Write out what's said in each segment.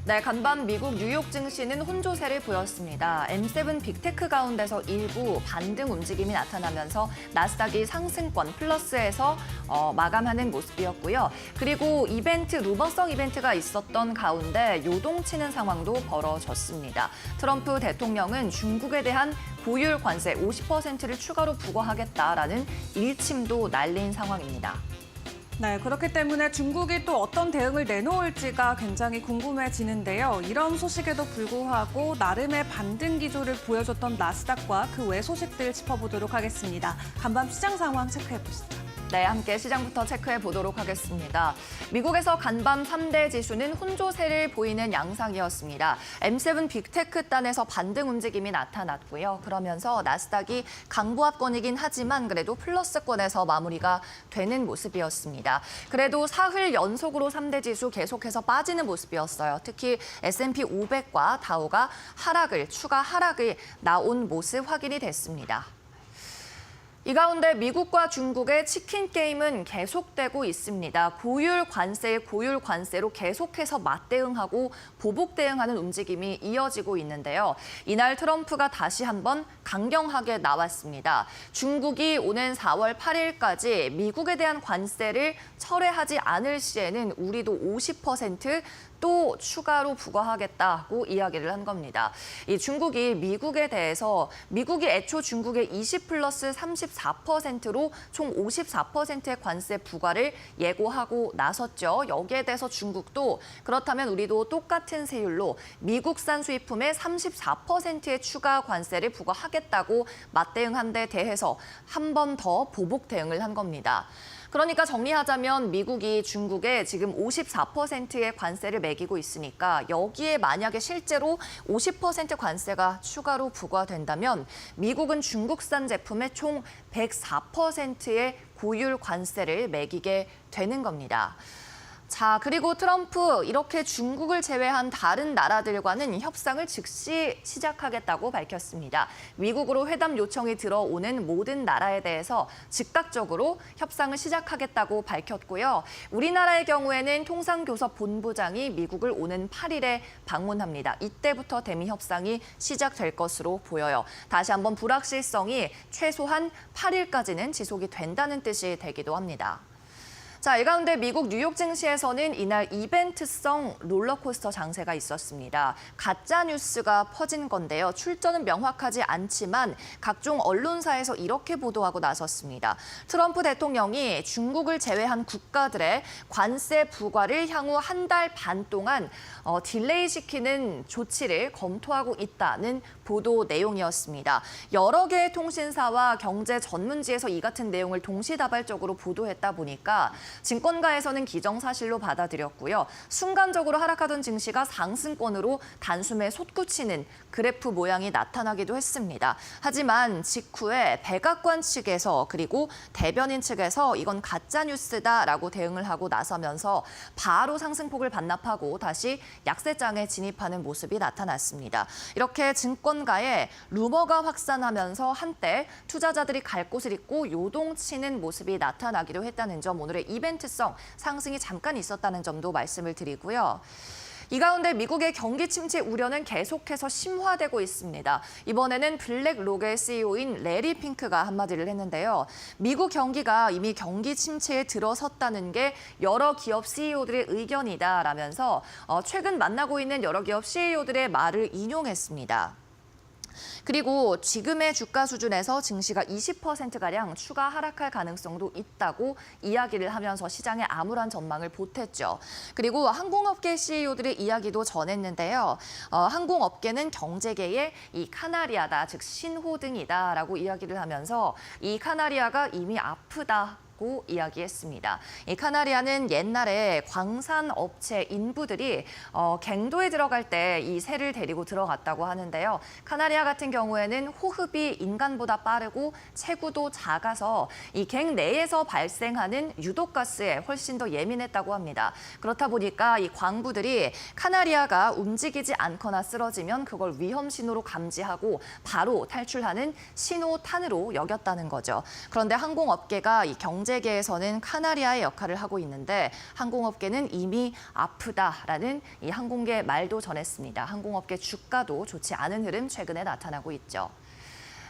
네, 간밤 미국 뉴욕 증시는 혼조세를 보였습니다. M7 빅테크 가운데서 일부 반등 움직임이 나타나면서 나스닥이 상승권 플러스에서 마감하는 모습이었고요. 그리고 루머성 이벤트가 있었던 가운데 요동치는 상황도 벌어졌습니다. 트럼프 대통령은 중국에 대한 고율 관세 50%를 추가로 부과하겠다라는 일침도 날린 상황입니다. 네, 그렇기 때문에 중국이 또 어떤 대응을 내놓을지가 굉장히 궁금해지는데요. 이런 소식에도 불구하고 나름의 반등 기조를 보여줬던 나스닥과 그 외 소식들 짚어보도록 하겠습니다. 간밤 시장 상황 체크해보시죠. 네, 함께 시장부터 체크해 보도록 하겠습니다. 미국에서 간밤 3대 지수는 혼조세를 보이는 양상이었습니다. M7 빅테크단에서 반등 움직임이 나타났고요. 그러면서 나스닥이 강보합권이긴 하지만 그래도 플러스권에서 마무리가 되는 모습이었습니다. 그래도 사흘 연속으로 3대 지수 계속해서 빠지는 모습이었어요. 특히 S&P 500과 다우가 추가 하락을 나온 모습 확인이 됐습니다. 이 가운데 미국과 중국의 치킨 게임은 계속되고 있습니다. 고율 관세로 계속해서 맞대응하고 보복 대응하는 움직임이 이어지고 있는데요. 이날 트럼프가 다시 한번 강경하게 나왔습니다. 중국이 오는 4월 8일까지 미국에 대한 관세를 철회하지 않을 시에는 우리도 50% 또 추가로 부과하겠다고 이야기를 한 겁니다. 이 중국이 미국이 애초 중국의 20 플러스 34%로 총 54%의 관세 부과를 예고하고 나섰죠. 여기에 대해서 중국도 그렇다면 우리도 똑같은 세율로 미국산 수입품에 34%의 추가 관세를 부과하겠다고 맞대응한 데 대해서 한 번 더 보복 대응을 한 겁니다. 그러니까 정리하자면 미국이 중국에 지금 54%의 관세를 매기고 있으니까 여기에 만약에 실제로 50% 관세가 추가로 부과된다면 미국은 중국산 제품에 총 104%의 고율 관세를 매기게 되는 겁니다. 자, 그리고 트럼프 이렇게 중국을 제외한 다른 나라들과는 협상을 즉시 시작하겠다고 밝혔습니다. 미국으로 회담 요청이 들어오는 모든 나라에 대해서 즉각적으로 협상을 시작하겠다고 밝혔고요. 우리나라의 경우에는 통상교섭 본부장이 미국을 오는 8일에 방문합니다. 이때부터 대미 협상이 시작될 것으로 보여요. 다시 한번 불확실성이 최소한 8일까지는 지속이 된다는 뜻이 되기도 합니다. 자, 이 가운데 미국 뉴욕 증시에서는 이날 이벤트성 롤러코스터 장세가 있었습니다. 가짜 뉴스가 퍼진 건데요. 출처는 명확하지 않지만 각종 언론사에서 이렇게 보도하고 나섰습니다. 트럼프 대통령이 중국을 제외한 국가들의 관세 부과를 향후 한 달 반 동안 딜레이시키는 조치를 검토하고 있다는 보도 내용이었습니다. 여러 개의 통신사와 경제 전문지에서 이 같은 내용을 동시다발적으로 보도했다 보니까 증권가에서는 기정사실로 받아들였고요. 순간적으로 하락하던 증시가 상승권으로 단숨에 솟구치는 그래프 모양이 나타나기도 했습니다. 하지만 직후에 백악관 측에서 그리고 대변인 측에서 이건 가짜뉴스다라고 대응을 하고 나서면서 바로 상승폭을 반납하고 다시 약세장에 진입하는 모습이 나타났습니다. 이렇게 증권가에 루머가 확산하면서 한때 투자자들이 갈 곳을 잃고 요동치는 모습이 나타나기도 했다는 점, 오늘의 이벤트성 상승이 잠깐 있었다는 점도 말씀을 드리고요. 이 가운데 미국의 경기 침체 우려는 계속해서 심화되고 있습니다. 이번에는 블랙록의 CEO인 레리 핑크가 한마디를 했는데요. 미국 경기가 이미 경기 침체에 들어섰다는 게 여러 기업 CEO들의 의견이다라면서 최근 만나고 있는 여러 기업 CEO들의 말을 인용했습니다. 그리고 지금의 주가 수준에서 증시가 20%가량 추가 하락할 가능성도 있다고 이야기를 하면서 시장에 암울한 전망을 보탰죠. 그리고 항공업계 CEO들의 이야기도 전했는데요. 항공업계는 경제계의 이 카나리아다, 즉 신호등이다라고 이야기를 하면서 이 카나리아가 이미 아프다. 이야기했습니다. 이 카나리아는 옛날에 광산 업체 인부들이 갱도에 들어갈 때 이 새를 데리고 들어갔다고 하는데요. 카나리아 같은 경우에는 호흡이 인간보다 빠르고 체구도 작아서 이 갱 내에서 발생하는 유독가스에 훨씬 더 예민했다고 합니다. 그렇다 보니까 이 광부들이 카나리아가 움직이지 않거나 쓰러지면 그걸 위험 신호로 감지하고 바로 탈출하는 신호탄으로 여겼다는 거죠. 그런데 항공업계가 이 경제 경제계에서는 카나리아의 역할을 하고 있는데 항공업계는 이미 아프다라는 이 항공계 말도 전했습니다. 항공업계 주가도 좋지 않은 흐름 최근에 나타나고 있죠.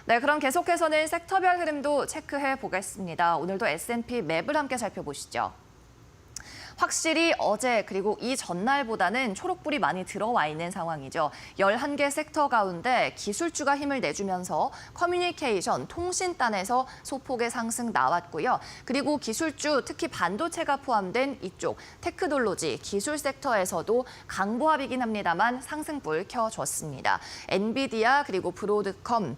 네, 그럼 계속해서는 섹터별 흐름도 체크해 보겠습니다. 오늘도 S&P 맵을 함께 살펴보시죠. 확실히 어제 그리고 이 전날보다는 초록불이 많이 들어와 있는 상황이죠. 11개 섹터 가운데 기술주가 힘을 내주면서 커뮤니케이션, 통신단에서 소폭의 상승 나왔고요. 그리고 기술주, 특히 반도체가 포함된 이쪽 테크놀로지, 기술 섹터에서도 강보합이긴 합니다만 상승불 켜줬습니다. 엔비디아 그리고 브로드컴,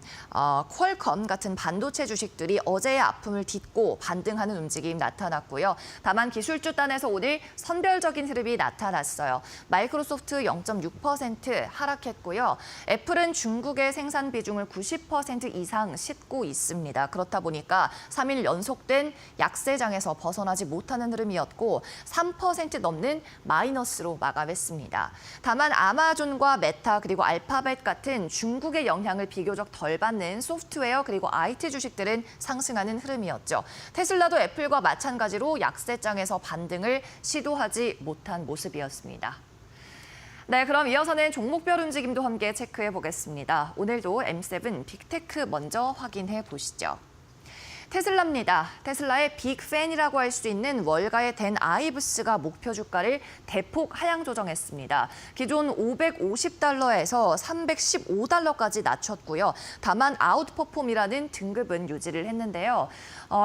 퀄컴 같은 반도체 주식들이 어제의 아픔을 딛고 반등하는 움직임 나타났고요. 다만 기술주 단에서 오늘 선별적인 흐름이 나타났어요. 마이크로소프트 0.6% 하락했고요. 애플은 중국의 생산 비중을 90% 이상 싣고 있습니다. 그렇다 보니까 3일 연속된 약세장에서 벗어나지 못하는 흐름이었고 3% 넘는 마이너스로 마감했습니다. 다만 아마존과 메타 그리고 알파벳 같은 중국의 영향을 비교적 덜 받는 소프트웨어 그리고 IT 주식들은 상승하는 흐름이었죠. 테슬라도 애플과 마찬가지로 약세장에서 반등을 시도하지 못한 모습이었습니다. 네, 그럼 이어서는 종목별 움직임도 함께 체크해 보겠습니다. 오늘도 M7 빅테크 먼저 확인해 보시죠. 테슬라입니다. 테슬라의 빅팬이라고 할 수 있는 월가의 댄 아이브스가 목표 주가를 대폭 하향 조정했습니다. 기존 $550에서 $315까지 낮췄고요. 다만 아웃퍼폼이라는 등급은 유지를 했는데요.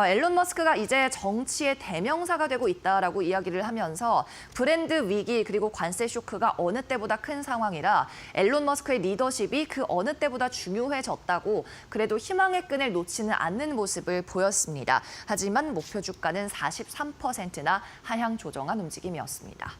앨런 머스크가 이제 정치의 대명사가 되고 있다라고 이야기를 하면서 브랜드 위기 그리고 관세 쇼크가 어느 때보다 큰 상황이라 앨런 머스크의 리더십이 그 어느 때보다 중요해졌다고 그래도 희망의 끈을 놓지는 않는 모습을 보였습니다. 하지만 목표 주가는 43%나 하향 조정한 움직임이었습니다.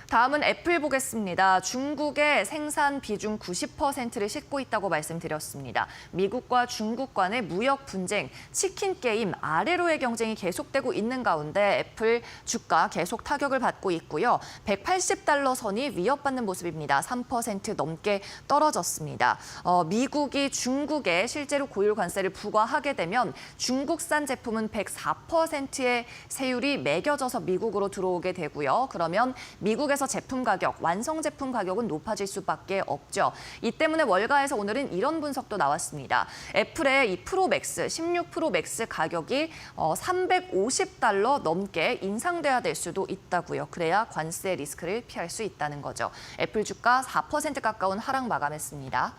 다음은 애플 보겠습니다. 중국의 생산 비중 90%를 싣고 있다고 말씀드렸습니다. 미국과 중국 간의 무역 분쟁, 치킨 게임, 아래로의 경쟁이 계속되고 있는 가운데 애플 주가 계속 타격을 받고 있고요. $180 선이 위협받는 모습입니다. 3% 넘게 떨어졌습니다. 미국이 중국에 실제로 고율 관세를 부과하게 되면 중국산 제품은 104%의 세율이 매겨져서 미국으로 들어오게 되고요. 그러면 미국에서 제품 가격, 완성 제품 가격은 높아질 수밖에 없죠. 이 때문에 월가에서 오늘은 이런 분석도 나왔습니다. 애플의 이 프로맥스, 16 프로맥스 가격이 $350 넘게 인상돼야 될 수도 있다고요. 그래야 관세 리스크를 피할 수 있다는 거죠. 애플 주가 4% 가까운 하락 마감했습니다.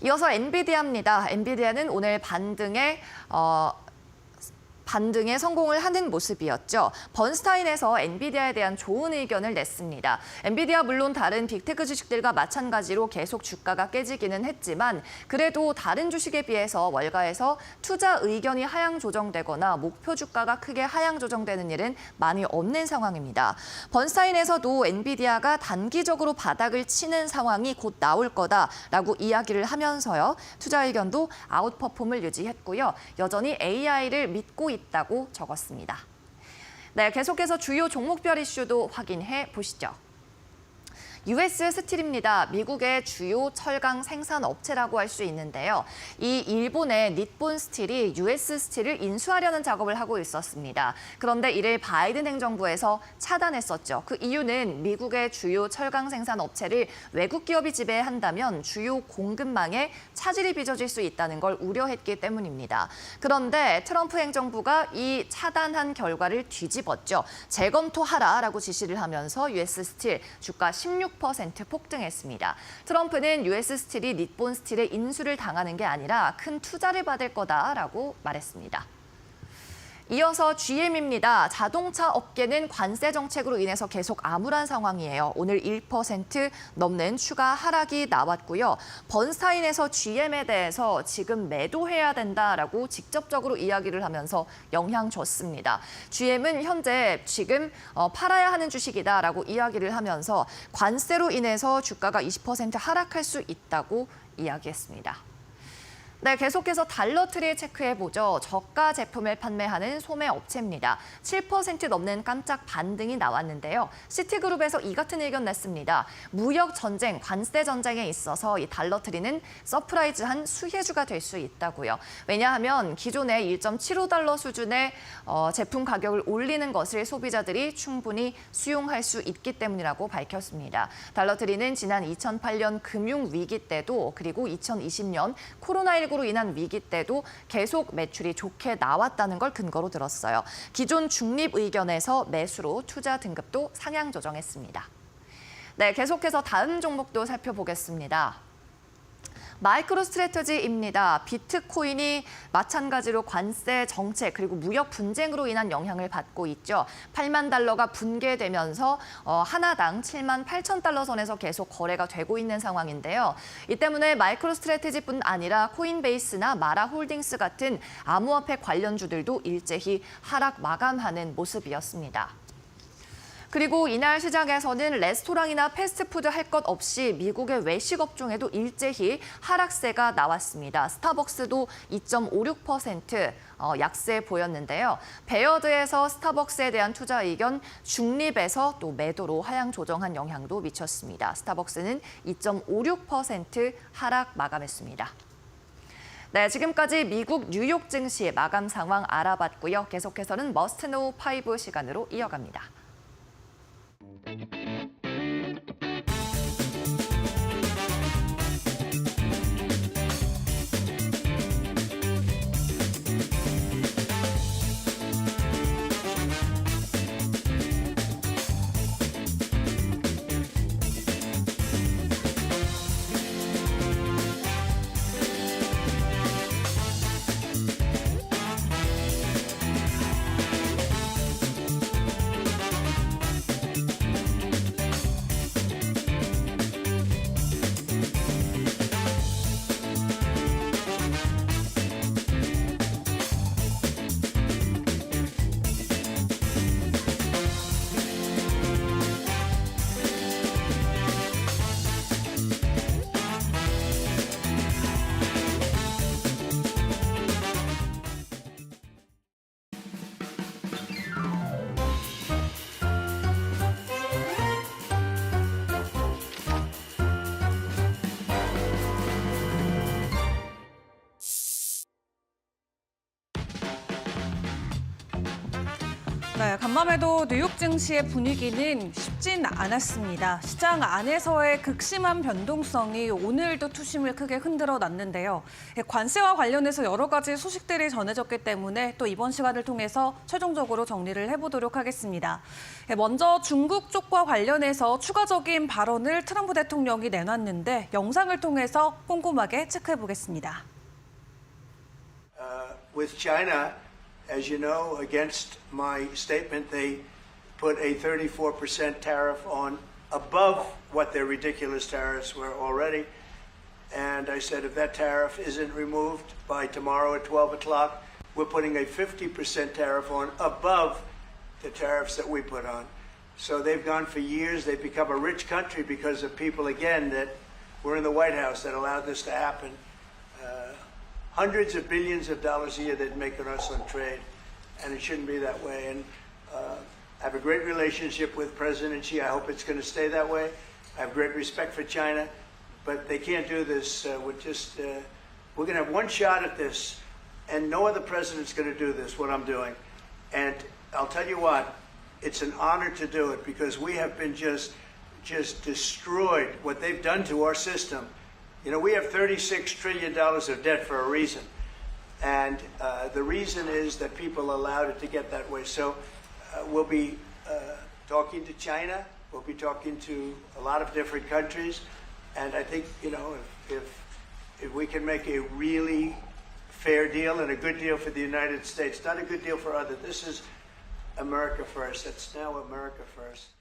이어서 엔비디아입니다. 엔비디아는 오늘 반등에 성공을 하는 모습이었죠. 번스타인에서 엔비디아에 대한 좋은 의견을 냈습니다. 엔비디아 물론 다른 빅테크 주식들과 마찬가지로 계속 주가가 깨지기는 했지만 그래도 다른 주식에 비해서 월가에서 투자 의견이 하향 조정되거나 목표 주가가 크게 하향 조정되는 일은 많이 없는 상황입니다. 번스타인에서도 엔비디아가 단기적으로 바닥을 치는 상황이 곧 나올 거다라고 이야기를 하면서요. 투자 의견도 아웃퍼폼을 유지했고요. 여전히 AI를 믿고 있다고 적었습니다. 네, 계속해서 주요 종목별 이슈도 확인해 보시죠. US 스틸입니다. 미국의 주요 철강 생산 업체라고 할 수 있는데요. 이 일본의 닛본 스틸이 US 스틸을 인수하려는 작업을 하고 있었습니다. 그런데 이를 바이든 행정부에서 차단했었죠. 그 이유는 미국의 주요 철강 생산 업체를 외국 기업이 지배한다면 주요 공급망에 차질이 빚어질 수 있다는 걸 우려했기 때문입니다. 그런데 트럼프 행정부가 이 차단한 결과를 뒤집었죠. 재검토하라라고 지시를 하면서 US 스틸 주가 16% 폭등했습니다. 트럼프는 US 스틸이 닛본 스틸의 인수를 당하는 게 아니라 큰 투자를 받을 거다라고 말했습니다. 이어서 GM입니다. 자동차 업계는 관세 정책으로 인해서 계속 암울한 상황이에요. 오늘 1% 넘는 추가 하락이 나왔고요. 번스타인에서 GM에 대해서 지금 매도해야 된다라고 직접적으로 이야기를 하면서 영향 줬습니다. GM은 현재 지금 팔아야 하는 주식이다라고 이야기를 하면서 관세로 인해서 주가가 20% 하락할 수 있다고 이야기했습니다. 네, 계속해서 달러트리 체크해보죠. 저가 제품을 판매하는 소매 업체입니다. 7% 넘는 깜짝 반등이 나왔는데요. 시티그룹에서 이 같은 의견 냈습니다. 무역 전쟁, 관세 전쟁에 있어서 이 달러트리는 서프라이즈한 수혜주가 될 수 있다고요. 왜냐하면 기존의 1.75달러 수준의 제품 가격을 올리는 것을 소비자들이 충분히 수용할 수 있기 때문이라고 밝혔습니다. 달러트리는 지난 2008년 금융위기 때도 그리고 2020년 코로나19로 인한 위기 때도 계속 매출이 좋게 나왔다는 걸 근거로 들었어요. 기존 중립 의견에서 매수로 투자 등급도 상향 조정했습니다. 네, 계속해서 다음 종목도 살펴보겠습니다. 마이크로 스트래터지입니다. 비트코인이 마찬가지로 관세 정책 그리고 무역 분쟁으로 인한 영향을 받고 있죠. 8만 달러가 붕괴되면서 하나당 7만 8천 달러 선에서 계속 거래가 되고 있는 상황인데요. 이 때문에 마이크로 스트래터지뿐 아니라 코인베이스나 마라 홀딩스 같은 암호화폐 관련주들도 일제히 하락 마감하는 모습이었습니다. 그리고 이날 시장에서는 레스토랑이나 패스트푸드 할 것 없이 미국의 외식 업종에도 일제히 하락세가 나왔습니다. 스타벅스도 2.56% 약세 보였는데요. 베어드에서 스타벅스에 대한 투자 의견 중립에서 또 매도로 하향 조정한 영향도 미쳤습니다. 스타벅스는 2.56% 하락 마감했습니다. 네, 지금까지 미국 뉴욕 증시 마감 상황 알아봤고요. 계속해서는 머스트노우 5 시간으로 이어갑니다. 네, 간밤에도 뉴욕 증시의 분위기는 쉽진 않았습니다. 시장 안에서의 극심한 변동성이 오늘도 투심을 크게 흔들어 놨는데요. 관세와 관련해서 여러 가지 소식들이 전해졌기 때문에 또 이번 시간을 통해서 최종적으로 정리를 해보도록 하겠습니다. 먼저 중국 쪽과 관련해서 추가적인 발언을 트럼프 대통령이 내놨는데 영상을 통해서 꼼꼼하게 체크해 보겠습니다. With China, as you know, against my statement, they put a 34% tariff on above what their ridiculous tariffs were already. And I said if that tariff isn't removed by tomorrow at 12 o'clock, we're putting a 50% tariff on above the tariffs that we put on. So they've gone for years. They've become a rich country because of people, again, that were in the White House that allowed this to happen. Hundreds of billions of dollars a year they'd make on us on trade, and it shouldn't be that way. And I have a great relationship with President Xi. I hope it's going to stay that way. I have great respect for China, but they can't do this. We're going to have one shot at this, and no other president's going to do this, what I'm doing. And I'll tell you what, it's an honor to do it because we have been just destroyed what they've done to our system. You know, we have $36 trillion of debt for a reason. And the reason is that people allowed it to get that way. So we'll be talking to China. We'll be talking to a lot of different countries. And I think, you know, if we can make a really fair deal and a good deal for the United States, not a good deal for others. This is America first. It's now America first.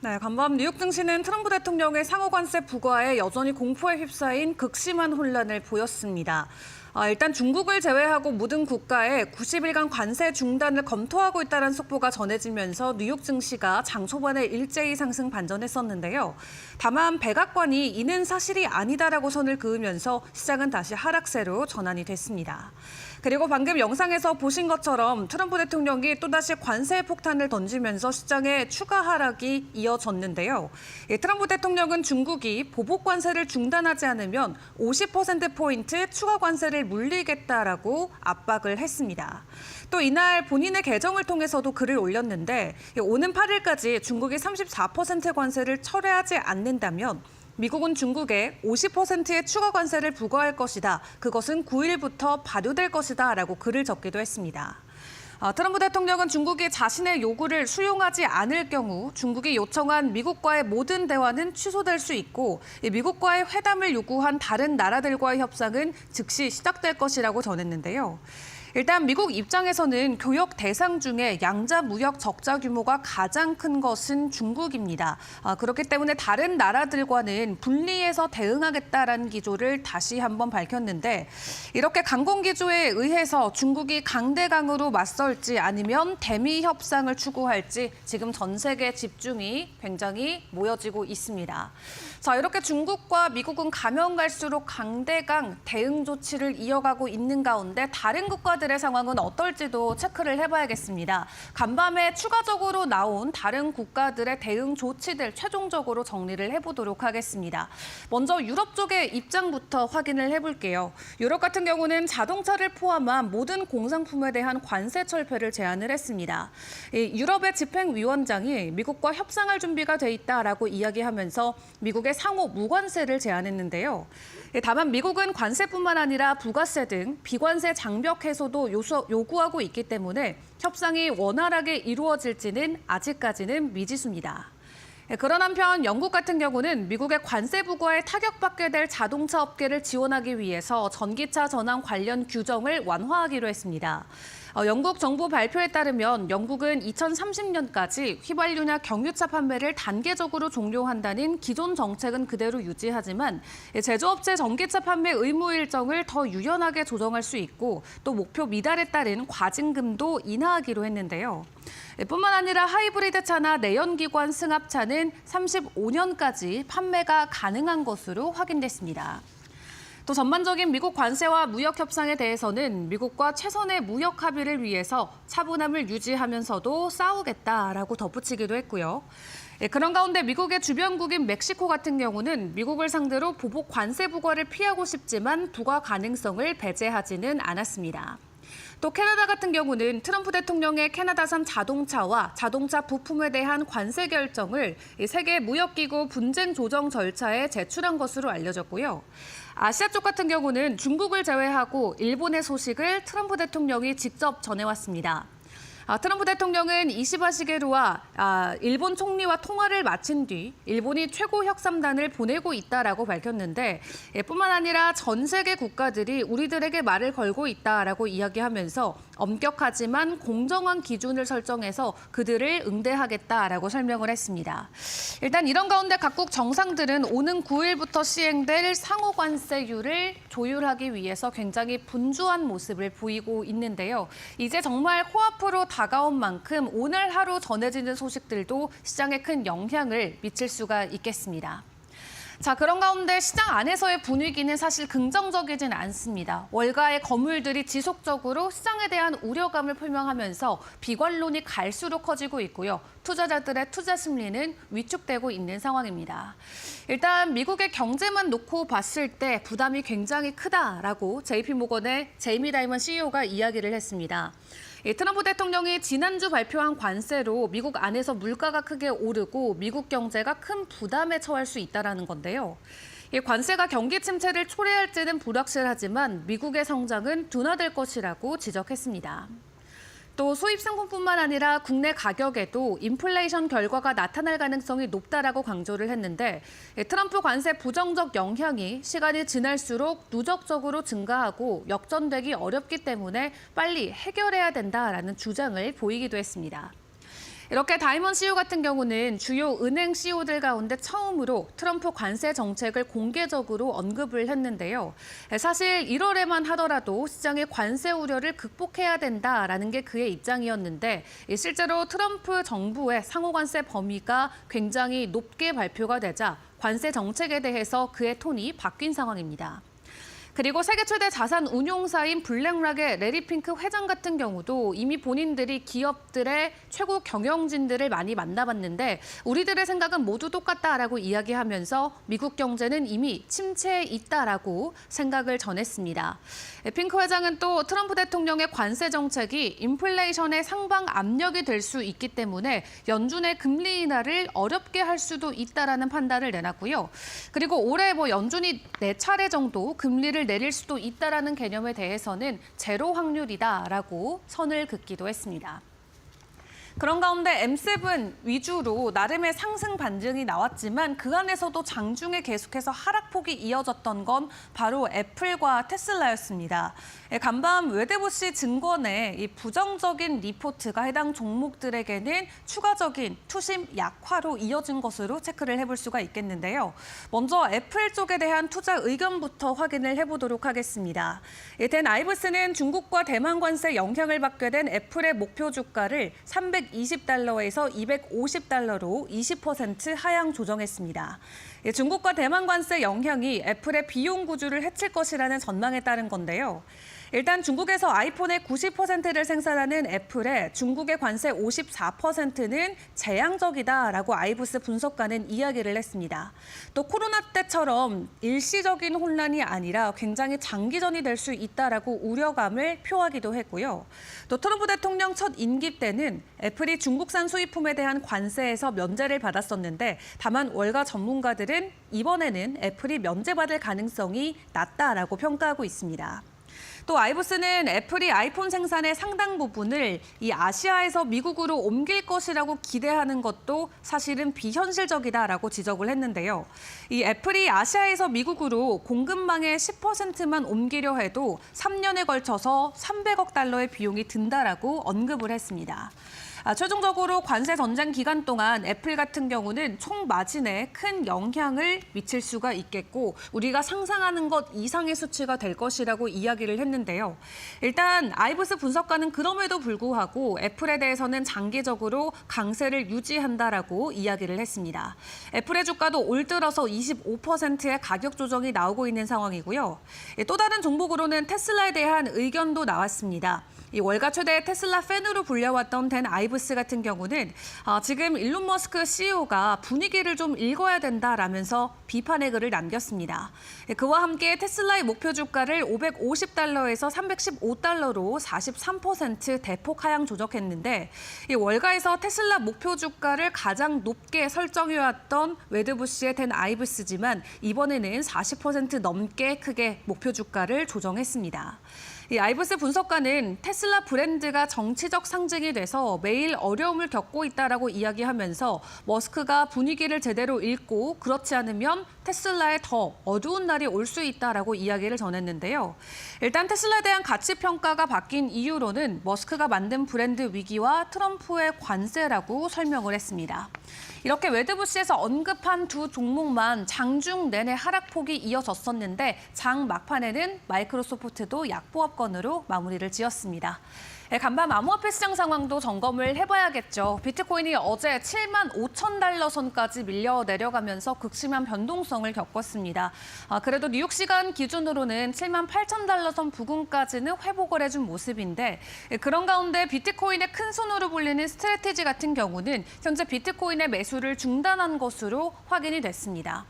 네, 간밤 뉴욕 증시는 트럼프 대통령의 상호 관세 부과에 여전히 공포에 휩싸인 극심한 혼란을 보였습니다. 일단 중국을 제외하고 모든 국가에 90일간 관세 중단을 검토하고 있다는 속보가 전해지면서 뉴욕 증시가 장 초반에 일제히 상승 반전했었는데요. 다만 백악관이 이는 사실이 아니다라고 선을 그으면서 시장은 다시 하락세로 전환이 됐습니다. 그리고 방금 영상에서 보신 것처럼 트럼프 대통령이 또다시 관세 폭탄을 던지면서 시장에 추가 하락이 이어졌는데요. 트럼프 대통령은 중국이 보복 관세를 중단하지 않으면 50%포인트 추가 관세를 물리겠다라고 압박을 했습니다. 또 이날 본인의 계정을 통해서도 글을 올렸는데 오는 8일까지 중국이 34% 관세를 철회하지 않는다면 미국은 중국에 50%의 추가 관세를 부과할 것이다. 그것은 9일부터 발효될 것이다. 라고 글을 적기도 했습니다. 트럼프 대통령은 중국이 자신의 요구를 수용하지 않을 경우 중국이 요청한 미국과의 모든 대화는 취소될 수 있고 미국과의 회담을 요구한 다른 나라들과의 협상은 즉시 시작될 것이라고 전했는데요. 일단 미국 입장에서는 교역 대상 중에 양자 무역 적자 규모가 가장 큰 것은 중국입니다. 그렇기 때문에 다른 나라들과는 분리해서 대응하겠다라는 기조를 다시 한번 밝혔는데 이렇게 강공 기조에 의해서 중국이 강대강으로 맞설지 아니면 대미 협상을 추구할지 지금 전 세계 집중이 굉장히 모여지고 있습니다. 자, 이렇게 중국과 미국은 가면 갈수록 강대강 대응 조치를 이어가고 있는 가운데 다른 국가들의 상황은 어떨지도 체크를 해봐야겠습니다. 간밤에 추가적으로 나온 다른 국가들의 대응 조치들 최종적으로 정리를 해보도록 하겠습니다. 먼저 유럽 쪽의 입장부터 확인을 해볼게요. 유럽 같은 경우는 자동차를 포함한 모든 공산품에 대한 관세 철폐를 제안을 했습니다. 유럽의 집행위원장이 미국과 협상할 준비가 돼 있다라고 이야기하면서 미국의 상호 무관세를 제안했는데요. 다만 미국은 관세뿐만 아니라 부가세 등 비관세 장벽 해소도 요구하고 있기 때문에 협상이 원활하게 이루어질지는 아직까지는 미지수입니다. 그런 한편 영국 같은 경우는 미국의 관세 부과에 타격받게 될 자동차 업계를 지원하기 위해서 전기차 전환 관련 규정을 완화하기로 했습니다. 영국 정부 발표에 따르면 영국은 2030년까지 휘발유나 경유차 판매를 단계적으로 종료한다는 기존 정책은 그대로 유지하지만 제조업체 전기차 판매 의무 일정을 더 유연하게 조정할 수 있고 또 목표 미달에 따른 과징금도 인하하기로 했는데요. 뿐만 아니라 하이브리드 차나 내연기관 승합차는 35년까지 판매가 가능한 것으로 확인됐습니다. 또 전반적인 미국 관세와 무역 협상에 대해서는 미국과 최선의 무역 합의를 위해서 차분함을 유지하면서도 싸우겠다라고 덧붙이기도 했고요. 그런 가운데 미국의 주변국인 멕시코 같은 경우는 미국을 상대로 보복 관세 부과를 피하고 싶지만 부과 가능성을 배제하지는 않았습니다. 또 캐나다 같은 경우는 트럼프 대통령의 캐나다산 자동차와 자동차 부품에 대한 관세 결정을 세계 무역기구 분쟁 조정 절차에 제출한 것으로 알려졌고요. 아시아 쪽 같은 경우는 중국을 제외하고 일본의 소식을 트럼프 대통령이 직접 전해왔습니다. 트럼프 대통령은 이시바 시게루와 일본 총리와 통화를 마친 뒤 일본이 최고 협상단을 보내고 있다라고 밝혔는데 뿐만 아니라 전 세계 국가들이 우리들에게 말을 걸고 있다라고 이야기하면서 엄격하지만 공정한 기준을 설정해서 그들을 응대하겠다라고 설명을 했습니다. 일단 이런 가운데 각국 정상들은 오는 9일부터 시행될 상호 관세율을 조율하기 위해서 굉장히 분주한 모습을 보이고 있는데요. 이제 정말 코앞으로 다가온 만큼 오늘 하루 전해지는 소식들도 시장에 큰 영향을 미칠 수가 있겠습니다. 자, 그런 가운데 시장 안에서의 분위기는 사실 긍정적이진 않습니다. 월가의 거물들이 지속적으로 시장에 대한 우려감을 표명하면서 비관론이 갈수록 커지고 있고요. 투자자들의 투자 심리는 위축되고 있는 상황입니다. 일단 미국의 경제만 놓고 봤을 때 부담이 굉장히 크다라고 JP모건의 제이미 다이먼 CEO가 이야기를 했습니다. 트럼프 대통령이 지난주 발표한 관세로 미국 안에서 물가가 크게 오르고 미국 경제가 큰 부담에 처할 수 있다는 건데요. 관세가 경기 침체를 초래할지는 불확실하지만 미국의 성장은 둔화될 것이라고 지적했습니다. 또 수입 상품뿐만 아니라 국내 가격에도 인플레이션 결과가 나타날 가능성이 높다라고 강조를 했는데 트럼프 관세 부정적 영향이 시간이 지날수록 누적적으로 증가하고 역전되기 어렵기 때문에 빨리 해결해야 된다라는 주장을 보이기도 했습니다. 이렇게 다이먼 CEO 같은 경우는 주요 은행 CEO들 가운데 처음으로 트럼프 관세 정책을 공개적으로 언급을 했는데요. 사실 1월에만 하더라도 시장의 관세 우려를 극복해야 된다라는 게 그의 입장이었는데 실제로 트럼프 정부의 상호관세 범위가 굉장히 높게 발표가 되자 관세 정책에 대해서 그의 톤이 바뀐 상황입니다. 그리고 세계 최대 자산 운용사인 블랙락의 레리 핑크 회장 같은 경우도 이미 본인들이 기업들의 최고 경영진들을 많이 만나봤는데 우리들의 생각은 모두 똑같다라고 이야기하면서 미국 경제는 이미 침체에 있다라고 생각을 전했습니다. 핑크 회장은 또 트럼프 대통령의 관세 정책이 인플레이션의 상방 압력이 될 수 있기 때문에 연준의 금리 인하를 어렵게 할 수도 있다라는 판단을 내놨고요. 그리고 올해 연준이 4차례 정도 금리를 내릴 수도 있다라는 개념에 대해서는 제로 확률이다라고 선을 긋기도 했습니다. 그런 가운데 M7 위주로 나름의 상승 반등이 나왔지만 그 안에서도 장중에 계속해서 하락폭이 이어졌던 건 바로 애플과 테슬라였습니다. 간밤 웨데부시 증권의 이 부정적인 리포트가 해당 종목들에게는 추가적인 투심 약화로 이어진 것으로 체크를 해볼 수가 있겠는데요. 먼저 애플 쪽에 대한 투자 의견부터 확인을 해보도록 하겠습니다. 댄 아이브스는 중국과 대만 관세 영향을 받게 된 애플의 목표 주가를 320달러에서 250달러로 20% 하향 조정했습니다. 중국과 대만 관세 영향이 애플의 비용 구조를 해칠 것이라는 전망에 따른 건데요. 일단 중국에서 아이폰의 90%를 생산하는 애플의 중국의 관세 54%는 재앙적이다라고 아이브스 분석가는 이야기를 했습니다. 또 코로나 때처럼 일시적인 혼란이 아니라 굉장히 장기전이 될 수 있다라고 우려감을 표하기도 했고요. 또 트럼프 대통령 첫 임기 때는 애플이 중국산 수입품에 대한 관세에서 면제를 받았었는데 다만 월가 전문가들은 이번에는 애플이 면제받을 가능성이 낮다라고 평가하고 있습니다. 또 아이브스는 애플이 아이폰 생산의 상당 부분을 이 아시아에서 미국으로 옮길 것이라고 기대하는 것도 사실은 비현실적이다라고 지적을 했는데요. 이 애플이 아시아에서 미국으로 공급망의 10%만 옮기려 해도 3년에 걸쳐서 300억 달러의 비용이 든다라고 언급을 했습니다. 최종적으로 관세 전쟁 기간 동안 애플 같은 경우는 총 마진에 큰 영향을 미칠 수가 있겠고 우리가 상상하는 것 이상의 수치가 될 것이라고 이야기를 했는데요. 일단 아이브스 분석가는 그럼에도 불구하고 애플에 대해서는 장기적으로 강세를 유지한다라고 이야기를 했습니다. 애플의 주가도 올 들어서 25%의 가격 조정이 나오고 있는 상황이고요. 또 다른 종목으로는 테슬라에 대한 의견도 나왔습니다. 이 월가 최대 테슬라 팬으로 불려왔던 댄 아이브스 같은 경우는 지금 일론 머스크 CEO가 분위기를 좀 읽어야 된다라면서 비판의 글을 남겼습니다. 그와 함께 테슬라의 목표 주가를 550달러에서 315달러로 43% 대폭 하향 조정했는데 이 월가에서 테슬라 목표 주가를 가장 높게 설정해왔던 웨드부시의 댄 아이브스지만 이번에는 40% 넘게 크게 목표 주가를 조정했습니다. 이 아이브스 분석가는 테슬라 브랜드가 정치적 상징이 돼서 매일 어려움을 겪고 있다라고 이야기하면서 머스크가 분위기를 제대로 읽고 그렇지 않으면 테슬라에 더 어두운 날이 올 수 있다라고 이야기를 전했는데요. 일단 테슬라에 대한 가치 평가가 바뀐 이유로는 머스크가 만든 브랜드 위기와 트럼프의 관세라고 설명을 했습니다. 이렇게 웨드부시에서 언급한 두 종목만 장중 내내 하락폭이 이어졌었는데 장 막판에는 마이크로소프트도 약보합권으로 마무리를 지었습니다. 간밤 암호화폐 시장 상황도 점검을 해봐야겠죠. 비트코인이 어제 7만 5천 달러 선까지 밀려 내려가면서 극심한 변동성을 겪었습니다. 그래도 뉴욕 시간 기준으로는 7만 8천 달러 선 부근까지는 회복을 해준 모습인데 그런 가운데 비트코인의 큰 손으로 불리는 스트래티지 같은 경우는 현재 비트코인의 매수를 중단한 것으로 확인이 됐습니다.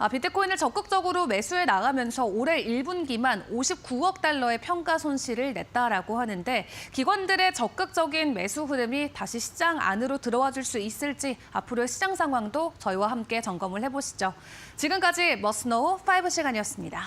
비트코인을 적극적으로 매수해 나가면서 올해 1분기만 59억 달러의 평가 손실을 냈다라고 하는데 기관들의 적극적인 매수 흐름이 다시 시장 안으로 들어와 줄 수 있을지 앞으로의 시장 상황도 저희와 함께 점검을 해보시죠. 지금까지 머스노우 5시간이었습니다.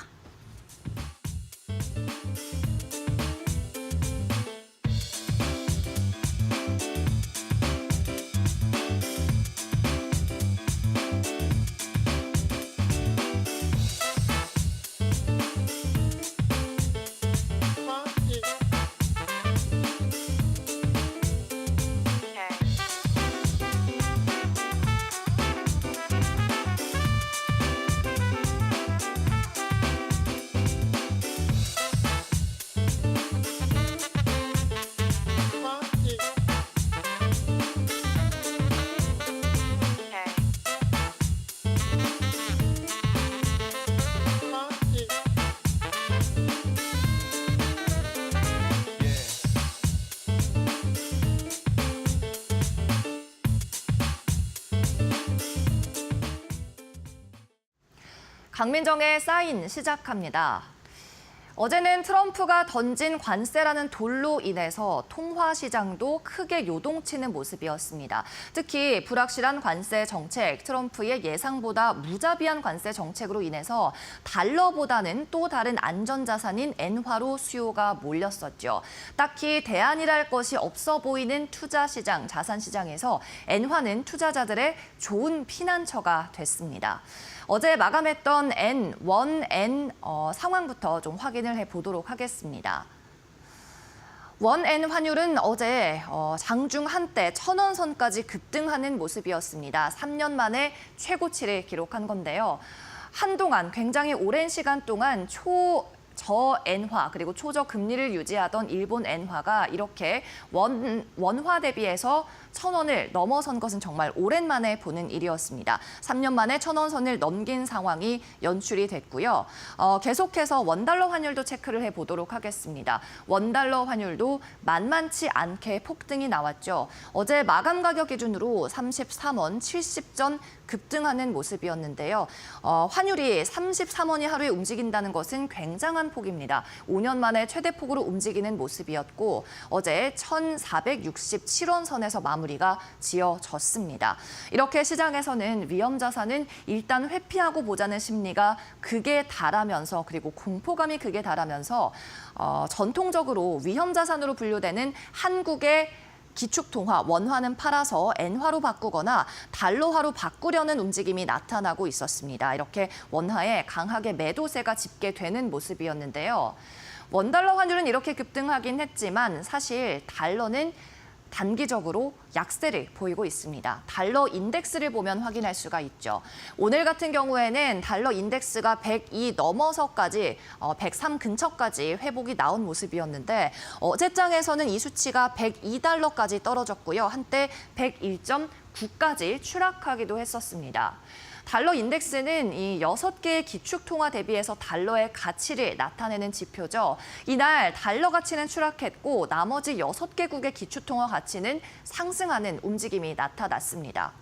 박민정의 사인 시작합니다. 어제는 트럼프가 던진 관세라는 돌로 인해서 통화 시장도 크게 요동치는 모습이었습니다. 특히 불확실한 관세 정책, 트럼프의 예상보다 무자비한 관세 정책으로 인해서 달러보다는 또 다른 안전자산인 엔화로 수요가 몰렸었죠. 딱히 대안이랄 것이 없어 보이는 투자 시장, 자산 시장에서 엔화는 투자자들의 좋은 피난처가 됐습니다. 어제 마감했던 원-엔 상황부터 좀 확인을 해보도록 하겠습니다. 원-엔 환율은 어제 장중 한때 1,000원 선까지 급등하는 모습이었습니다. 3년 만에 최고치를 기록한 건데요. 한동안 굉장히 오랜 시간 동안 저엔화 그리고 초저금리를 유지하던 일본 엔화가 이렇게 원화 대비해서 1,000원을 넘어선 것은 정말 오랜만에 보는 일이었습니다. 3년 만에 1,000원 선을 넘긴 상황이 연출이 됐고요. 계속해서 원달러 환율도 체크를 해보도록 하겠습니다. 원달러 환율도 만만치 않게 폭등이 나왔죠. 어제 마감 가격 기준으로 33원 70전 급등하는 모습이었는데요. 환율이 33원이 하루에 움직인다는 것은 굉장한 폭입니다. 5년 만에 최대폭으로 움직이는 모습이었고 어제 1,467원 선에서 마무리가 지어졌습니다. 이렇게 시장에서는 위험 자산은 일단 회피하고 보자는 심리가 극에 달하면서 그리고 공포감이 극에 달하면서 전통적으로 위험 자산으로 분류되는 한국의 기축통화, 원화는 팔아서 엔화로 바꾸거나 달러화로 바꾸려는 움직임이 나타나고 있었습니다. 이렇게 원화에 강하게 매도세가 집계되는 모습이었는데요. 원달러 환율은 이렇게 급등하긴 했지만 사실 달러는 단기적으로 약세를 보이고 있습니다. 달러 인덱스를 보면 확인할 수가 있죠. 오늘 같은 경우에는 달러 인덱스가 102 넘어서까지 103 근처까지 회복이 나온 모습이었는데 어제장에서는 이 수치가 102달러까지 떨어졌고요. 한때 101.9까지 추락하기도 했었습니다. 달러 인덱스는 이 6개의 기축통화 대비해서 달러의 가치를 나타내는 지표죠. 이날 달러 가치는 추락했고 나머지 6개국의 기축통화 가치는 상승하는 움직임이 나타났습니다.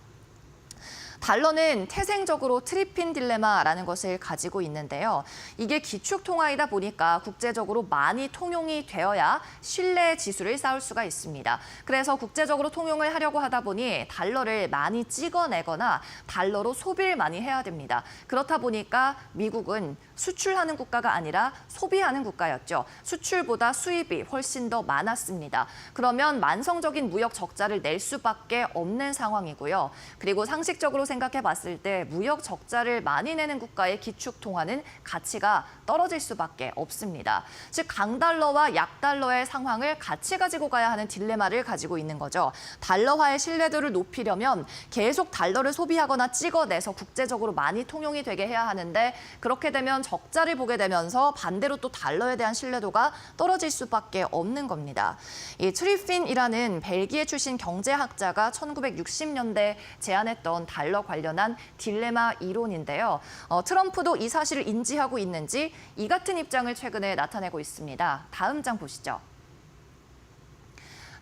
달러는 태생적으로 트리핀 딜레마라는 것을 가지고 있는데요. 이게 기축통화이다 보니까 국제적으로 많이 통용이 되어야 신뢰 지수를 쌓을 수가 있습니다. 그래서 국제적으로 통용을 하려고 하다 보니 달러를 많이 찍어내거나 달러로 소비를 많이 해야 됩니다. 그렇다 보니까 미국은 수출하는 국가가 아니라 소비하는 국가였죠. 수출보다 수입이 훨씬 더 많았습니다. 그러면 만성적인 무역 적자를 낼 수밖에 없는 상황이고요. 그리고 상식적으로 생각해 봤을 때 무역 적자를 많이 내는 국가의 기축 통화는 가치가 떨어질 수밖에 없습니다. 즉 강달러와 약달러의 상황을 같이 가지고 가야 하는 딜레마를 가지고 있는 거죠. 달러화의 신뢰도를 높이려면 계속 달러를 소비하거나 찍어내서 국제적으로 많이 통용이 되게 해야 하는데 그렇게 되면 적자를 보게 되면서 반대로 또 달러에 대한 신뢰도가 떨어질 수밖에 없는 겁니다. 이 트리핀이라는 벨기에 출신 경제학자가 1960년대 제안했던 달러 관련한 딜레마 이론인데요. 트럼프도 이 사실을 인지하고 있는지 이 같은 입장을 최근에 나타내고 있습니다. 다음 장 보시죠.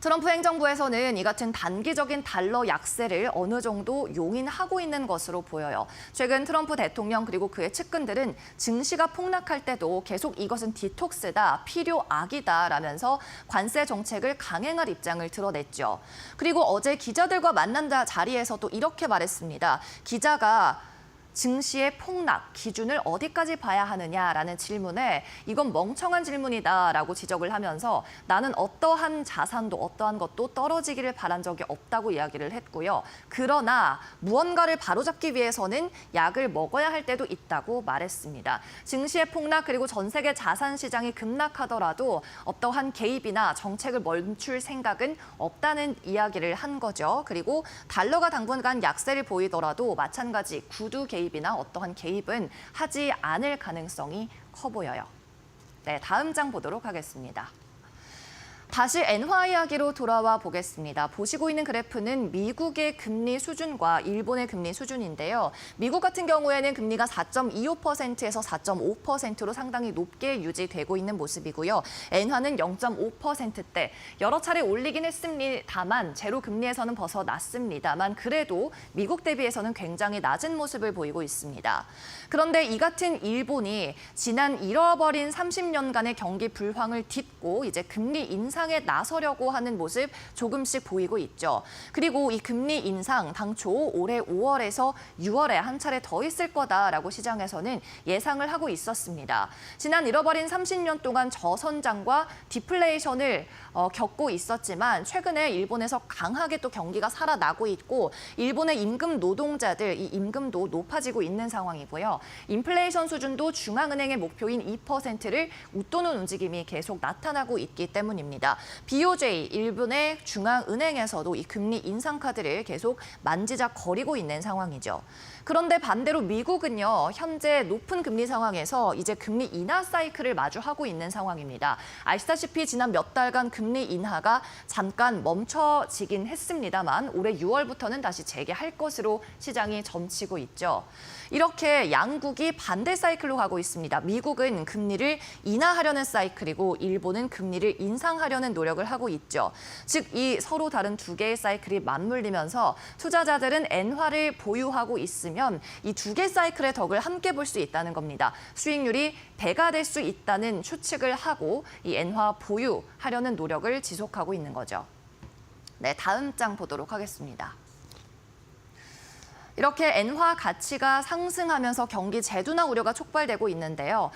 트럼프 행정부에서는 이 같은 단기적인 달러 약세를 어느 정도 용인하고 있는 것으로 보여요. 최근 트럼프 대통령 그리고 그의 측근들은 증시가 폭락할 때도 계속 이것은 디톡스다, 필요악이다라면서 관세 정책을 강행할 입장을 드러냈죠. 그리고 어제 기자들과 만난 자리에서도 이렇게 말했습니다. 기자가 증시의 폭락 기준을 어디까지 봐야 하느냐라는 질문에 이건 멍청한 질문이다라고 지적을 하면서 나는 어떠한 자산도 어떠한 것도 떨어지기를 바란 적이 없다고 이야기를 했고요. 그러나 무언가를 바로잡기 위해서는 약을 먹어야 할 때도 있다고 말했습니다. 증시의 폭락 그리고 전 세계 자산 시장이 급락하더라도 어떠한 개입이나 정책을 멈출 생각은 없다는 이야기를 한 거죠. 그리고 달러가 당분간 약세를 보이더라도 마찬가지 구두 개입이나 어떠한 개입은 하지 않을 가능성이 커 보여요. 네, 다음 장 보도록 하겠습니다. 다시 엔화 이야기로 돌아와 보겠습니다. 보시고 있는 그래프는 미국의 금리 수준과 일본의 금리 수준인데요. 미국 같은 경우에는 금리가 4.25%에서 4.5%로 상당히 높게 유지되고 있는 모습이고요. 엔화는 0.5%대 여러 차례 올리긴 했습니다만 제로 금리에서는 벗어났습니다만 그래도 미국 대비해서는 굉장히 낮은 모습을 보이고 있습니다. 그런데 이 같은 일본이 지난 잃어버린 30년간의 경기 불황을 딛고 이제 금리 인상에 나서려고 하는 모습 조금씩 보이고 있죠. 그리고 이 금리 인상 당초 올해 5월에서 6월에 한 차례 더 있을 거다라고 시장에서는 예상을 하고 있었습니다. 지난 잃어버린 30년 동안 저선장과 디플레이션을 겪고 있었지만 최근에 일본에서 강하게 또 경기가 살아나고 있고 일본의 임금 노동자들 이 임금도 높아지고 있는 상황이고요. 인플레이션 수준도 중앙은행의 목표인 2%를 웃도는 움직임이 계속 나타나고 있기 때문입니다. BOJ, 일본의 중앙은행에서도 이 금리 인상 카드를 계속 만지작거리고 있는 상황이죠. 그런데 반대로 미국은요, 현재 높은 금리 상황에서 이제 금리 인하 사이클을 마주하고 있는 상황입니다. 아시다시피 지난 몇 달간 금리 인하가 잠깐 멈춰지긴 했습니다만 올해 6월부터는 다시 재개할 것으로 시장이 점치고 있죠. 이렇게 양국이 반대 사이클로 가고 있습니다. 미국은 금리를 인하하려는 사이클이고 일본은 금리를 인상하려는 노력을 하고 있죠. 즉, 이 서로 다른 두 개의 사이클이 맞물리면서 투자자들은 엔화를 보유하고 있으면 이 두 개 사이클의 덕을 함께 볼 수 있다는 겁니다. 수익률이 배가 될 수 있다는 추측을 하고 이 엔화 보유하려는 노력을 지속하고 있는 거죠. 네, 다음 장 보도록 하겠습니다. 이렇게 엔화 가치가 상승하면서 경기 재둔화 우려가 촉발되고 있는데요.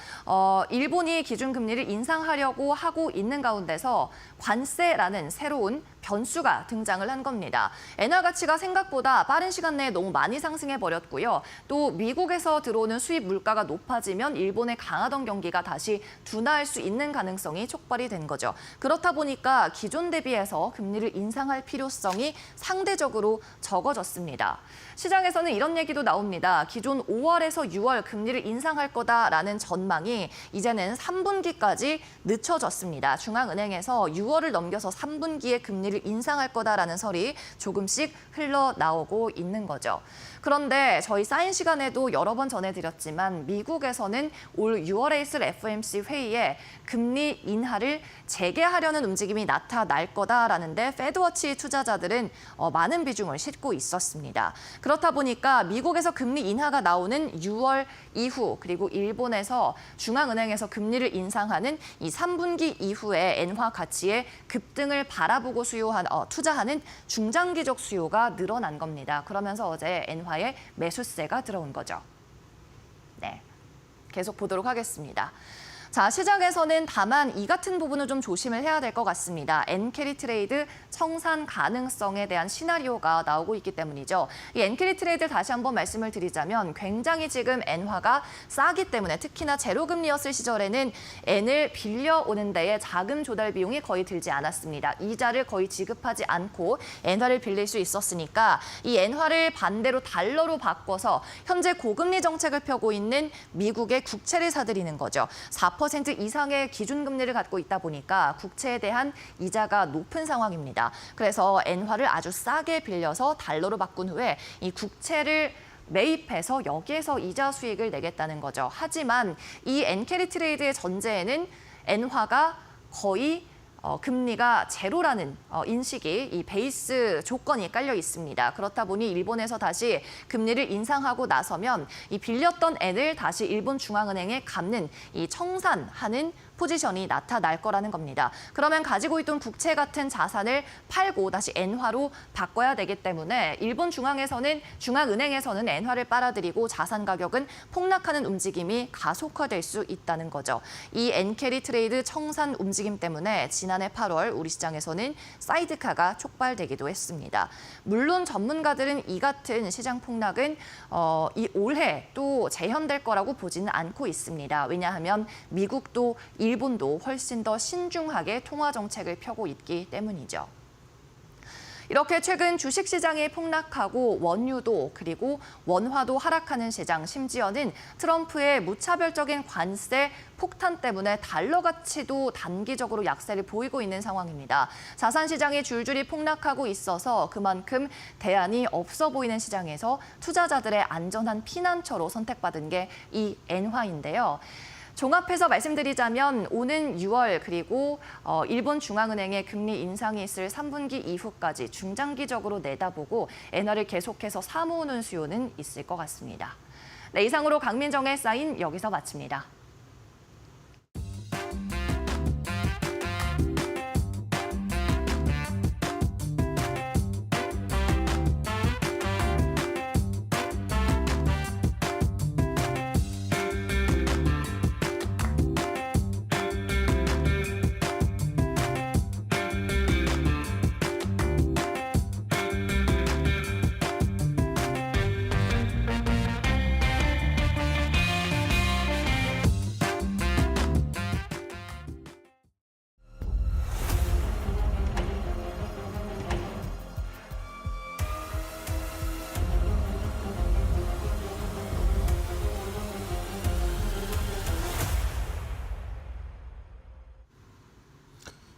일본이 기준금리를 인상하려고 하고 있는 가운데서 관세라는 새로운 변수가 등장을 한 겁니다. 엔화 가치가 생각보다 빠른 시간 내에 너무 많이 상승해버렸고요. 또 미국에서 들어오는 수입 물가가 높아지면 일본의 강하던 경기가 다시 둔화할 수 있는 가능성이 촉발이 된 거죠. 그렇다 보니까 기존 대비해서 금리를 인상할 필요성이 상대적으로 적어졌습니다. 시장에서는 이런 얘기도 나옵니다. 기존 5월에서 6월 금리를 인상할 거다라는 전망이 이제는 3분기까지 늦춰졌습니다. 중앙은행에서 6월을 넘겨서 3분기에 금리를 인상할 거다라는 설이 조금씩 흘러나오고 있는 거죠. 그런데 저희 사인 시간에도 여러 번 전해드렸지만 미국에서는 올 6월에 있을 FOMC 회의에 금리 인하를 재개하려는 움직임이 나타날 거다라는데 패드워치 투자자들은 많은 비중을 싣고 있었습니다. 그렇다 보니까 미국에서 금리 인하가 나오는 6월 이후 그리고 일본에서 중앙은행에서 금리를 인상하는 이 3분기 이후에 엔화 가치의 급등을 바라보고 투자하는 중장기적 수요가 늘어난 겁니다. 그러면서 어제 엔화에 매수세가 들어온 거죠. 네, 계속 보도록 하겠습니다. 자, 시장에서는 다만 이 같은 부분을 좀 조심을 해야 될 것 같습니다. 엔캐리 트레이드 청산 가능성에 대한 시나리오가 나오고 있기 때문이죠. 이 엔캐리 트레이드 다시 한번 말씀을 드리자면 굉장히 지금 엔화가 싸기 때문에 특히나 제로금리였을 시절에는 엔을 빌려오는 데에 자금 조달 비용이 거의 들지 않았습니다. 이자를 거의 지급하지 않고 엔화를 빌릴 수 있었으니까 이 엔화를 반대로 달러로 바꿔서 현재 고금리 정책을 펴고 있는 미국의 국채를 사들이는 거죠. 4% 이상의 기준금리를 갖고 있다 보니까 국채에 대한 이자가 높은 상황입니다. 그래서 엔화를 아주 싸게 빌려서 달러로 바꾼 후에 이 국채를 매입해서 여기에서 이자 수익을 내겠다는 거죠. 하지만 이 엔캐리 트레이드의 전제에는 엔화가 거의 금리가 제로라는 인식이 이 베이스 조건이 깔려 있습니다. 그렇다 보니 일본에서 다시 금리를 인상하고 나서면 이 빌렸던 엔을 다시 일본 중앙은행에 갚는 이 청산하는 포지션이 나타날 거라는 겁니다. 그러면 가지고 있던 국채 같은 자산을 팔고 다시 엔화로 바꿔야 되기 때문에 일본 중앙은행에서는 엔화를 빨아들이고 자산 가격은 폭락하는 움직임이 가속화될 수 있다는 거죠. 이 엔캐리 트레이드 청산 움직임 때문에 지난해 8월 우리 시장에서는 사이드카가 촉발되기도 했습니다. 물론 전문가들은 이 같은 시장 폭락은 이 올해 또 재현될 거라고 보지는 않고 있습니다. 왜냐하면 미국도 일본도 훨씬 더 신중하게 통화 정책을 펴고 있기 때문이죠. 이렇게 최근 주식시장이 폭락하고 원유도 그리고 원화도 하락하는 시장, 심지어는 트럼프의 무차별적인 관세 폭탄 때문에 달러 가치도 단기적으로 약세를 보이고 있는 상황입니다. 자산 시장이 줄줄이 폭락하고 있어서 그만큼 대안이 없어 보이는 시장에서 투자자들의 안전한 피난처로 선택받은 게 이 엔화인데요. 종합해서 말씀드리자면 오는 6월 그리고 일본 중앙은행의 금리 인상이 있을 3분기 이후까지 중장기적으로 내다보고 엔화를 계속해서 사모으는 수요는 있을 것 같습니다. 네, 이상으로 강민정의 사인 여기서 마칩니다.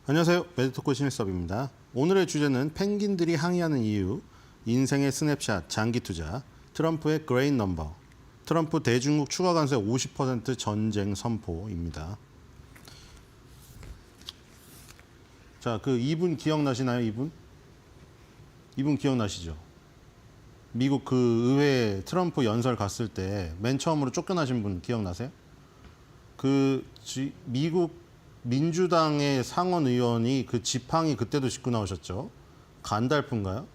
안녕하세요. 매드토크 신일섭입니다. 오늘의 주제는 펭귄들이 항의하는 이유, 인생의 스냅샷, 장기 투자, 트럼프의 그레인 넘버, 트럼프 대중국 추가 관세 50% 전쟁 선포입니다. 자, 그 이분 기억나시나요? 이분 기억나시죠? 미국 그 의회 트럼프 연설 갔을 때 맨 처음으로 쫓겨나신 분 기억나세요? 미국 민주당의 상원 의원이 그 지팡이 그때도 짚고 나오셨죠. 간달프인가요?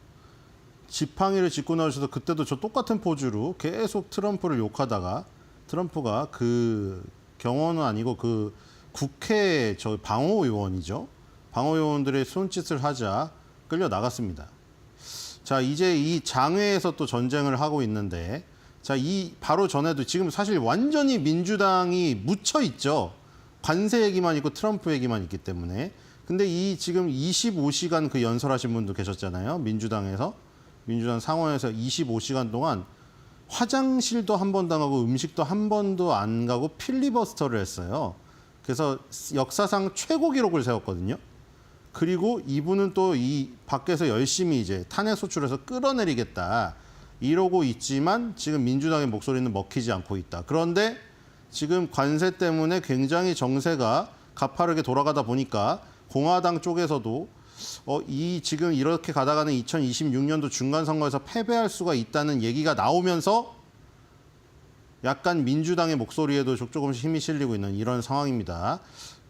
지팡이를 짚고 나오셔서 그때도 저 똑같은 포즈로 계속 트럼프를 욕하다가 트럼프가 그 경호는 아니고 그 국회 저 방어의원이죠. 방어의원들의 손짓을 하자 끌려 나갔습니다. 자, 이제 이 장외에서 또 전쟁을 하고 있는데, 자, 이 바로 전에도 지금 사실 완전히 민주당이 묻혀 있죠. 관세 얘기만 있고 트럼프 얘기만 있기 때문에. 근데 이 지금 25시간 그 연설하신 분도 계셨잖아요. 민주당 상원에서 25시간 동안 화장실도 한 번도 안 가고 음식도 한 번도 안 가고 필리버스터를 했어요. 그래서 역사상 최고 기록을 세웠거든요. 그리고 이분은 또 이 밖에서 열심히 이제 탄핵 소추해서 끌어내리겠다 이러고 있지만 지금 민주당의 목소리는 먹히지 않고 있다. 그런데 지금 관세 때문에 굉장히 정세가 가파르게 돌아가다 보니까 공화당 쪽에서도 이 지금 이렇게 가다가는 2026년도 중간선거에서 패배할 수가 있다는 얘기가 나오면서 약간 민주당의 목소리에도 조금씩 힘이 실리고 있는 이런 상황입니다.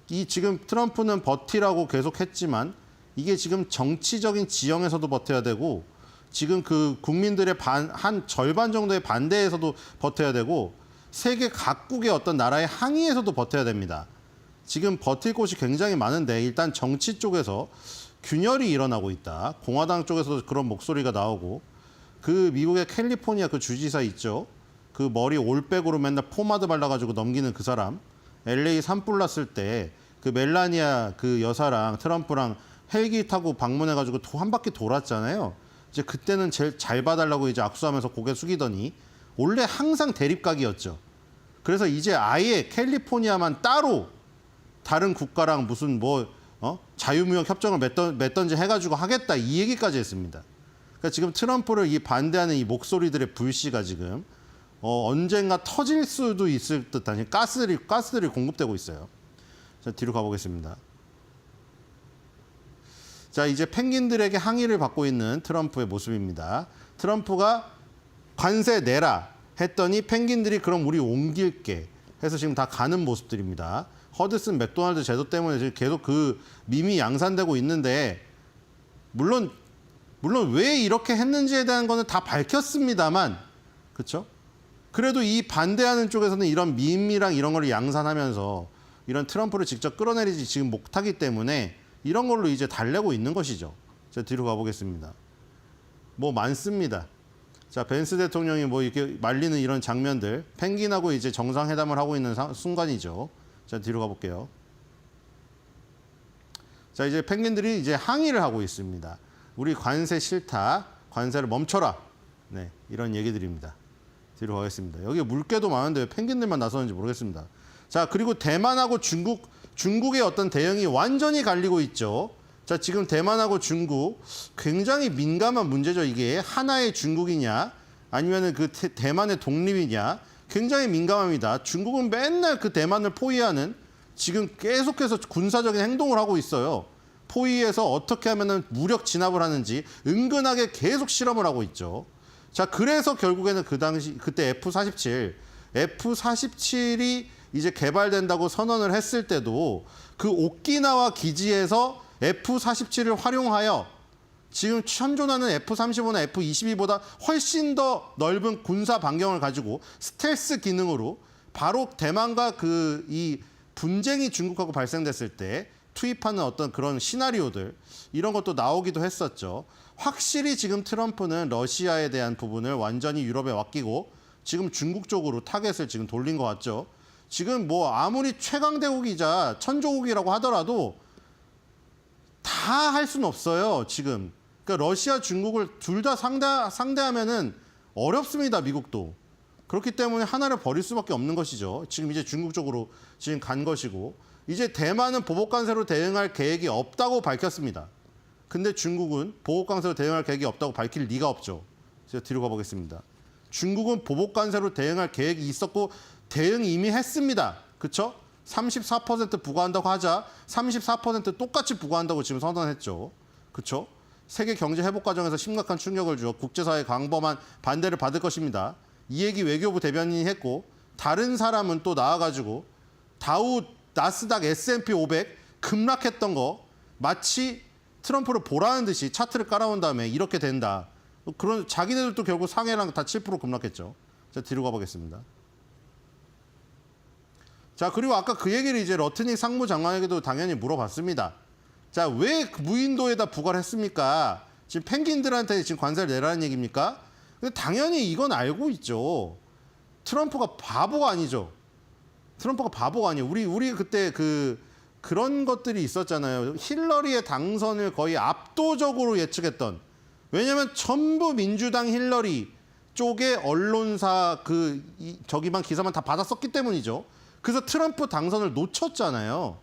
이 지금 트럼프는 버티라고 계속 했지만 이게 지금 정치적인 지형에서도 버텨야 되고 지금 그 국민들의 한 절반 정도의 반대에서도 버텨야 되고 세계 각국의 어떤 나라의 항의에서도 버텨야 됩니다. 지금 버틸 곳이 굉장히 많은데 일단 정치 쪽에서 균열이 일어나고 있다. 공화당 쪽에서도 그런 목소리가 나오고 그 미국의 캘리포니아 그 주지사 있죠. 그 머리 올백으로 맨날 포마드 발라가지고 넘기는 그 사람. LA 산불 났을 때 그 멜라니아 그 여사랑 트럼프랑 헬기 타고 방문해가지고 한 바퀴 돌았잖아요. 이제 그때는 제일 잘 봐달라고 이제 악수하면서 고개 숙이더니 원래 항상 대립각이었죠. 그래서 이제 아예 캘리포니아만 따로 다른 국가랑 무슨 자유무역 협정을 맺던지 해가지고 하겠다 이 얘기까지 했습니다. 그러니까 지금 트럼프를 이 반대하는 이 목소리들의 불씨가 지금 언젠가 터질 수도 있을 듯한 가스들이 공급되고 있어요. 자, 뒤로 가보겠습니다. 자, 이제 펭귄들에게 항의를 받고 있는 트럼프의 모습입니다. 트럼프가 관세 내라 했더니 펭귄들이 그럼 우리 옮길게 해서 지금 다 가는 모습들입니다. 허드슨 맥도날드 제도 때문에 지금 계속 그 밈이 양산되고 있는데 물론 왜 이렇게 했는지에 대한 거는 다 밝혔습니다만 그렇죠? 그래도 이 반대하는 쪽에서는 이런 밈이랑 이런 걸 양산하면서 이런 트럼프를 직접 끌어내리지 지금 못하기 때문에 이런 걸로 이제 달래고 있는 것이죠. 자, 뒤로 가보겠습니다. 뭐 많습니다. 자, 벤스 대통령이 뭐 이렇게 말리는 이런 장면들, 펭귄하고 이제 정상회담을 하고 있는 순간이죠. 자, 뒤로 가볼게요. 자, 이제 펭귄들이 이제 항의를 하고 있습니다. 우리 관세 싫다. 관세를 멈춰라. 네, 이런 얘기들입니다. 뒤로 가겠습니다. 여기 물개도 많은데 왜 펭귄들만 나서는지 모르겠습니다. 자, 그리고 대만하고 중국의 어떤 대응이 완전히 갈리고 있죠. 자, 지금 대만하고 중국 굉장히 민감한 문제죠. 이게 하나의 중국이냐 아니면은 그 대만의 독립이냐 굉장히 민감합니다. 중국은 맨날 그 대만을 포위하는 지금 계속해서 군사적인 행동을 하고 있어요. 포위해서 어떻게 하면은 무력 진압을 하는지 은근하게 계속 실험을 하고 있죠. 자, 그래서 결국에는 그때 F-47이 이제 개발된다고 선언을 했을 때도 그 오키나와 기지에서 F-47을 활용하여 지금 현존하는 F-35나 F-22보다 훨씬 더 넓은 군사 반경을 가지고 스텔스 기능으로 바로 대만과 이 분쟁이 중국하고 발생됐을 때 투입하는 어떤 그런 시나리오들 이런 것도 나오기도 했었죠. 확실히 지금 트럼프는 러시아에 대한 부분을 완전히 유럽에 맡기고 지금 중국 쪽으로 타겟을 지금 돌린 것 같죠. 지금 뭐 아무리 최강대국이자 천조국이라고 하더라도 다 할 수는 없어요. 지금 그러니까 러시아, 중국을 둘 다 상대하면은 어렵습니다. 미국도. 그렇기 때문에 하나를 버릴 수밖에 없는 것이죠. 지금 이제 중국 쪽으로 지금 간 것이고 이제 대만은 보복관세로 대응할 계획이 없다고 밝혔습니다. 근데 중국은 보복관세로 대응할 계획이 없다고 밝힐 리가 없죠. 제가 뒤로 가보겠습니다. 중국은 보복관세로 대응할 계획이 있었고 대응 이미 했습니다. 그렇죠? 34% 부과한다고 하자 34% 똑같이 부과한다고 지금 선언했죠. 그렇죠? 세계 경제 회복 과정에서 심각한 충격을 주어 국제사회의 광범한 반대를 받을 것입니다. 이 얘기 외교부 대변인이 했고 다른 사람은 또 나와가지고 다우, 나스닥, S&P 500 급락했던 거 마치 트럼프를 보라는 듯이 차트를 깔아온 다음에 이렇게 된다. 그런 자기네들도 결국 상해랑 다 7% 급락했죠. 자, 뒤로 가보겠습니다. 자, 그리고 아까 그 얘기를 이제 러트닉 상무장관에게도 당연히 물어봤습니다. 자, 왜 무인도에다 부과를 했습니까? 지금 펭귄들한테 지금 관세를 내라는 얘기입니까? 근데 당연히 이건 알고 있죠. 트럼프가 바보가 아니죠. 트럼프가 바보가 아니에요. 우리 그때 그런 것들이 있었잖아요. 힐러리의 당선을 거의 압도적으로 예측했던. 왜냐하면 전부 민주당 힐러리 쪽의 언론사 저기만 기사만 다 받았었기 때문이죠. 그래서 트럼프 당선을 놓쳤잖아요.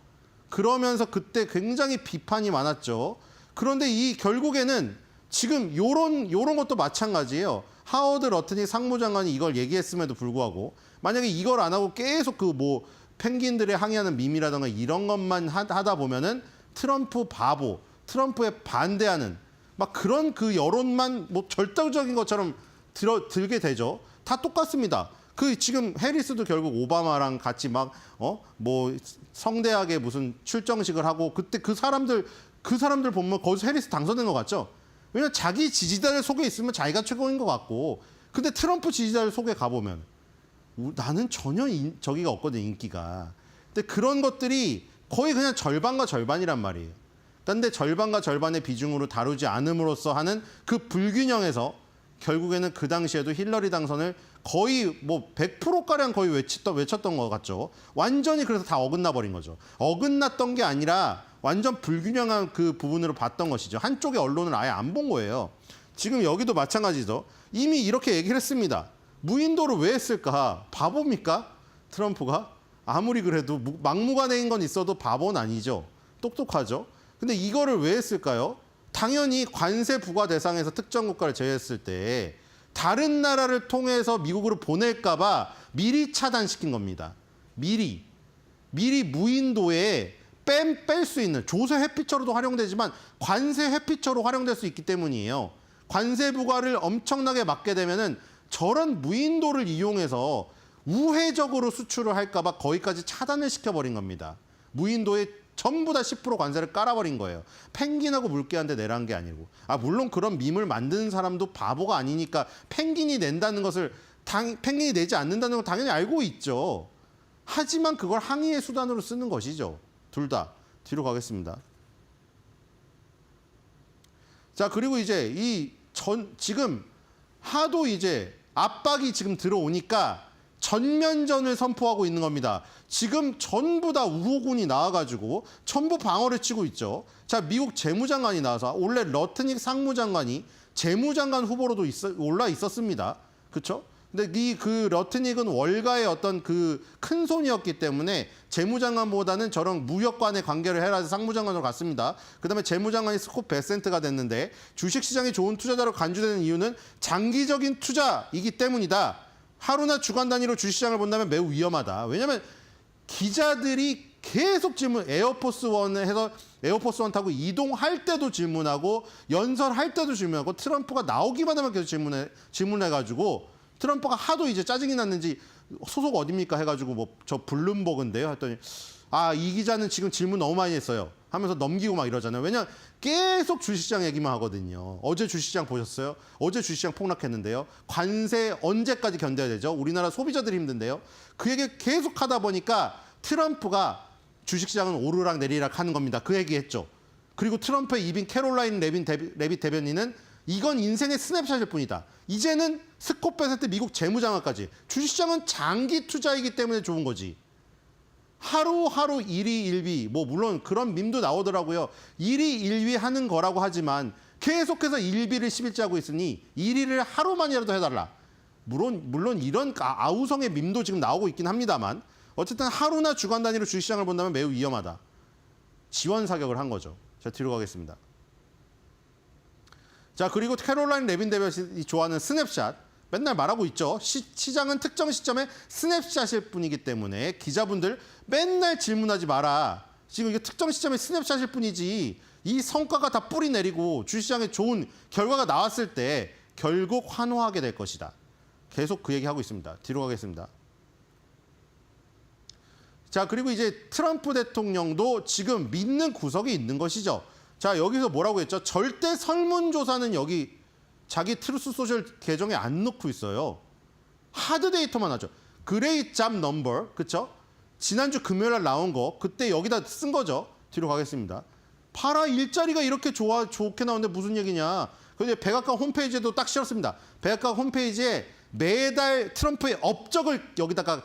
그러면서 그때 굉장히 비판이 많았죠. 그런데 결국에는 지금 요런 것도 마찬가지예요. 하워드 러트닉 상무장관이 이걸 얘기했음에도 불구하고 만약에 이걸 안 하고 계속 펭귄들의 항의하는 밈이라던가 이런 것만 하다 보면은 트럼프 바보, 트럼프에 반대하는 막 그런 여론만 절대적인 것처럼 들게 되죠. 다 똑같습니다. 지금 해리스도 결국 오바마랑 같이 성대하게 무슨 출정식을 하고 그때 그 사람들 보면 거기서 해리스 당선된 것 같죠? 왜냐면 자기 지지자들 속에 있으면 자기가 최고인 것 같고 근데 트럼프 지지자들 속에 가보면 나는 전혀 저기가 없거든, 인기가. 근데 그런 것들이 거의 그냥 절반과 절반이란 말이에요. 근데 절반과 절반의 비중으로 다루지 않음으로써 하는 그 불균형에서 결국에는 그 당시에도 힐러리 당선을 거의 100%가량 거의 외쳤던 것 같죠. 완전히 그래서 다 어긋나 버린 거죠. 어긋났던 게 아니라 완전 불균형한 그 부분으로 봤던 것이죠. 한쪽의 언론을 아예 안 본 거예요. 지금 여기도 마찬가지죠. 이미 이렇게 얘기를 했습니다. 무인도를 왜 했을까? 바보입니까? 트럼프가? 아무리 그래도 막무가내인 건 있어도 바보는 아니죠. 똑똑하죠. 근데 이거를 왜 했을까요? 당연히 관세 부과 대상에서 특정 국가를 제외했을 때 다른 나라를 통해서 미국으로 보낼까 봐 미리 차단시킨 겁니다. 미리 무인도에 뺄 수 있는 조세 회피처로도 활용되지만 관세 회피처로 활용될 수 있기 때문이에요. 관세 부과를 엄청나게 막게 되면은 저런 무인도를 이용해서 우회적으로 수출을 할까 봐 거기까지 차단을 시켜버린 겁니다. 무인도에 전부 다 10% 관세를 깔아버린 거예요. 펭귄하고 물개한테 내란 게 아니고. 물론 그런 밈을 만드는 사람도 바보가 아니니까 펭귄이 낸다는 것을 펭귄이 내지 않는다는 걸 당연히 알고 있죠. 하지만 그걸 항의의 수단으로 쓰는 것이죠. 둘 다. 뒤로 가겠습니다. 자, 그리고 이제 지금 하도 이제 압박이 지금 들어오니까 전면전을 선포하고 있는 겁니다. 지금 전부 다 우호군이 나와가지고 전부 방어를 치고 있죠. 자, 미국 재무장관이 나와서 원래 러트닉 상무장관이 재무장관 후보로도 올라 있었습니다. 그렇죠? 근데 그 러트닉은 월가의 어떤 그 큰 손이었기 때문에 재무장관보다는 저런 무역관의 관계를 해라 해서 상무장관으로 갔습니다. 그다음에 재무장관이 스콧 베센트가 됐는데 주식시장이 좋은 투자자로 간주되는 이유는 장기적인 투자이기 때문이다. 하루나 주간 단위로 주식시장을 본다면 매우 위험하다. 왜냐하면 기자들이 계속 에어포스1을 해서 에어포스1 타고 이동할 때도 질문하고 연설할 때도 질문하고 트럼프가 나오기만 하면 계속 질문해가지고 트럼프가 하도 이제 짜증이 났는지 소속 어딥니까 해가지고 뭐 저 블룸버그인데요 했더니 이 기자는 지금 질문 너무 많이 했어요 하면서 넘기고 막 이러잖아요. 왜냐면 계속 주식시장 얘기만 하거든요. 어제 주식시장 보셨어요? 어제 주식시장 폭락했는데요. 관세 언제까지 견뎌야 되죠? 우리나라 소비자들이 힘든데요. 그 얘기 계속 하다 보니까 트럼프가 주식시장은 오르락 내리락 하는 겁니다. 그 얘기했죠. 그리고 트럼프의 입인 캐롤라인 레빗 대변인은 이건 인생의 스냅샷일 뿐이다. 이제는 스콧 베센트 미국 재무장관까지 주식시장은 장기 투자이기 때문에 좋은 거지. 하루하루 일희일비 뭐 물론 그런 밈도 나오더라고요. 일희일비 하는 거라고 하지만 계속해서 일비를 10일째 하고 있으니 일희를 하루만이라도 해달라. 물론 이런 아우성의 밈도 지금 나오고 있긴 합니다만 어쨌든 하루나 주간 단위로 주식시장을 본다면 매우 위험하다. 지원 사격을 한 거죠. 자, 뒤로 가겠습니다. 자, 그리고 캐롤라인 레빈 대변인이 좋아하는 스냅샷. 맨날 말하고 있죠. 시장은 특정 시점에 스냅샷일 뿐이기 때문에 기자분들 맨날 질문하지 마라. 지금 이게 특정 시점에 스냅샷일 뿐이지 이 성과가 다 뿌리 내리고 주식시장에 좋은 결과가 나왔을 때 결국 환호하게 될 것이다. 계속 그 얘기하고 있습니다. 뒤로 가겠습니다. 자, 그리고 이제 트럼프 대통령도 지금 믿는 구석이 있는 것이죠. 자, 여기서 뭐라고 했죠? 절대 설문조사는 여기 자기 트루스 소셜 계정에 안 넣고 있어요. 하드 데이터만 하죠. 그레이트 잡 넘버, 그쵸? 지난주 금요일날 나온 거 그때 여기다 쓴 거죠. 뒤로 가겠습니다. 파라 일자리가 이렇게 좋게 나오는데 무슨 얘기냐. 근데 백악관 홈페이지에도 딱 실었습니다. 백악관 홈페이지에 매달 트럼프의 업적을 여기다가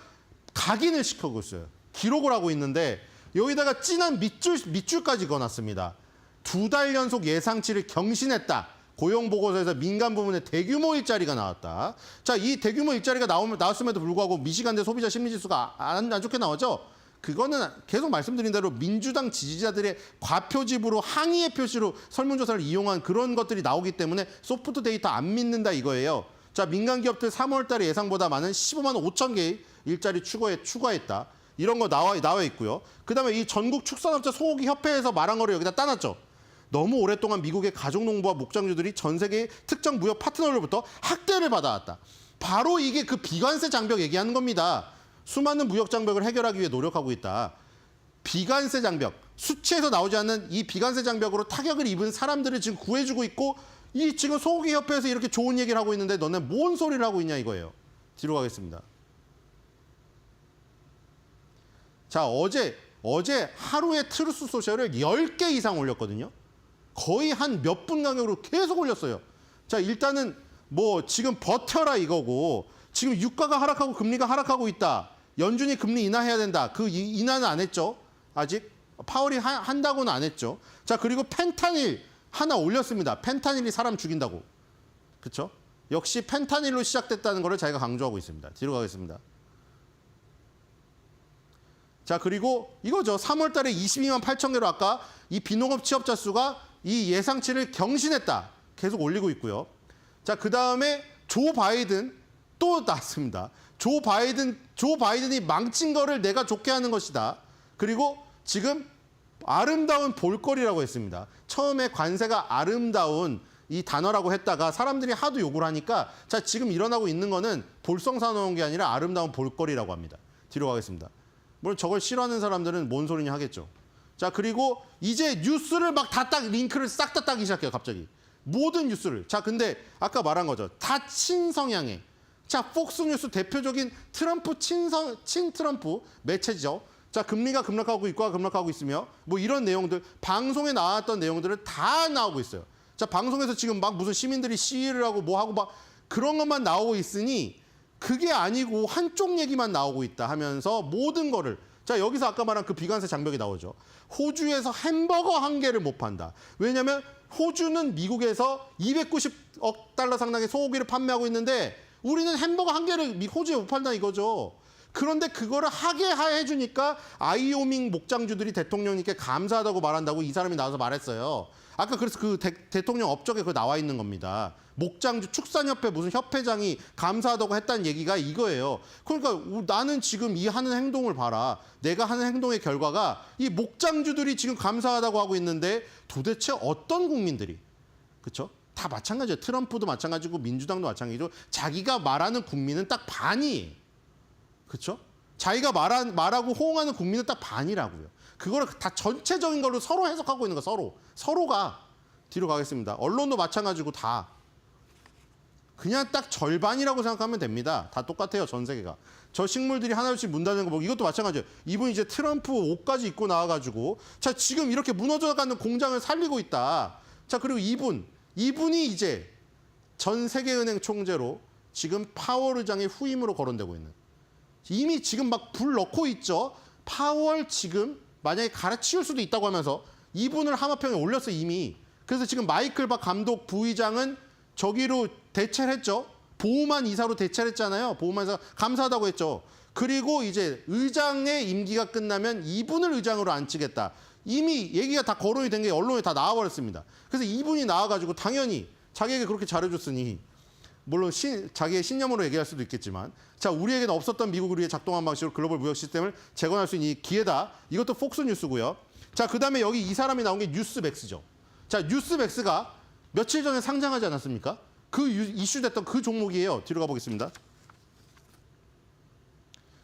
각인을 시켜고 있어요. 기록을 하고 있는데 여기다가 진한 밑줄까지 그어놨습니다. 2달 연속 예상치를 경신했다. 고용보고서에서 민간 부문에 대규모 일자리가 나왔다. 자, 이 대규모 일자리가 나왔음에도 불구하고 미시간대 소비자 심리지수가 안 좋게 나오죠. 그거는 계속 말씀드린 대로 민주당 지지자들의 과표집으로 항의의 표시로 설문조사를 이용한 그런 것들이 나오기 때문에 소프트 데이터 안 믿는다 이거예요. 자, 민간 기업들 3월 달에 예상보다 많은 15만 5천 개의 일자리 추가했다. 이런 거 나와 있고요. 그다음에 이 전국 축산업자 소고기 협회에서 말한 거를 여기다 따놨죠. 너무 오랫동안 미국의 가족농부와 목장주들이 전 세계의 특정 무역 파트너로부터 학대를 받아왔다. 바로 이게 그 비관세 장벽 얘기하는 겁니다. 수많은 무역 장벽을 해결하기 위해 노력하고 있다. 비관세 장벽, 수치에서 나오지 않는 이 비관세 장벽으로 타격을 입은 사람들을 지금 구해주고 있고 이 지금 소고기 협회에서 이렇게 좋은 얘기를 하고 있는데 너네 뭔 소리를 하고 있냐 이거예요. 뒤로 가겠습니다. 자, 어제 하루에 트루스 소셜을 10개 이상 올렸거든요. 거의 한 몇 분 간격으로 계속 올렸어요. 자, 일단은 뭐 지금 버텨라 이거고 지금 유가가 하락하고 금리가 하락하고 있다. 연준이 금리 인하해야 된다. 그 인하는 안 했죠. 아직 파월이 한다고는 안 했죠. 자, 그리고 펜타닐 하나 올렸습니다. 펜타닐이 사람 죽인다고. 그렇죠? 역시 펜타닐로 시작됐다는 것을 자기가 강조하고 있습니다. 뒤로 가겠습니다. 자, 그리고 이거죠. 3월 달에 22만 8천 개로 아까 이 비농업 취업자 수가 이 예상치를 경신했다. 계속 올리고 있고요. 자, 그다음에 조 바이든 또 나왔습니다. 조 바이든이 망친 거를 내가 좋게 하는 것이다. 그리고 지금 아름다운 볼거리라고 했습니다. 처음에 관세가 아름다운 이 단어라고 했다가 사람들이 하도 욕을 하니까 자, 지금 일어나고 있는 거는 볼썽사나운 게 아니라 아름다운 볼거리라고 합니다. 뒤로 가겠습니다. 물론 저걸 싫어하는 사람들은 뭔 소리냐 하겠죠. 자, 그리고 이제 뉴스를 막 다 딱 링크를 싹 다 따기 시작해요. 갑자기. 모든 뉴스를. 자, 근데 아까 말한 거죠. 다 친성향의. 자, 폭스뉴스 대표적인 트럼프 친트럼프 매체죠. 자, 금리가 급락하고 유가가 급락하고 있으며 뭐 이런 내용들 방송에 나왔던 내용들을 다 나오고 있어요. 자, 방송에서 지금 막 무슨 시민들이 시위를 하고 뭐 하고 막 그런 것만 나오고 있으니 그게 아니고 한쪽 얘기만 나오고 있다 하면서 모든 거를 자 여기서 아까 말한 그 비관세 장벽이 나오죠. 호주에서 햄버거 한 개를 못 판다. 왜냐하면 호주는 미국에서 290억 달러 상당의 소고기를 판매하고 있는데 우리는 햄버거 한 개를 호주에 못 판다 이거죠. 그런데 그거를 하게 해주니까 아이오밍 목장주들이 대통령님께 감사하다고 말한다고 이 사람이 나와서 말했어요. 아까 그래서 그 대통령 업적에 그거 나와 있는 겁니다. 목장주 축산협회 무슨 협회장이 감사하다고 했다는 얘기가 이거예요. 그러니까 나는 지금 이 하는 행동을 봐라. 내가 하는 행동의 결과가 이 목장주들이 지금 감사하다고 하고 있는데 도대체 어떤 국민들이 그렇죠? 다 마찬가지예요. 트럼프도 마찬가지고 민주당도 마찬가지고 자기가 말하는 국민은 딱 반이에요. 그렇죠? 자기가 말하고 호응하는 국민은 딱 반이라고요. 그거를 다 전체적인 걸로 서로 해석하고 있는 거 서로가 뒤로 가겠습니다. 언론도 마찬가지고 다 그냥 딱 절반이라고 생각하면 됩니다. 다 똑같아요. 전 세계가. 저 식물들이 하나씩 문 닫는 거 보고 이것도 마찬가지예요. 이분이 이제 트럼프 옷까지 입고 나와가지고 자 지금 이렇게 무너져가는 공장을 살리고 있다. 자 그리고 이분이 이제 전 세계은행 총재로 지금 파월 의장의 후임으로 거론되고 있는 이미 지금 막 불 넣고 있죠. 파월 지금 만약에 갈아치울 수도 있다고 하면서 이분을 하마평에 올렸어 이미. 그래서 지금 마이클 박 감독 부의장은 저기로 대체를 했죠. 보호만 이사로 대체를 했잖아요. 보호만 이사 감사하다고 했죠. 그리고 이제 의장의 임기가 끝나면 이분을 의장으로 앉히겠다. 이미 얘기가 다 거론이 된 게 언론에 다 나와버렸습니다. 그래서 이분이 나와가지고 당연히 자기에게 그렇게 잘해줬으니 물론 자기의 신념으로 얘기할 수도 있겠지만 자 우리에게는 없었던 미국을 위해 작동한 방식으로 글로벌 무역 시스템을 재건할 수 있는 이 기회다. 이것도 폭스뉴스고요. 자 그다음에 여기 이 사람이 나온 게 뉴스맥스죠. 자 뉴스맥스가 며칠 전에 상장하지 않았습니까? 그 이슈됐던 그 종목이에요. 뒤로 가보겠습니다.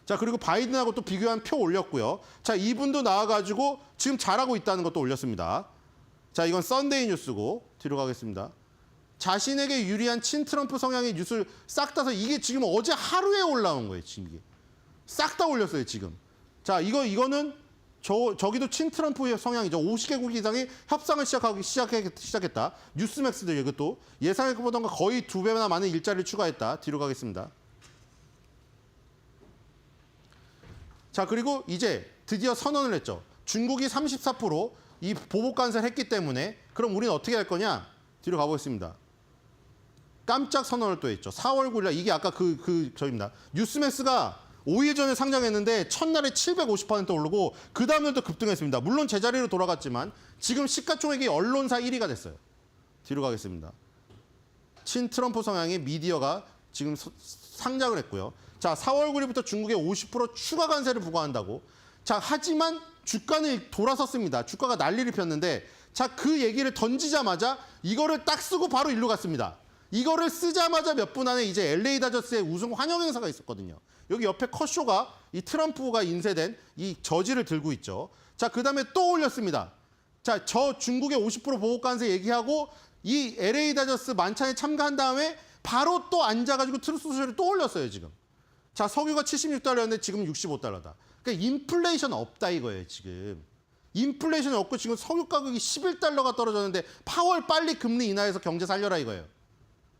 자 그리고 바이든하고 또 비교한 표 올렸고요. 자 이분도 나와가지고 지금 잘하고 있다는 것도 올렸습니다. 자 이건 썬데이 뉴스고 뒤로 가겠습니다. 자신에게 유리한 친트럼프 성향의 뉴스를 싹 따서 이게 지금 어제 하루에 올라온 거예요. 지금 이게 싹 다 올렸어요. 지금. 자 이거는 저기도 친트럼프 성향이죠. 50개국 이상이 협상을 시작했다. 뉴스맥스도 이것도 예상했던 것보다 거의 2배나 많은 일자리를 추가했다. 뒤로 가겠습니다. 자 그리고 이제 드디어 선언을 했죠. 중국이 34% 이 보복 간세를 했기 때문에 그럼 우리는 어떻게 할 거냐? 뒤로 가보겠습니다. 깜짝 선언을 또 했죠. 4월 9일 날 이게 아까 저입니다. 뉴스맥스가 5일 전에 상장했는데 첫날에 750% 오르고 그 다음날도 급등했습니다. 물론 제자리로 돌아갔지만 지금 시가총액이 언론사 1위가 됐어요. 뒤로 가겠습니다. 친트럼프 성향의 미디어가 지금 상장을 했고요. 자 4월 9일부터 중국에 50% 추가 관세를 부과한다고. 자 하지만 주가는 돌아섰습니다. 주가가 난리를 폈는데 자 그 얘기를 던지자마자 이거를 딱 쓰고 바로 일로 갔습니다. 이거를 쓰자마자 몇 분 안에 이제 LA 다저스의 우승 환영 행사가 있었거든요. 여기 옆에 컷쇼가 이 트럼프가 인쇄된 이 저지를 들고 있죠. 자, 그 다음에 또 올렸습니다. 자, 저 중국의 50% 보복 관세 얘기하고 이 LA 다저스 만찬에 참가한 다음에 바로 또 앉아가지고 트루스 소셜을 또 올렸어요, 지금. 자, 석유가 76달러였는데 지금 65달러다. 그러니까 인플레이션 없다 이거예요, 지금. 인플레이션이 없고 지금 석유 가격이 11달러가 떨어졌는데 파월 빨리 금리 인하해서 경제 살려라 이거예요.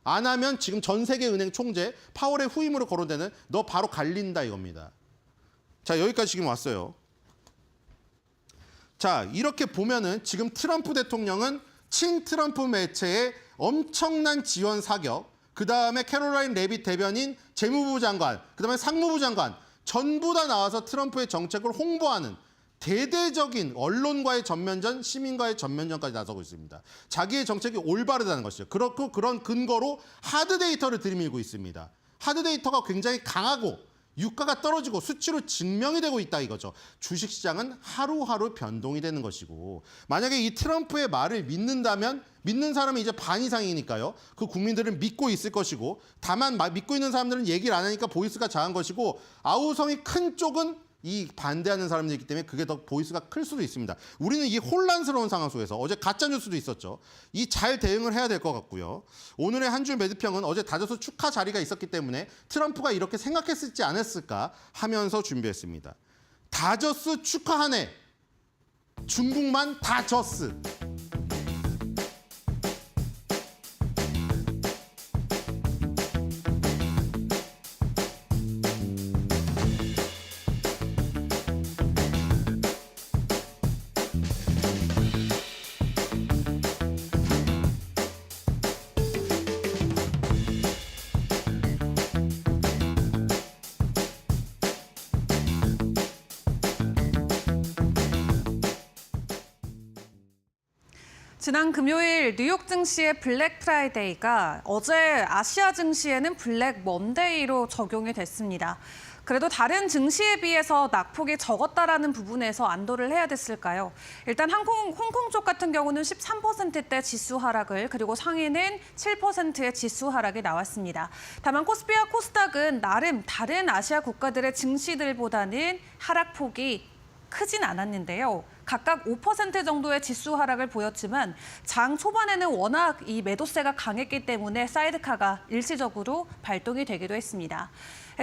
안 하면 지금 전 세계 은행 총재 파월의 후임으로 거론되는 너 바로 갈린다 이겁니다. 자 여기까지 지금 왔어요. 자 이렇게 보면은 지금 트럼프 대통령은 친트럼프 매체의 엄청난 지원 사격, 그 다음에 캐롤라인 레빗 대변인, 재무부 장관, 그 다음에 상무부 장관 전부 다 나와서 트럼프의 정책을 홍보하는 대대적인 언론과의 전면전, 시민과의 전면전까지 나서고 있습니다. 자기의 정책이 올바르다는 것이죠. 그렇고 그런 근거로 하드 데이터를 들이밀고 있습니다. 하드 데이터가 굉장히 강하고 유가가 떨어지고 수치로 증명이 되고 있다 이거죠. 주식시장은 하루하루 변동이 되는 것이고 만약에 이 트럼프의 말을 믿는다면 믿는 사람이 이제 반 이상이니까요. 그 국민들은 믿고 있을 것이고 다만 믿고 있는 사람들은 얘기를 안 하니까 보이스가 작은 것이고 아우성이 큰 쪽은 이 반대하는 사람들이기 때문에 그게 더 보이스가 클 수도 있습니다. 우리는 이 혼란스러운 상황 속에서 어제 가짜뉴스도 있었죠. 이 잘 대응을 해야 될 것 같고요. 오늘의 한 줄 매드평은 어제 다저스 축하 자리가 있었기 때문에 트럼프가 이렇게 생각했을지 않았을까 하면서 준비했습니다. 다저스 축하하네. 중국만 다저스. 지난 금요일 뉴욕 증시의 블랙 프라이데이가 어제 아시아 증시에는 블랙 먼데이로 적용이 됐습니다. 그래도 다른 증시에 비해서 낙폭이 적었다라는 부분에서 안도를 해야 됐을까요? 일단 홍콩 쪽 같은 경우는 13%대 지수 하락을, 그리고 상해는 7%의 지수 하락이 나왔습니다. 다만 코스피와 코스닥은 나름 다른 아시아 국가들의 증시들보다는 하락폭이 크진 않았는데요. 각각 5% 정도의 지수 하락을 보였지만 장 초반에는 워낙 이 매도세가 강했기 때문에 사이드카가 일시적으로 발동이 되기도 했습니다.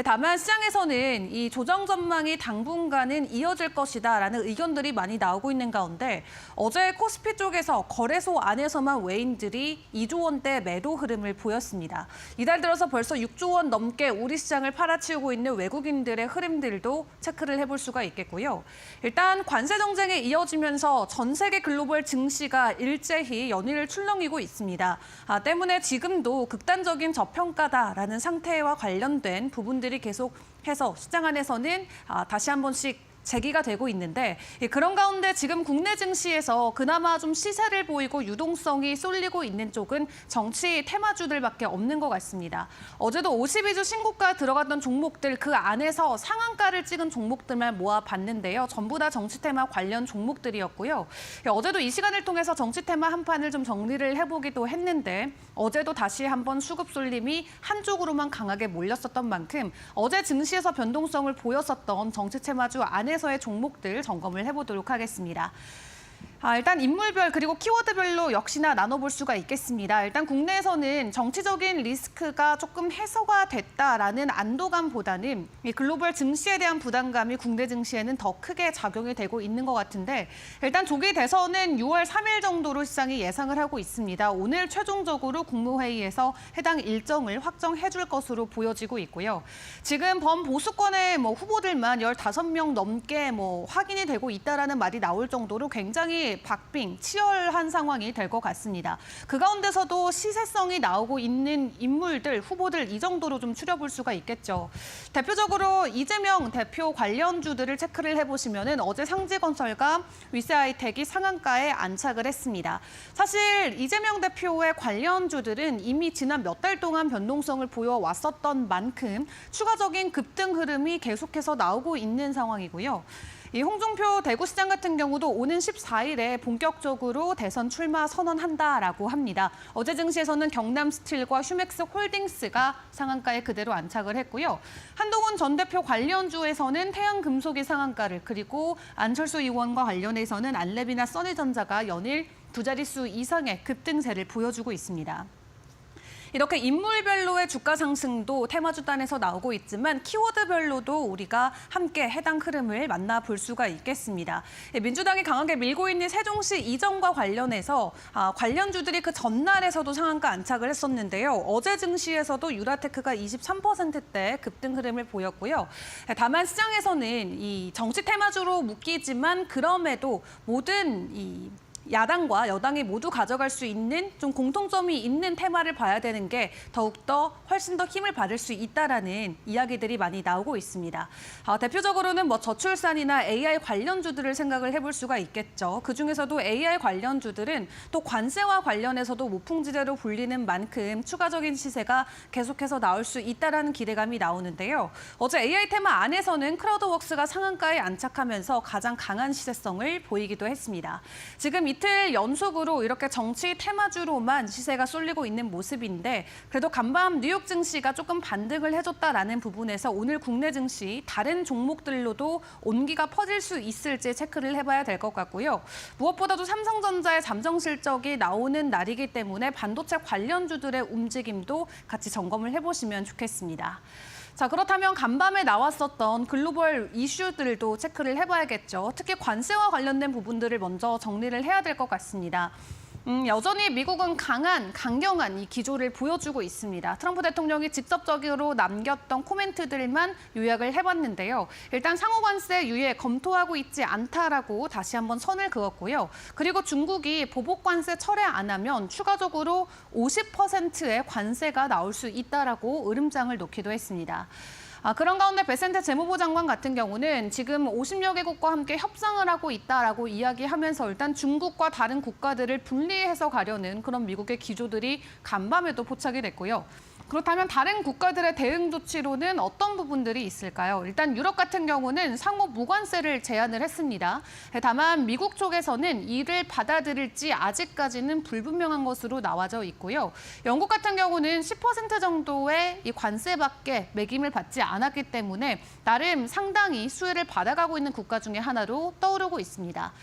다만 시장에서는 이 조정 전망이 당분간은 이어질 것이다라는 의견들이 많이 나오고 있는 가운데 어제 코스피 쪽에서 거래소 안에서만 외인들이 2조 원대 매도 흐름을 보였습니다. 이달 들어서 벌써 6조 원 넘게 우리 시장을 팔아치우고 있는 외국인들의 흐름들도 체크를 해볼 수가 있겠고요. 일단 관세 정쟁에 이어지면서 전 세계 글로벌 증시가 일제히 연일 출렁이고 있습니다. 때문에 지금도 극단적인 저평가다라는 상태와 관련된 부분들이 계속해서 시장 안에서는 다시 한 번씩 제기가 되고 있는데, 그런 가운데 지금 국내 증시에서 그나마 좀 시세를 보이고 유동성이 쏠리고 있는 쪽은 정치 테마주들밖에 없는 것 같습니다. 어제도 52주 신고가 들어갔던 종목들, 그 안에서 상한가를 찍은 종목들만 모아봤는데요. 전부 다 정치 테마 관련 종목들이었고요. 어제도 이 시간을 통해서 정치 테마 한 판을 좀 정리를 해보기도 했는데, 어제도 다시 한번 수급 쏠림이 한쪽으로만 강하게 몰렸었던 만큼 어제 증시에서 변동성을 보였었던 정치 테마주 안에서의 종목들 점검을 해보도록 하겠습니다. 일단 인물별 그리고 키워드별로 역시나 나눠볼 수가 있겠습니다. 일단 국내에서는 정치적인 리스크가 조금 해소가 됐다라는 안도감보다는 이 글로벌 증시에 대한 부담감이 국내 증시에는 더 크게 작용이 되고 있는 것 같은데, 일단 조기 대선은 6월 3일 정도로 시장이 예상을 하고 있습니다. 오늘 최종적으로 국무회의에서 해당 일정을 확정해 줄 것으로 보여지고 있고요. 지금 범보수권의 후보들만 15명 넘게 확인이 되고 있다라는 말이 나올 정도로 굉장히 박빙, 치열한 상황이 될 것 같습니다. 그 가운데서도 시세성이 나오고 있는 인물들, 후보들 이 정도로 좀 추려볼 수가 있겠죠. 대표적으로 이재명 대표 관련주들을 체크를 해보시면은 어제 상지건설과 위세하이텍이 상한가에 안착을 했습니다. 사실 이재명 대표의 관련주들은 이미 지난 몇 달 동안 변동성을 보여왔었던 만큼 추가적인 급등 흐름이 계속해서 나오고 있는 상황이고요. 이 홍준표 대구시장 같은 경우도 오는 14일에 본격적으로 대선 출마 선언한다라고 합니다. 어제 증시에서는 경남스틸과 휴맥스 홀딩스가 상한가에 그대로 안착을 했고요. 한동훈 전 대표 관련주에서는 태양금속이 상한가를, 그리고 안철수 의원과 관련해서는 알레비나 써니전자가 연일 두 자릿수 이상의 급등세를 보여주고 있습니다. 이렇게 인물별로의 주가 상승도 테마주단에서 나오고 있지만 키워드별로도 우리가 함께 해당 흐름을 만나볼 수가 있겠습니다. 민주당이 강하게 밀고 있는 세종시 이전과 관련해서 관련주들이 그 전날에서도 상한가 안착을 했었는데요. 어제 증시에서도 유라테크가 23%대 급등 흐름을 보였고요. 다만 시장에서는 이 정치 테마주로 묶이지만 그럼에도 모든 이 야당과 여당이 모두 가져갈 수 있는 좀 공통점이 있는 테마를 봐야 되는 게 더욱더 훨씬 더 힘을 받을 수 있다라는 이야기들이 많이 나오고 있습니다. 대표적으로는 저출산이나 AI 관련주들을 생각을 해볼 수가 있겠죠. 그중에서도 AI 관련주들은 또 관세와 관련해서도 모풍지대로 불리는 만큼 추가적인 시세가 계속해서 나올 수 있다라는 기대감이 나오는데요. 어제 AI 테마 안에서는 크라우드웍스가 상한가에 안착하면서 가장 강한 시세성을 보이기도 했습니다. 지금 이틀 연속으로 이렇게 정치 테마주로만 시세가 쏠리고 있는 모습인데, 그래도 간밤 뉴욕 증시가 조금 반등을 해줬다라는 부분에서 오늘 국내 증시 다른 종목들로도 온기가 퍼질 수 있을지 체크를 해봐야 될 것 같고요. 무엇보다도 삼성전자의 잠정 실적이 나오는 날이기 때문에 반도체 관련주들의 움직임도 같이 점검을 해보시면 좋겠습니다. 자, 그렇다면 간밤에 나왔었던 글로벌 이슈들도 체크를 해봐야겠죠. 특히 관세와 관련된 부분들을 먼저 정리를 해야 될 것 같습니다. 여전히 미국은 강경한 이 기조를 보여주고 있습니다. 트럼프 대통령이 직접적으로 남겼던 코멘트들만 요약을 해봤는데요. 일단 상호관세 유예 검토하고 있지 않다라고 다시 한번 선을 그었고요. 그리고 중국이 보복관세 철회 안 하면 추가적으로 50%의 관세가 나올 수 있다라고 으름장을 놓기도 했습니다. 그런 가운데 베센테 재무부 장관 같은 경우는 지금 50여 개국과 함께 협상을 하고 있다라고 이야기하면서 일단 중국과 다른 국가들을 분리해서 가려는 그런 미국의 기조들이 간밤에도 포착이 됐고요. 그렇다면 다른 국가들의 대응 조치로는 어떤 부분들이 있을까요? 일단 유럽 같은 경우는 상호 무관세를 제안을 했습니다. 다만 미국 쪽에서는 이를 받아들일지 아직까지는 불분명한 것으로 나와져 있고요. 영국 같은 경우는 10% 정도의 이 관세밖에 매김을 받지 않았기 때문에 나름 상당히 수혜를 받아가고 있는 국가 중에 하나로 떠오르고 있습니다.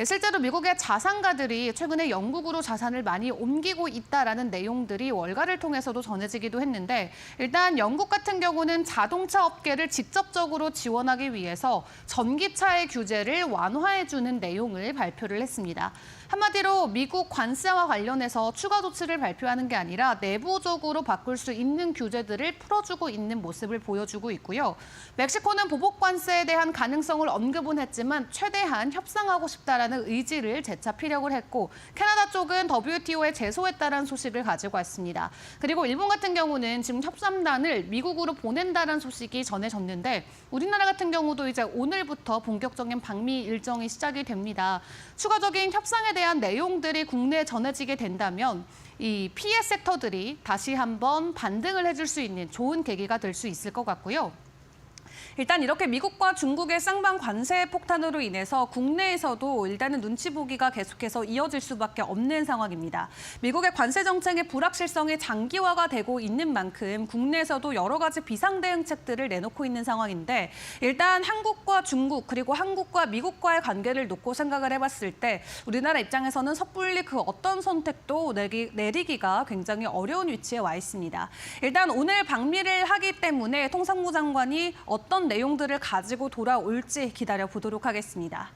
실제로 미국의 자산가들이 최근에 영국으로 자산을 많이 옮기고 있다라는 내용들이 월가를 통해서도 전해지기도 했는데 일단 영국 같은 경우는 자동차 업계를 직접적으로 지원하기 위해서 전기차의 규제를 완화해주는 내용을 발표를 했습니다. 한마디로 미국 관세와 관련해서 추가 조치를 발표하는 게 아니라 내부적으로 바꿀 수 있는 규제들을 풀어주고 있는 모습을 보여주고 있고요. 멕시코는 보복 관세에 대한 가능성을 언급은 했지만 최대한 협상하고 싶다라는 의지를 재차 피력을 했고 캐나다 쪽은 WTO에 제소했다는 소식을 가지고 왔습니다. 그리고 일본 같은 경우는 지금 협상단을 미국으로 보낸다는 소식이 전해졌는데 우리나라 같은 경우도 이제 오늘부터 본격적인 방미 일정이 시작이 됩니다. 추가적인 협상에 대한 내용들이 국내에 전해지게 된다면 이 피해 섹터들이 다시 한번 반등을 해줄 수 있는 좋은 계기가 될 수 있을 것 같고요. 일단 이렇게 미국과 중국의 쌍방 관세 폭탄으로 인해서 국내에서도 일단은 눈치 보기가 계속해서 이어질 수밖에 없는 상황입니다. 미국의 관세 정책의 불확실성이 장기화가 되고 있는 만큼 국내에서도 여러 가지 비상 대응책들을 내놓고 있는 상황인데 일단 한국과 중국 그리고 한국과 미국과의 관계를 놓고 생각을 해봤을 때 우리나라 입장에서는 섣불리 그 어떤 선택도 내리기가 굉장히 어려운 위치에 와 있습니다. 일단 오늘 방미를 하기 때문에 통상무 장관이 어떤 내용들을 가지고 돌아올지 기다려보도록 하겠습니다.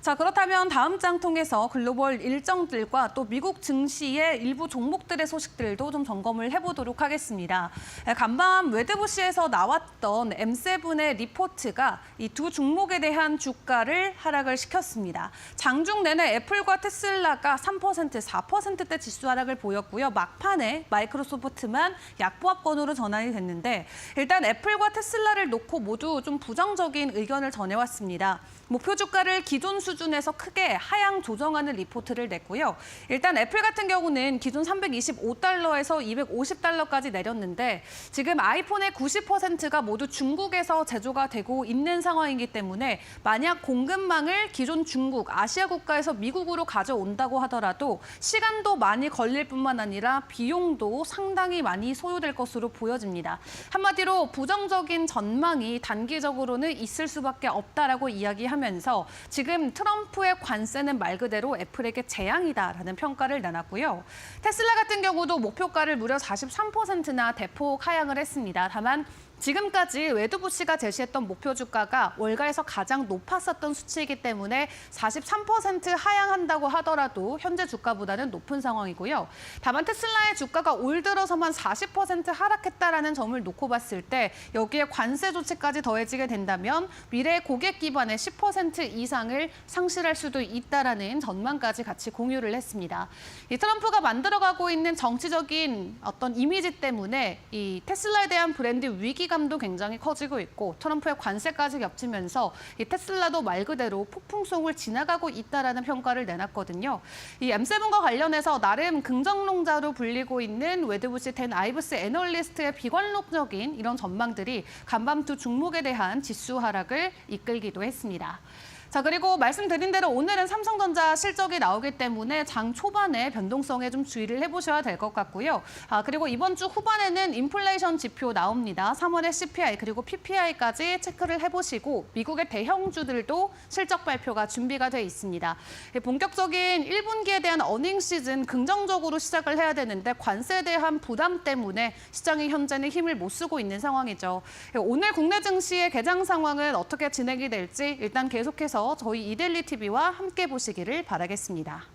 자, 그렇다면 다음 장 통해서 글로벌 일정들과 또 미국 증시의 일부 종목들의 소식들도 좀 점검을 해보도록 하겠습니다. 간밤 웨드부시에서 나왔던 M7의 리포트가 이 두 종목에 대한 주가를 하락을 시켰습니다. 장중 내내 애플과 테슬라가 3%, 4%대 지수 하락을 보였고요. 막판에 마이크로소프트만 약보합권으로 전환이 됐는데 일단 애플과 테슬라를 놓고 모두 좀 부정적인 의견을 전해왔습니다. 목표 주가를 기존 수준에서 크게 하향 조정하는 리포트를 냈고요. 일단 애플 같은 경우는 기존 325달러에서 250달러까지 내렸는데 지금 아이폰의 90%가 모두 중국에서 제조가 되고 있는 상황이기 때문에 만약 공급망을 기존 중국, 아시아 국가에서 미국으로 가져온다고 하더라도 시간도 많이 걸릴 뿐만 아니라 비용도 상당히 많이 소요될 것으로 보여집니다. 한마디로 부정적인 전망이 단기적으로는 있을 수밖에 없다라고 이야기하면서 지금 트럼프의 관세는 말 그대로 애플에게 재앙이다라는 평가를 내놨고요. 테슬라 같은 경우도 목표가를 무려 43%나 대폭 하향을 했습니다. 다만 지금까지 웨드부시가 제시했던 목표 주가가 월가에서 가장 높았었던 수치이기 때문에 43% 하향한다고 하더라도 현재 주가보다는 높은 상황이고요. 다만 테슬라의 주가가 올 들어서만 40% 하락했다라는 점을 놓고 봤을 때 여기에 관세 조치까지 더해지게 된다면 미래 고객 기반의 10% 이상을 상실할 수도 있다라는 전망까지 같이 공유를 했습니다. 이 트럼프가 만들어가고 있는 정치적인 어떤 이미지 때문에 이 테슬라에 대한 브랜드 위기 감도 굉장히 커지고 있고 트럼프의 관세까지 겹치면서 이 테슬라도 말 그대로 폭풍송을 지나가고 있다라는 평가를 내놨거든요. 이 M7과 관련해서 나름 긍정론자로 불리고 있는 웨드부시 댄 아이브스 애널리스트의 비관론적인 이런 전망들이 간밤 두 종목에 대한 지수 하락을 이끌기도 했습니다. 자, 그리고 말씀드린 대로 오늘은 삼성전자 실적이 나오기 때문에 장 초반에 변동성에 좀 주의를 해보셔야 될 것 같고요. 그리고 이번 주 후반에는 인플레이션 지표 나옵니다. 3월의 CPI 그리고 PPI까지 체크를 해보시고 미국의 대형주들도 실적 발표가 준비가 돼 있습니다. 본격적인 1분기에 대한 어닝 시즌 긍정적으로 시작을 해야 되는데 관세에 대한 부담 때문에 시장이 현재는 힘을 못 쓰고 있는 상황이죠. 오늘 국내 증시의 개장 상황은 어떻게 진행이 될지 일단 계속해서 저희 이데일리 TV와 함께 보시기를 바라겠습니다.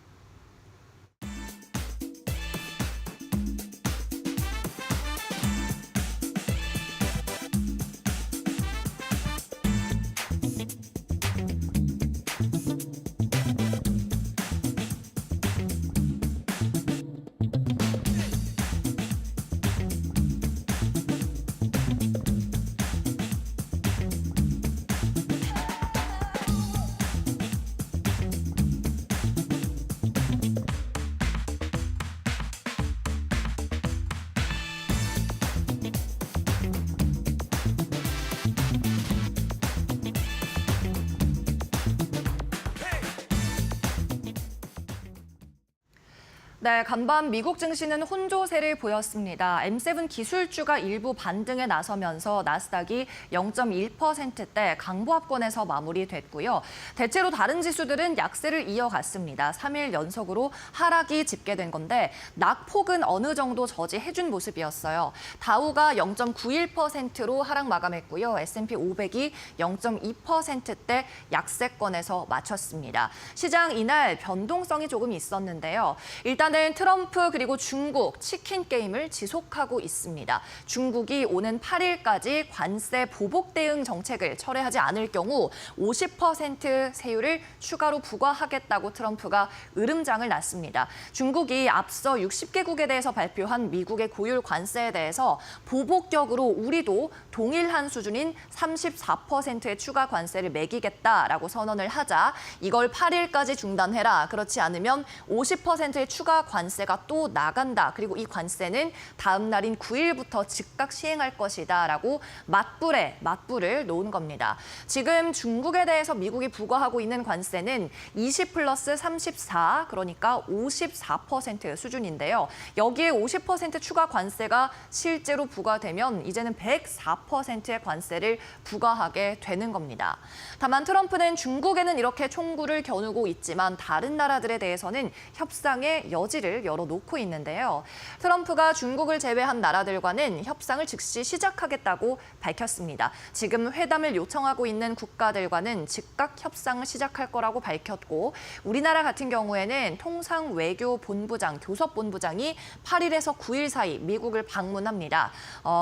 네, 간밤 미국 증시는 혼조세를 보였습니다. M7 기술주가 일부 반등에 나서면서 나스닥이 0.1%대 강보합권에서 마무리됐고요. 대체로 다른 지수들은 약세를 이어갔습니다. 3일 연속으로 하락이 집계된 건데 낙폭은 어느 정도 저지해준 모습이었어요. 다우가 0.91%로 하락 마감했고요. S&P 500이 0.2%대 약세권에서 마쳤습니다. 시장 이날 변동성이 조금 있었는데요. 일단은 트럼프 그리고 중국 치킨 게임을 지속하고 있습니다. 중국이 오는 8일까지 관세 보복 대응 정책을 철회하지 않을 경우 50% 세율을 추가로 부과하겠다고 트럼프가 으름장을 놨습니다. 중국이 앞서 60개국에 대해서 발표한 미국의 고율 관세에 대해서 보복격으로 우리도 동일한 수준인 34%의 추가 관세를 매기겠다라고 선언을 하자 이걸 8일까지 중단해라. 그렇지 않으면 50%의 추가 관세가 또 나간다. 그리고 이 관세는 다음 날인 9일부터 즉각 시행할 것이다라고 맞불을 놓은 겁니다. 지금 중국에 대해서 미국이 부과하고 있는 관세는 20 플러스 34, 그러니까 54% 수준인데요. 여기에 50% 추가 관세가 실제로 부과되면 이제는 104%의 관세를 부과하게 되는 겁니다. 다만 트럼프는 중국에는 이렇게 총구를 겨누고 있지만 다른 나라들에 대해서는 협상의 여지를 열어놓고 있는데요. 트럼프가 중국을 제외한 나라들과는 협상을 즉시 시작하겠다고 밝혔습니다. 지금 회담을 요청하고 있는 국가들과는 즉각 협상을 시작할 거라고 밝혔고 우리나라 같은 경우에는 통상외교본부장, 교섭본부장이 8일에서 9일 사이 미국을 방문합니다.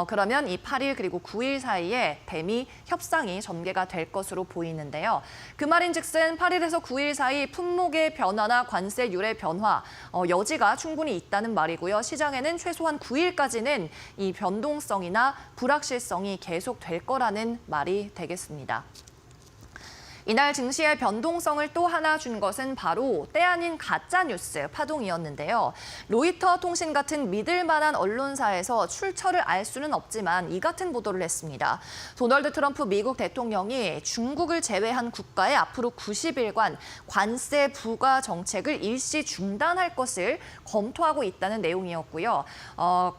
그러면 이 8일 그리고 9일 사이에 대미 협상이 전개가 될 것으로 보이는데요. 그 말인즉슨 8일에서 9일 사이 품목의 변화나 관세율의 변화, 여지가 충분히 있다는 말이고요. 시장에는 최소한 9일까지는 이 변동성이나 불확실성이 계속될 거라는 말이 되겠습니다. 이날 증시의 변동성을 또 하나 준 것은 바로 때 아닌 가짜뉴스 파동이었는데요. 로이터 통신 같은 믿을 만한 언론사에서 출처를 알 수는 없지만 이 같은 보도를 했습니다. 도널드 트럼프 미국 대통령이 중국을 제외한 국가에 앞으로 90일간 관세 부과 정책을 일시 중단할 것을 검토하고 있다는 내용이었고요.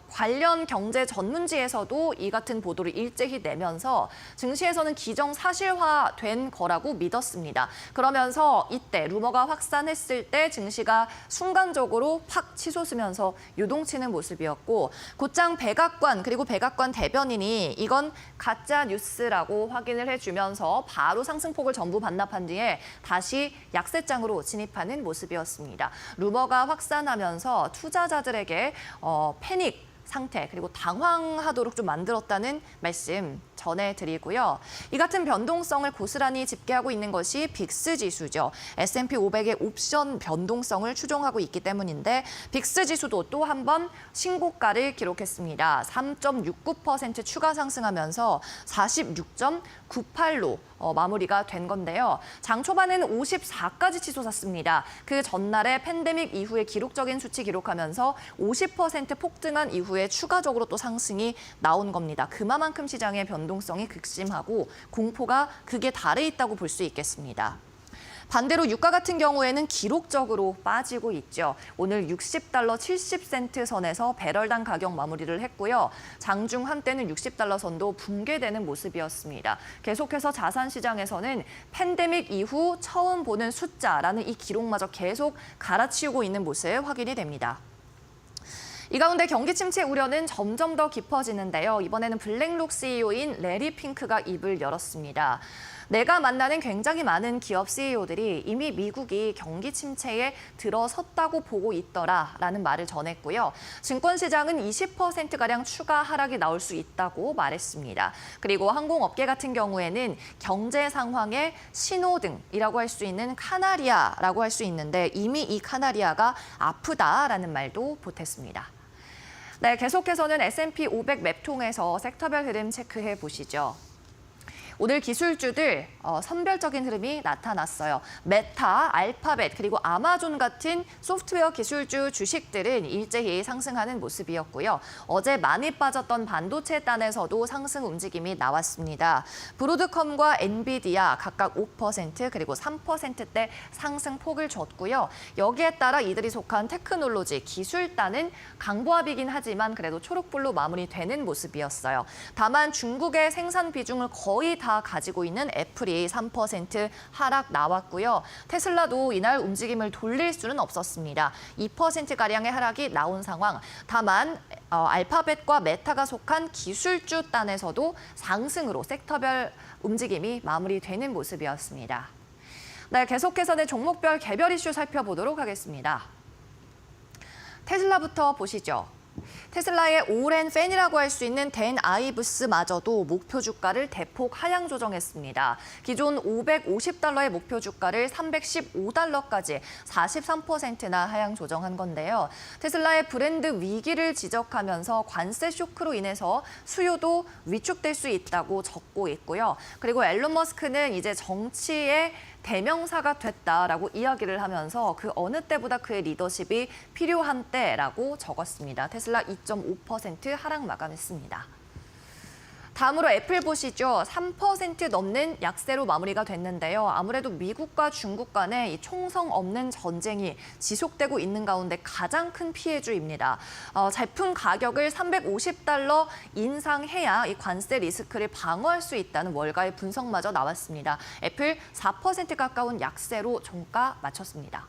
관련 경제 전문지에서도 이 같은 보도를 일제히 내면서 증시에서는 기정사실화된 거라고 믿었습니다. 그러면서 이때 루머가 확산했을 때 증시가 순간적으로 팍 치솟으면서 요동치는 모습이었고 곧장 백악관 그리고 백악관 대변인이 이건 가짜 뉴스라고 확인을 해주면서 바로 상승폭을 전부 반납한 뒤에 다시 약세장으로 진입하는 모습이었습니다. 루머가 확산하면서 투자자들에게 패닉 상태 그리고 당황하도록 좀 만들었다는 말씀 전해드리고요. 이 같은 변동성을 고스란히 집계하고 있는 것이 빅스 지수죠. S&P 500의 옵션 변동성을 추종하고 있기 때문인데 빅스 지수도 또 한 번 신고가를 기록했습니다. 3.69% 추가 상승하면서 46.98로 마무리가 된 건데요. 장 초반에는 54까지 치솟았습니다. 그 전날에 팬데믹 이후에 기록적인 수치 기록하면서 50% 폭등한 이후에 추가적으로 또 상승이 나온 겁니다. 그만큼 시장의 변동성이 극심하고 공포가 극에 달해 있다고 볼 수 있겠습니다. 반대로 유가 같은 경우에는 기록적으로 빠지고 있죠. 오늘 60달러 70센트 선에서 배럴당 가격 마무리를 했고요. 장중 한때는 60달러 선도 붕괴되는 모습이었습니다. 계속해서 자산 시장에서는 팬데믹 이후 처음 보는 숫자라는 이 기록마저 계속 갈아치우고 있는 모습 확인이 됩니다. 이 가운데 경기 침체 우려는 점점 더 깊어지는데요. 이번에는 블랙록 CEO인 레리 핑크가 입을 열었습니다. 내가 만나는 굉장히 많은 기업 CEO들이 이미 미국이 경기 침체에 들어섰다고 보고 있더라라는 말을 전했고요. 증권시장은 20%가량 추가 하락이 나올 수 있다고 말했습니다. 그리고 항공업계 같은 경우에는 경제 상황의 신호등이라고 할 수 있는 카나리아라고 할 수 있는데 이미 이 카나리아가 아프다라는 말도 보탰습니다. 네, 계속해서는 S&P 500 맵통에서 섹터별 흐름 체크해 보시죠. 오늘 기술주들 선별적인 흐름이 나타났어요. 메타, 알파벳, 그리고 아마존 같은 소프트웨어 기술주 주식들은 일제히 상승하는 모습이었고요. 어제 많이 빠졌던 반도체 단에서도 상승 움직임이 나왔습니다. 브로드컴과 엔비디아 각각 5% 그리고 3%대 상승폭을 줬고요. 여기에 따라 이들이 속한 테크놀로지, 기술단은 강보합이긴 하지만 그래도 초록불로 마무리되는 모습이었어요. 다만 중국의 생산 비중을 거의 다 가지고 있는 애플이 3% 하락 나왔고요. 테슬라도 이날 움직임을 돌릴 수는 없었습니다. 2%가량의 하락이 나온 상황. 다만 알파벳과 메타가 속한 기술주 단에서도 상승으로 섹터별 움직임이 마무리되는 모습이었습니다. 네, 계속해서는 종목별 개별 이슈 살펴보도록 하겠습니다. 테슬라부터 보시죠. 테슬라의 오랜 팬이라고 할 수 있는 댄 아이브스마저도 목표 주가를 대폭 하향 조정했습니다. 기존 $550의 목표 주가를 $315까지 43%나 하향 조정한 건데요. 테슬라의 브랜드 위기를 지적하면서 관세 쇼크로 인해서 수요도 위축될 수 있다고 적고 있고요. 그리고 앨런 머스크는 이제 정치의 대명사가 됐다라고 이야기를 하면서 그 어느 때보다 그의 리더십이 필요한 때라고 적었습니다. 테슬라 2.5% 하락 마감했습니다. 다음으로 애플 보시죠. 3% 넘는 약세로 마무리가 됐는데요. 아무래도 미국과 중국 간의 이 총성 없는 전쟁이 지속되고 있는 가운데 가장 큰 피해주입니다. 제품 가격을 $350 인상해야 이 관세 리스크를 방어할 수 있다는 월가의 분석마저 나왔습니다. 애플 4% 가까운 약세로 종가 마쳤습니다.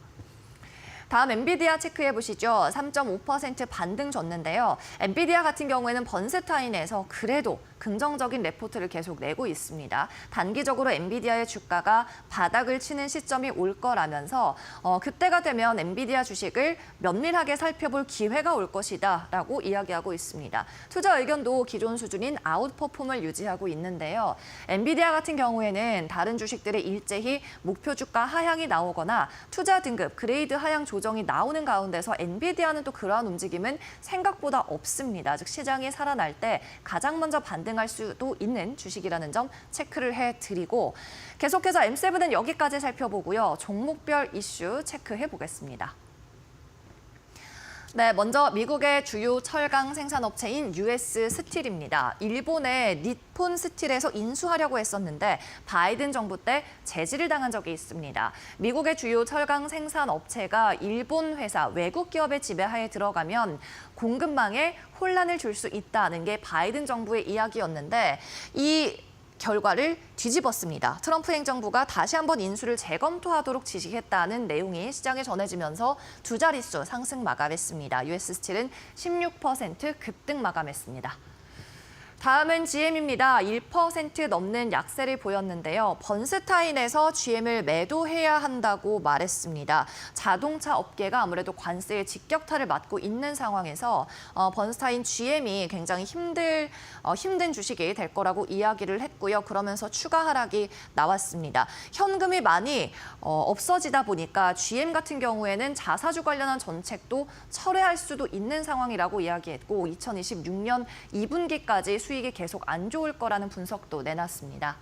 다음 엔비디아 체크해 보시죠. 3.5% 반등 줬는데요. 엔비디아 같은 경우에는 번스타인에서 그래도 긍정적인 레포트를 계속 내고 있습니다. 단기적으로 엔비디아의 주가가 바닥을 치는 시점이 올 거라면서 그때가 되면 엔비디아 주식을 면밀하게 살펴볼 기회가 올 것이다 라고 이야기하고 있습니다. 투자 의견도 기존 수준인 아웃퍼폼을 유지하고 있는데요. 엔비디아 같은 경우에는 다른 주식들의 일제히 목표 주가 하향이 나오거나 투자 등급, 그레이드 하향 조정이 나오는 가운데서 엔비디아는 또 그러한 움직임은 생각보다 없습니다. 즉 시장이 살아날 때 가장 먼저 반등할 수도 있는 주식이라는 점 체크를 해드리고 계속해서 M7은 여기까지 살펴보고요. 종목별 이슈 체크해 보겠습니다. 네, 먼저 미국의 주요 철강 생산업체인 US 스틸입니다. 일본의 니폰 스틸에서 인수하려고 했었는데 바이든 정부 때 제지를 당한 적이 있습니다. 미국의 주요 철강 생산업체가 일본 회사, 외국 기업의 지배하에 들어가면 공급망에 혼란을 줄 수 있다는 게 바이든 정부의 이야기였는데 이 결과를 뒤집었습니다. 트럼프 행정부가 다시 한번 인수를 재검토하도록 지시했다는 내용이 시장에 전해지면서 두 자릿수 상승 마감했습니다. US 스틸은 16% 급등 마감했습니다. 다음은 GM입니다. 1% 넘는 약세를 보였는데요. 번스타인에서 GM을 매도해야 한다고 말했습니다. 자동차 업계가 아무래도 관세의 직격탄을 맞고 있는 상황에서 번스타인 GM이 굉장히 힘든 주식이 될 거라고 이야기를 했고요. 그러면서 추가 하락이 나왔습니다. 현금이 많이 없어지다 보니까 GM 같은 경우에는 자사주 관련한 정책도 철회할 수도 있는 상황이라고 이야기했고 2026년 2분기까지 수익이 계속 안 좋을 거라는 분석도 내놨습니다.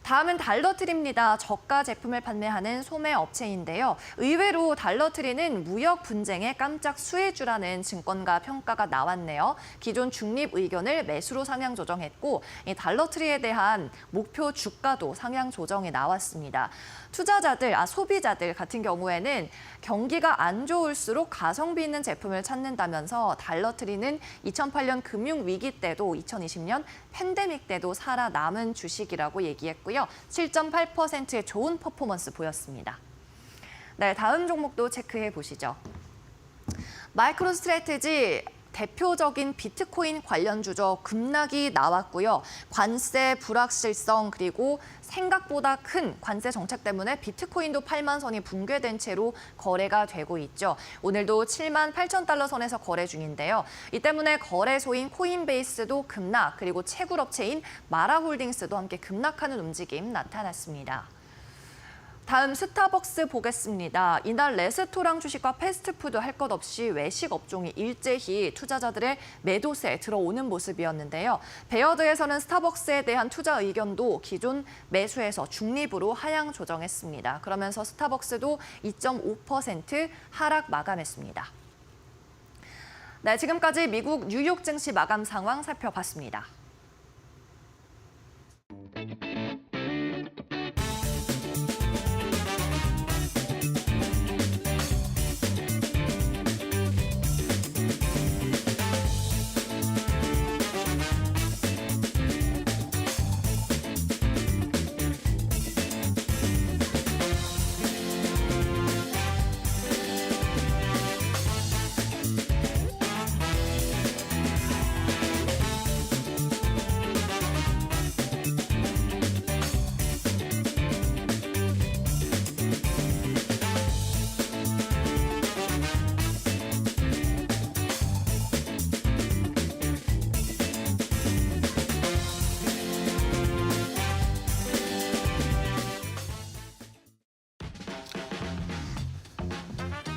다음은 달러트리입니다. 저가 제품을 판매하는 소매 업체인데요. 의외로 달러트리는 무역 분쟁의 깜짝 수혜주라는 증권가 평가가 나왔네요. 기존 중립 의견을 매수로 상향 조정했고 이 달러트리에 대한 목표 주가도 상향 조정이 나왔습니다. 소비자들 같은 경우에는 경기가 안 좋을수록 가성비 있는 제품을 찾는다면서 달러트리는 2008년 금융위기 때도 2020년 팬데믹 때도 살아남은 주식이라고 얘기했고요. 7.8%의 좋은 퍼포먼스 보였습니다. 네, 다음 종목도 체크해 보시죠. 마이크로스트래티지 대표적인 비트코인 관련주죠. 급락이 나왔고요. 관세 불확실성 그리고 생각보다 큰 관세 정책 때문에 비트코인도 8만 선이 붕괴된 채로 거래가 되고 있죠. 오늘도 7만 8천 달러 선에서 거래 중인데요. 이 때문에 거래소인 코인베이스도 급락, 그리고 채굴업체인 마라홀딩스도 함께 급락하는 움직임 나타났습니다. 다음 스타벅스 보겠습니다. 이날 레스토랑 주식과 패스트푸드 할 것 없이 외식 업종이 일제히 투자자들의 매도세에 들어오는 모습이었는데요. 베어드에서는 스타벅스에 대한 투자 의견도 기존 매수에서 중립으로 하향 조정했습니다. 그러면서 스타벅스도 2.5% 하락 마감했습니다. 네, 지금까지 미국 뉴욕 증시 마감 상황 살펴봤습니다.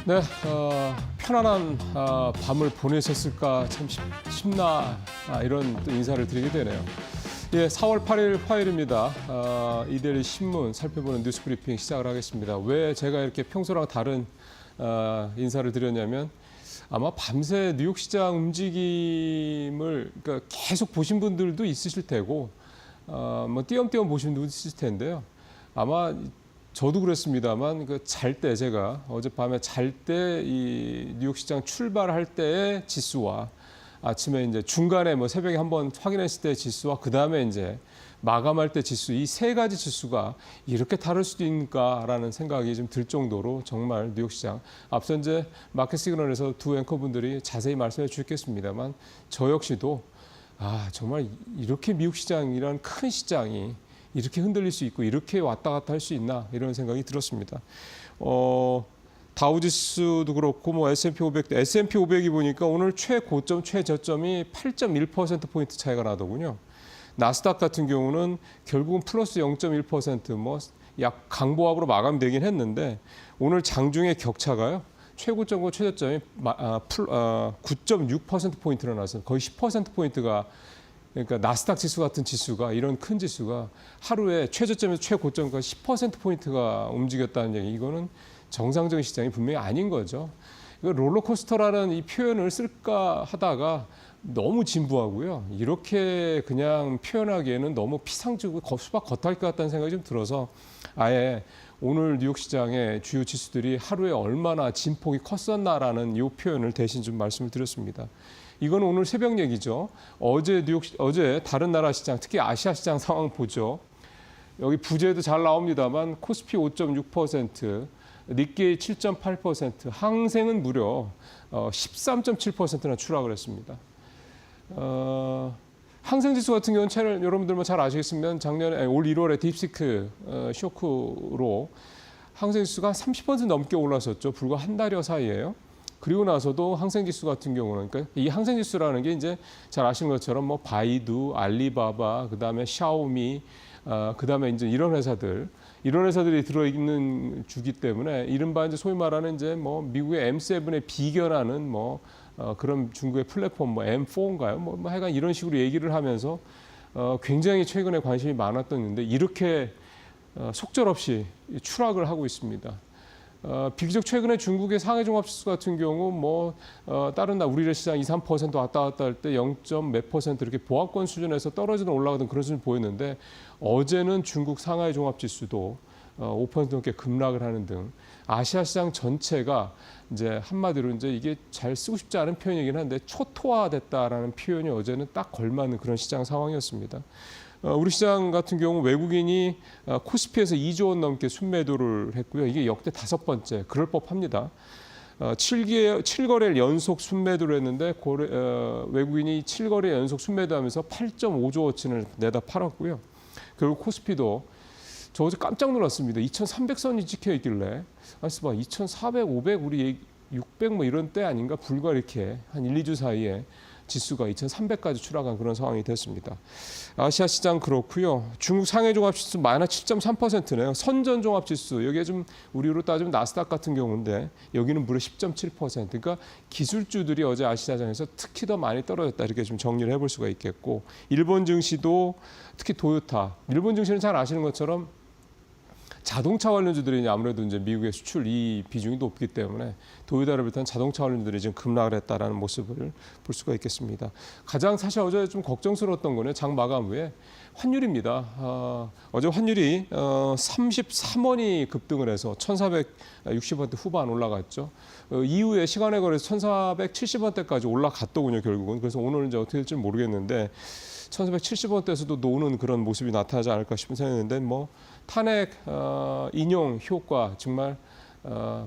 네, 편안한 밤을 보내셨을까 참 쉽나 이런 또 인사를 드리게 되네요. 예, 4월 8일 화요일입니다. 이데일리 신문 살펴보는 뉴스 브리핑 시작을 하겠습니다. 왜 제가 이렇게 평소랑 다른 인사를 드렸냐면 아마 밤새 뉴욕 시장 움직임을 그러니까 계속 보신 분들도 있으실 테고 뭐 띄엄띄엄 보신 분도 있을 텐데요. 아마 저도 그랬습니다만 잘 때 제가 어젯밤에 잘 때 이 뉴욕 시장 출발할 때의 지수와 아침에 이제 중간에 뭐 새벽에 한번 확인했을 때 지수와 그 다음에 이제 마감할 때 지수 이 세 가지 지수가 이렇게 다를 수도 있는가라는 생각이 좀 들 정도로 정말 뉴욕 시장 앞서 이제 마켓 시그널에서 두 앵커분들이 자세히 말씀해 주셨겠습니다만 저 역시도 정말 이렇게 미국 시장이란 큰 시장이 이렇게 흔들릴 수 있고 이렇게 왔다 갔다 할 수 있나 이런 생각이 들었습니다. 다우지수도 그렇고 뭐 S&P 500도 S&P 500이 보니까 오늘 최고점 최저점이 8.1%포인트 차이가 나더군요. 나스닥 같은 경우는 결국은 플러스 0.1% 뭐 약 강보합으로 마감되긴 했는데 오늘 장중의 격차가요. 최고점과 최저점이 9.6%포인트나 나서 거의 10%포인트가 그러니까 나스닥 지수 같은 지수가 이런 큰 지수가 하루에 최저점에서 최고점까지 10%포인트가 움직였다는 얘기. 이거는 정상적인 시장이 분명히 아닌 거죠. 이거 롤러코스터라는 이 표현을 쓸까 하다가 너무 진부하고요. 이렇게 그냥 표현하기에는 너무 피상적이고 수박 겉핥기 같다는 생각이 좀 들어서 아예 오늘 뉴욕 시장의 주요 지수들이 하루에 얼마나 진폭이 컸었나라는 이 표현을 대신 좀 말씀을 드렸습니다. 이건 오늘 새벽 얘기죠. 어제 다른 나라 시장, 특히 아시아 시장 상황 보죠. 여기 부재도 잘 나옵니다만 코스피 5.6%, 니케이 7.8%, 항생은 무려 13.7%나 추락을 했습니다. 항생지수 같은 경우는 여러분들 잘 아시겠으면 작년에 올 1월에 딥시크 쇼크로 항생지수가 한 30% 넘게 올랐었죠. 불과 한 달여 사이에요. 그리고 나서도 항생지수 같은 경우는 그러니까 이 항생지수라는 게 이제 잘 아시는 것처럼 뭐 바이두, 알리바바, 그다음에 샤오미, 그다음에 이제 이런 회사들이 들어있는 주기 때문에 이른바 이제 소위 말하는 이제 뭐 미국의 M7에 비견하는 뭐 그런 중국의 플랫폼 뭐 M4인가요? 뭐 하여간 이런 식으로 얘기를 하면서 굉장히 최근에 관심이 많았던데 이렇게 속절없이 추락을 하고 있습니다. 비교적 최근에 중국의 상해 종합지수 같은 경우 뭐 다른 우리의 시장 2, 3% 왔다 갔다 할 때 0.몇% 이렇게 보합권 수준에서 떨어지든 올라가든 그런 수준을 보였는데 어제는 중국 상하이 종합지수도 5% 넘게 급락을 하는 등 아시아 시장 전체가 이제 한마디로 이제 이게 잘 쓰고 싶지 않은 표현이긴 한데 초토화됐다라는 표현이 어제는 딱 걸맞는 그런 시장 상황이었습니다. 우리 시장 같은 경우 외국인이 코스피에서 2조 원 넘게 순매도를 했고요. 이게 역대 5번째, 그럴 법합니다. 7거래일 연속 순매도를 했는데 외국인이 7거래 연속 순매도하면서 8.5조 원치를 내다 팔았고요. 그리고 코스피도 저 어제 깜짝 놀랐습니다. 2,300선이 찍혀 있길래 2,400, 500, 우리 600 뭐 이런 때 아닌가 불과 이렇게 한 1, 2주 사이에 지수가 2,300까지 추락한 그런 상황이 됐습니다. 아시아 시장 그렇고요. 중국 상해 종합지수 마이너스 7.3%네요. 선전 종합지수 여기에 좀 우리로 따지면 나스닥 같은 경우인데 여기는 무려 10.7%. 그러니까 기술주들이 어제 아시아장에서 특히 더 많이 떨어졌다 이렇게 좀 정리를 해볼 수가 있겠고 일본 증시도 특히 도요타. 일본 증시는 잘 아시는 것처럼 자동차 관련주들이 아무래도 이제 미국의 수출 이 비중이 높기 때문에 도요타를 비롯한 자동차 관련주들이 지금 급락을 했다라는 모습을 볼 수가 있겠습니다. 가장 사실 어제 좀 걱정스러웠던 거는 장 마감 후에 환율입니다. 어제 환율이 33원이 급등을 해서 1,460원대 후반 올라갔죠. 이후에 시간에 걸려서 1,470원대까지 올라갔더군요, 결국은. 그래서 오늘 이제 어떻게 될지 모르겠는데 1,470원대에서도 노는 그런 모습이 나타나지 않을까 싶은 생각인데 뭐 탄핵 인용 효과 정말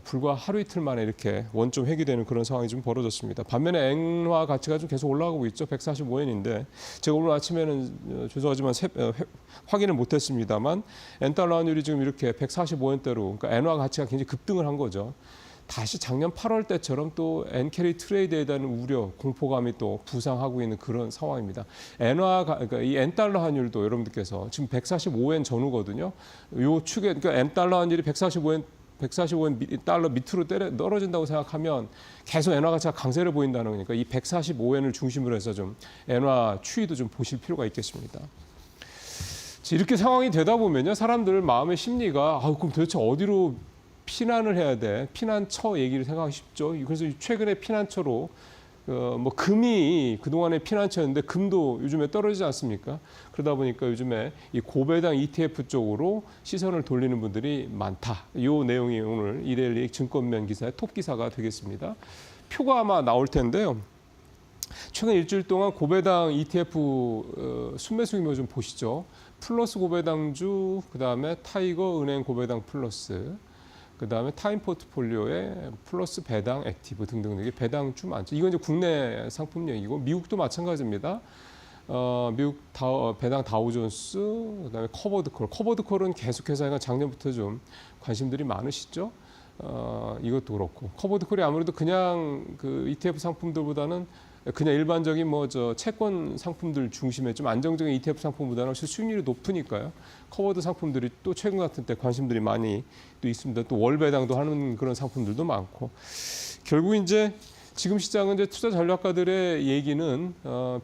불과 하루 이틀 만에 이렇게 원점 회귀되는 그런 상황이 좀 벌어졌습니다. 반면에 엔화 가치가 좀 계속 올라가고 있죠. 145엔인데 제가 오늘 아침에는 죄송하지만 확인을 못했습니다만 엔달러 환율이 지금 이렇게 145엔대로 그러니까 엔화 가치가 굉장히 급등을 한 거죠. 다시 작년 8월 때처럼 또 엔캐리 트레이드에 대한 우려, 공포감이 또 부상하고 있는 그런 상황입니다. 그러니까 이 엔달러 환율도 여러분들께서 지금 145엔 전후거든요. 요 축에 그러니까 엔달러 환율이 145엔 달러 밑으로 떨어진다고 생각하면 계속 엔화 가치가 강세를 보인다는 거니까 이 145엔을 중심으로 해서 좀 엔화 추이도 좀 보실 필요가 있겠습니다. 이렇게 상황이 되다 보면요, 사람들 마음의 심리가 그럼 도대체 어디로 피난을 해야 돼? 피난처 얘기를 생각하기 쉽죠. 그래서 최근에 피난처로 뭐 금이 그동안의 피난처였는데 금도 요즘에 떨어지지 않습니까? 그러다 보니까 요즘에 이 고배당 ETF 쪽으로 시선을 돌리는 분들이 많다. 이 내용이 오늘 이데일리 증권면 기사의 톱 기사가 되겠습니다. 표가 아마 나올 텐데요. 최근 일주일 동안 고배당 ETF 순매수 규모 좀 보시죠. 플러스 고배당주, 그다음에 타이거 은행 고배당 플러스, 그다음에 타임 포트폴리오에 플러스 배당 액티브 등등 이게 배당주 많죠. 이건 이제 국내 상품 얘기고 미국도 마찬가지입니다. 미국 배당 다우존스, 그다음에 커버드콜은 계속해서 작년부터 좀 관심들이 많으시죠. 이것도 그렇고 커버드콜이 아무래도 그냥 그 ETF 상품들보다는 그냥 일반적인 채권 상품들 중심의 좀 안정적인 ETF 상품보다는 훨씬 수익률이 높으니까요. 커버드 상품들이 또 최근 같은 때 관심들이 많이 또 있습니다. 또 월배당도 하는 그런 상품들도 많고 결국 이제 지금 시장은 이제 투자 전략가들의 얘기는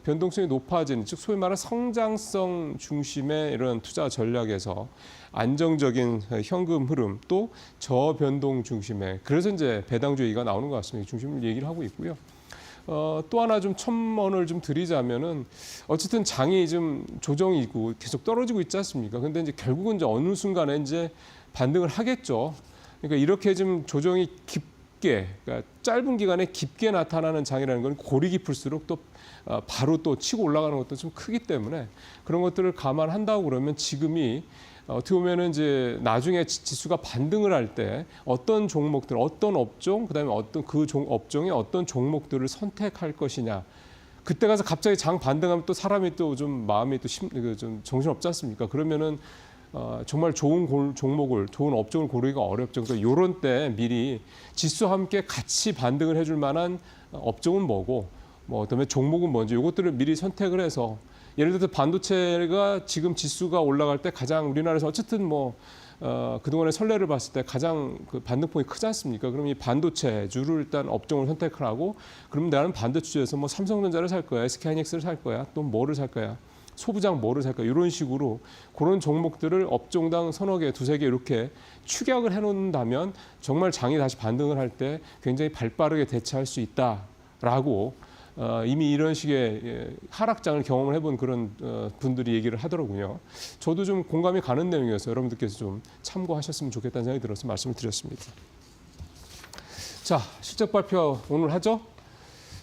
변동성이 높아진 즉 소위 말하는 성장성 중심의 이런 투자 전략에서 안정적인 현금 흐름 또 저변동 중심의 그래서 이제 배당주 얘기가 나오는 것 같습니다. 중심을 얘기를 하고 있고요. 또 하나 좀 첨언을 좀 드리자면은 어쨌든 장이 좀 조정이고 계속 떨어지고 있지 않습니까? 근데 이제 결국은 이제 어느 순간에 이제 반등을 하겠죠. 그러니까 이렇게 좀 조정이 깊게, 그러니까 짧은 기간에 깊게 나타나는 장이라는 건 골이 깊을수록 또 바로 또 치고 올라가는 것도 좀 크기 때문에 그런 것들을 감안한다고 그러면 지금이 어떻게 보면은 이제 나중에 지수가 반등을 할 때 어떤 종목들, 어떤 업종, 그다음에 어떤 그 업종의 어떤 종목들을 선택할 것이냐. 그때 가서 갑자기 장 반등하면 또 사람이 또 좀 마음이 또 좀 정신 없지 않습니까? 그러면은 정말 좋은 종목을, 좋은 업종을 고르기가 어렵죠. 그래서 이런 때 미리 지수와 함께 같이 반등을 해줄 만한 업종은 뭐고, 그다음에 종목은 뭔지 이것들을 미리 선택을 해서. 예를 들어서 반도체가 지금 지수가 올라갈 때 가장 우리나라에서 어쨌든 그동안의 선례를 봤을 때 가장 그 반등폭이 크지 않습니까? 그럼 이 반도체주를 일단 업종을 선택을 하고 그러면 나는 반도체주에서 삼성전자를 살 거야, SK하이닉스를 살 거야, 또 뭐를 살 거야, 소부장 뭐를 살 거야 이런 식으로 그런 종목들을 업종당 서너 개, 두세 개 이렇게 축약을 해놓는다면 정말 장이 다시 반등을 할 때 굉장히 발빠르게 대처할 수 있다라고 이미 이런 식의 하락장을 경험을 해본 그런 분들이 얘기를 하더라고요. 저도 좀 공감이 가는 내용이어서 여러분들께서 좀 참고하셨으면 좋겠다는 생각이 들어서 말씀을 드렸습니다. 자, 실적 발표 오늘 하죠.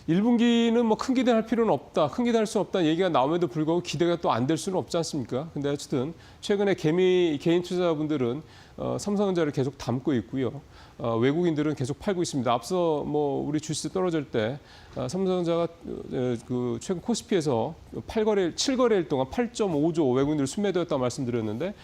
1분기는 큰 기대할 필요는 없다. 큰 기대할 수 없다 얘기가 나옴에도 불구하고 기대가 또 안 될 수는 없지 않습니까? 근데 어쨌든 최근에 개인 투자자분들은 삼성전자를 계속 담고 있고요. 외국인들은 계속 팔고 있습니다. 앞서 뭐 우리 주식 떨어질 때 삼성전자가 그 최근 코스피에서 7거래일 동안 8.5조 외국인들 순매도였다고 말씀드렸는데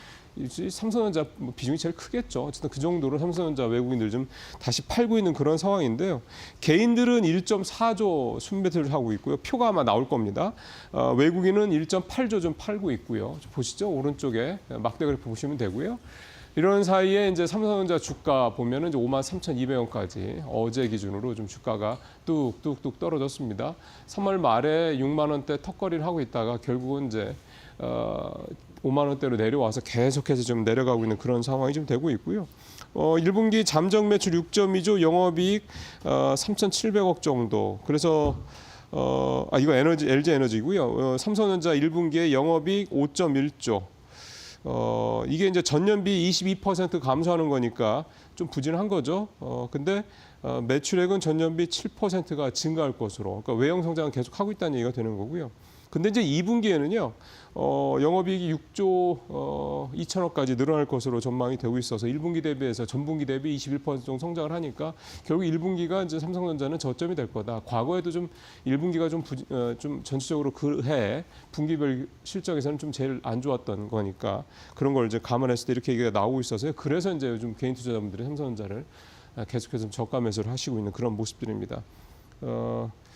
삼성전자 비중이 제일 크겠죠. 어쨌든 그 정도로 삼성전자 외국인들 좀 다시 팔고 있는 그런 상황인데요. 개인들은 1.4조 순매도를 하고 있고요. 표가 아마 나올 겁니다. 외국인은 1.8조 좀 팔고 있고요. 보시죠. 오른쪽에 막대 그래프 보시면 되고요. 이런 사이에 이제 삼성전자 주가 보면은 이제 53,200원까지 어제 기준으로 좀 주가가 뚝뚝뚝 떨어졌습니다. 3월 말에 6만 원대 턱걸이를 하고 있다가 결국은 이제 5만 원대로 내려와서 계속해서 좀 내려가고 있는 그런 상황이 좀 되고 있고요. 1분기 잠정 매출 6.2조, 영업이익 3,700억 정도. 그래서 이거 LG 에너지고요. 삼성전자 1분기에 영업이익 5.1조. 이게 이제 전년비 22% 감소하는 거니까 좀 부진한 거죠. 근데 매출액은 전년비 7%가 증가할 것으로. 그러니까 외형 성장은 계속 하고 있다는 얘기가 되는 거고요. 근데 이제 2분기에는요, 영업이익이 6조 2천억까지 늘어날 것으로 전망이 되고 있어서 1분기 대비해서 전분기 대비 21% 정도 성장을 하니까 결국 1분기가 이제 삼성전자는 저점이 될 거다. 과거에도 좀 1분기가 좀 전체적으로 그 해 분기별 실적에서는 좀 제일 안 좋았던 거니까 그런 걸 이제 감안했을 때 이렇게 얘기가 나오고 있어서요. 그래서 이제 요즘 개인 투자자분들이 삼성전자를 계속해서 저가 매수를 하시고 있는 그런 모습들입니다.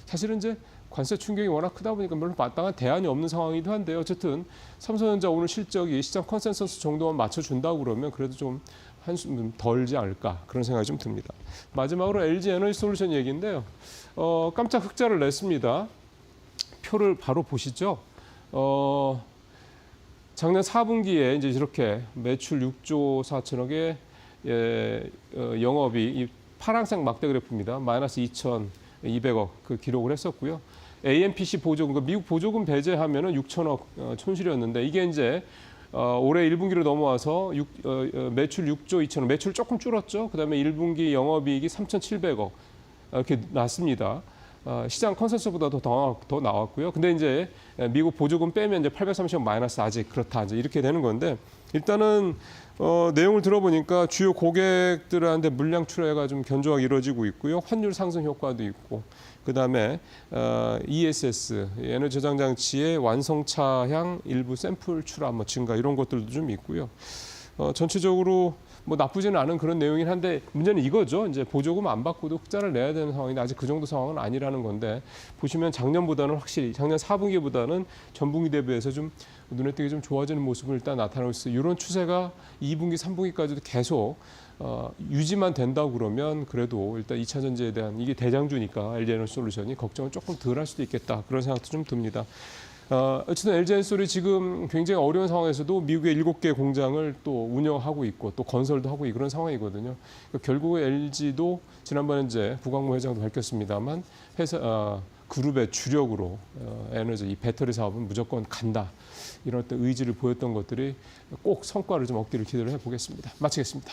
사실은 이제 관세 충격이 워낙 크다 보니까 별로 마땅한 대안이 없는 상황이기도 한데요. 어쨌든 삼성전자 오늘 실적이 시장 컨센서스 정도만 맞춰준다고 그러면 그래도 좀 한숨 덜지 않을까 그런 생각이 좀 듭니다. 마지막으로 LG 에너지 솔루션 얘기인데요. 깜짝 흑자를 냈습니다. 표를 바로 보시죠. 작년 4분기에 이제 이렇게 매출 6조 4천억에 영업이 이 파란색 막대 그래프입니다. 마이너스 2,200억 그 기록을 했었고요. AMPC 보조금, 미국 보조금 배제하면은 6천억 손실이었는데 이게 이제 올해 1분기로 넘어와서 매출 6조 2천억, 매출 조금 줄었죠. 그다음에 1분기 영업이익이 3,700억 이렇게 났습니다. 시장 컨센서스보다 더 나왔고요. 근데 이제 미국 보조금 빼면 이제 830억 마이너스 아직 그렇다 이제 이렇게 되는 건데 일단은 내용을 들어보니까 주요 고객들한테 물량 출하가 좀 견조하게 이루어지고 있고요. 환율 상승 효과도 있고 그다음에 ESS 에너지 저장 장치의 완성차향 일부 샘플 출하 뭐 증가 이런 것들도 좀 있고요. 전체적으로 뭐 나쁘지는 않은 그런 내용이긴 한데 문제는 이거죠. 이제 보조금 안 받고도 흑자를 내야 되는 상황인데 아직 그 정도 상황은 아니라는 건데 보시면 작년보다는 확실히 작년 4분기보다는 전분기 대비해서 좀 눈에 띄게 좀 좋아지는 모습을 일단 나타나고 있어요. 이런 추세가 2분기, 3분기까지도 계속 유지만 된다고 그러면 그래도 일단 2차 전지에 대한 이게 대장주니까 LG 에너지 솔루션이 걱정을 조금 덜 할 수도 있겠다 그런 생각도 좀 듭니다. 어쨌든 LG 에너지 지금 굉장히 어려운 상황에서도 미국의 7개 공장을 또 운영하고 있고 또 건설도 하고 있고 그런 상황이거든요. 그러니까 결국 LG도 지난번에 이제 구광모 회장도 밝혔습니다만 회사 그룹의 주력으로 에너지 이 배터리 사업은 무조건 간다. 이런 어떤 의지를 보였던 것들이 꼭 성과를 좀 얻기를 기대를 해보겠습니다. 마치겠습니다.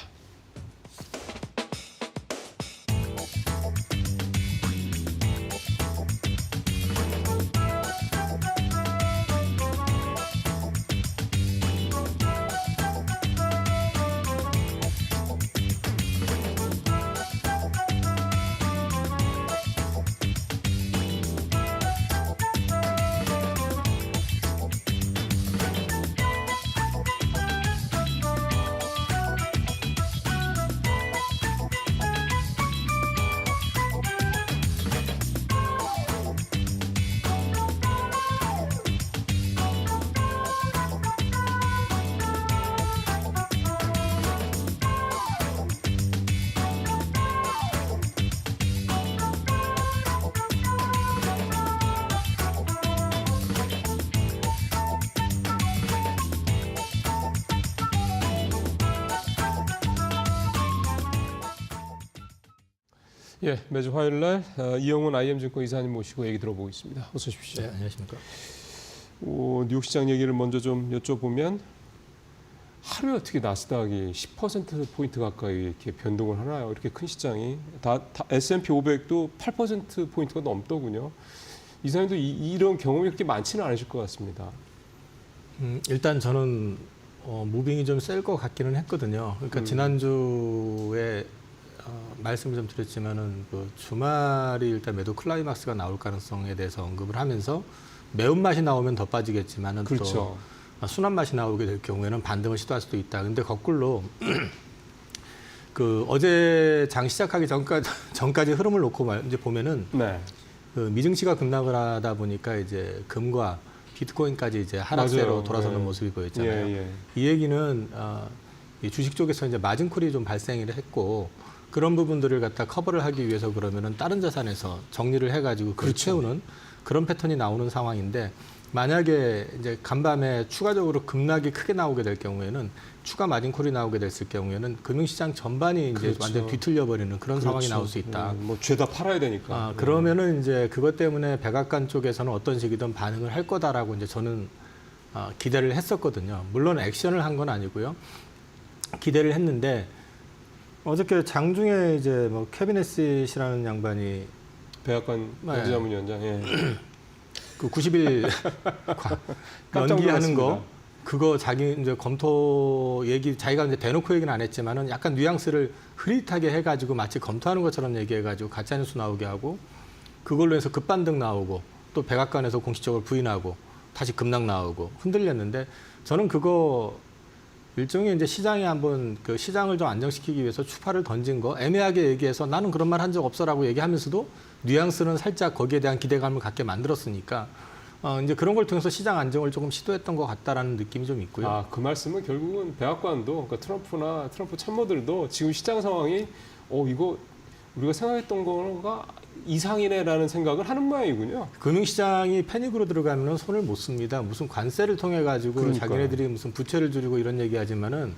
예, 매주 화요일 날 이영훈 IM증권 이사님 모시고 얘기 들어보고 있습니다. 어서 오십시오. 네, 안녕하십니까. 뉴욕 시장 얘기를 먼저 좀 여쭤보면 하루에 어떻게 나스닥이 10%포인트 가까이 이렇게 변동을 하나요? 이렇게 큰 시장이. S&P 500도 8%포인트가 넘더군요. 이사님도 이런 경험이 그렇게 많지는 않으실 것 같습니다. 일단 저는 무빙이 좀 셀 것 같기는 했거든요. 그러니까 지난주에 말씀을 좀 드렸지만은 그 주말이 일단 매도 클라이막스가 나올 가능성에 대해서 언급을 하면서 매운맛이 나오면 더 빠지겠지만은 그렇죠. 또 순한 맛이 나오게 될 경우에는 반등을 시도할 수도 있다. 근데 거꾸로 그 어제 장 시작하기 전까지 흐름을 놓고 이제 보면은 네. 그 미증시가 급락을 하다 보니까 이제 금과 비트코인까지 이제 하락세로 맞아요. 돌아서는 네. 모습이 보였잖아요. 예, 예. 이 얘기는 이 주식 쪽에서 이제 마진콜이 좀 발생을 했고 그런 부분들을 갖다 커버를 하기 위해서 그러면은 다른 자산에서 정리를 해가지고 그걸 채우는 그런 패턴이 나오는 상황인데 만약에 이제 간밤에 추가적으로 급락이 크게 나오게 될 경우에는 추가 마진콜이 나오게 됐을 경우에는 금융시장 전반이 이제 그렇죠. 완전 뒤틀려 버리는 그런 상황이 나올 수 있다. 뭐 죄다 팔아야 되니까. 그러면은 이제 그것 때문에 백악관 쪽에서는 어떤 식이든 반응을 할 거다라고 이제 저는 기대를 했었거든요. 물론 액션을 한 건 아니고요. 기대를 했는데 어저께 장중에 이제 뭐 캐비넷이라는 양반이 백악관 네. 경제자문위원장. 예. 그 90일 깜짝 연기하는 놀랐습니다. 거 그거 자기 이제 검토 얘기 자기가 이제 대놓고 얘기는 안 했지만은 약간 뉘앙스를 흐릿하게 해가지고 마치 검토하는 것처럼 얘기해가지고 가짜 뉴스 나오게 하고 그걸로 해서 급반등 나오고 또 백악관에서 공식적으로 부인하고 다시 급락 나오고 흔들렸는데 저는 그거 일종의 이제 시장에 한번 그 시장을 좀 안정시키기 위해서 추파를 던진 거 애매하게 얘기해서 나는 그런 말 한 적 없어라고 얘기하면서도 뉘앙스는 살짝 거기에 대한 기대감을 갖게 만들었으니까 이제 그런 걸 통해서 시장 안정을 조금 시도했던 것 같다라는 느낌이 좀 있고요. 아, 그 말씀은 결국은 백악관도 그러니까 트럼프 참모들도 지금 시장 상황이 이거 우리가 생각했던 거가 이상이네라는 생각을 하는 모양이군요. 금융시장이 패닉으로 들어가면 손을 못 씁니다. 무슨 관세를 통해 가지고 그러니까요. 자기네들이 무슨 부채를 줄이고 이런 얘기하지만은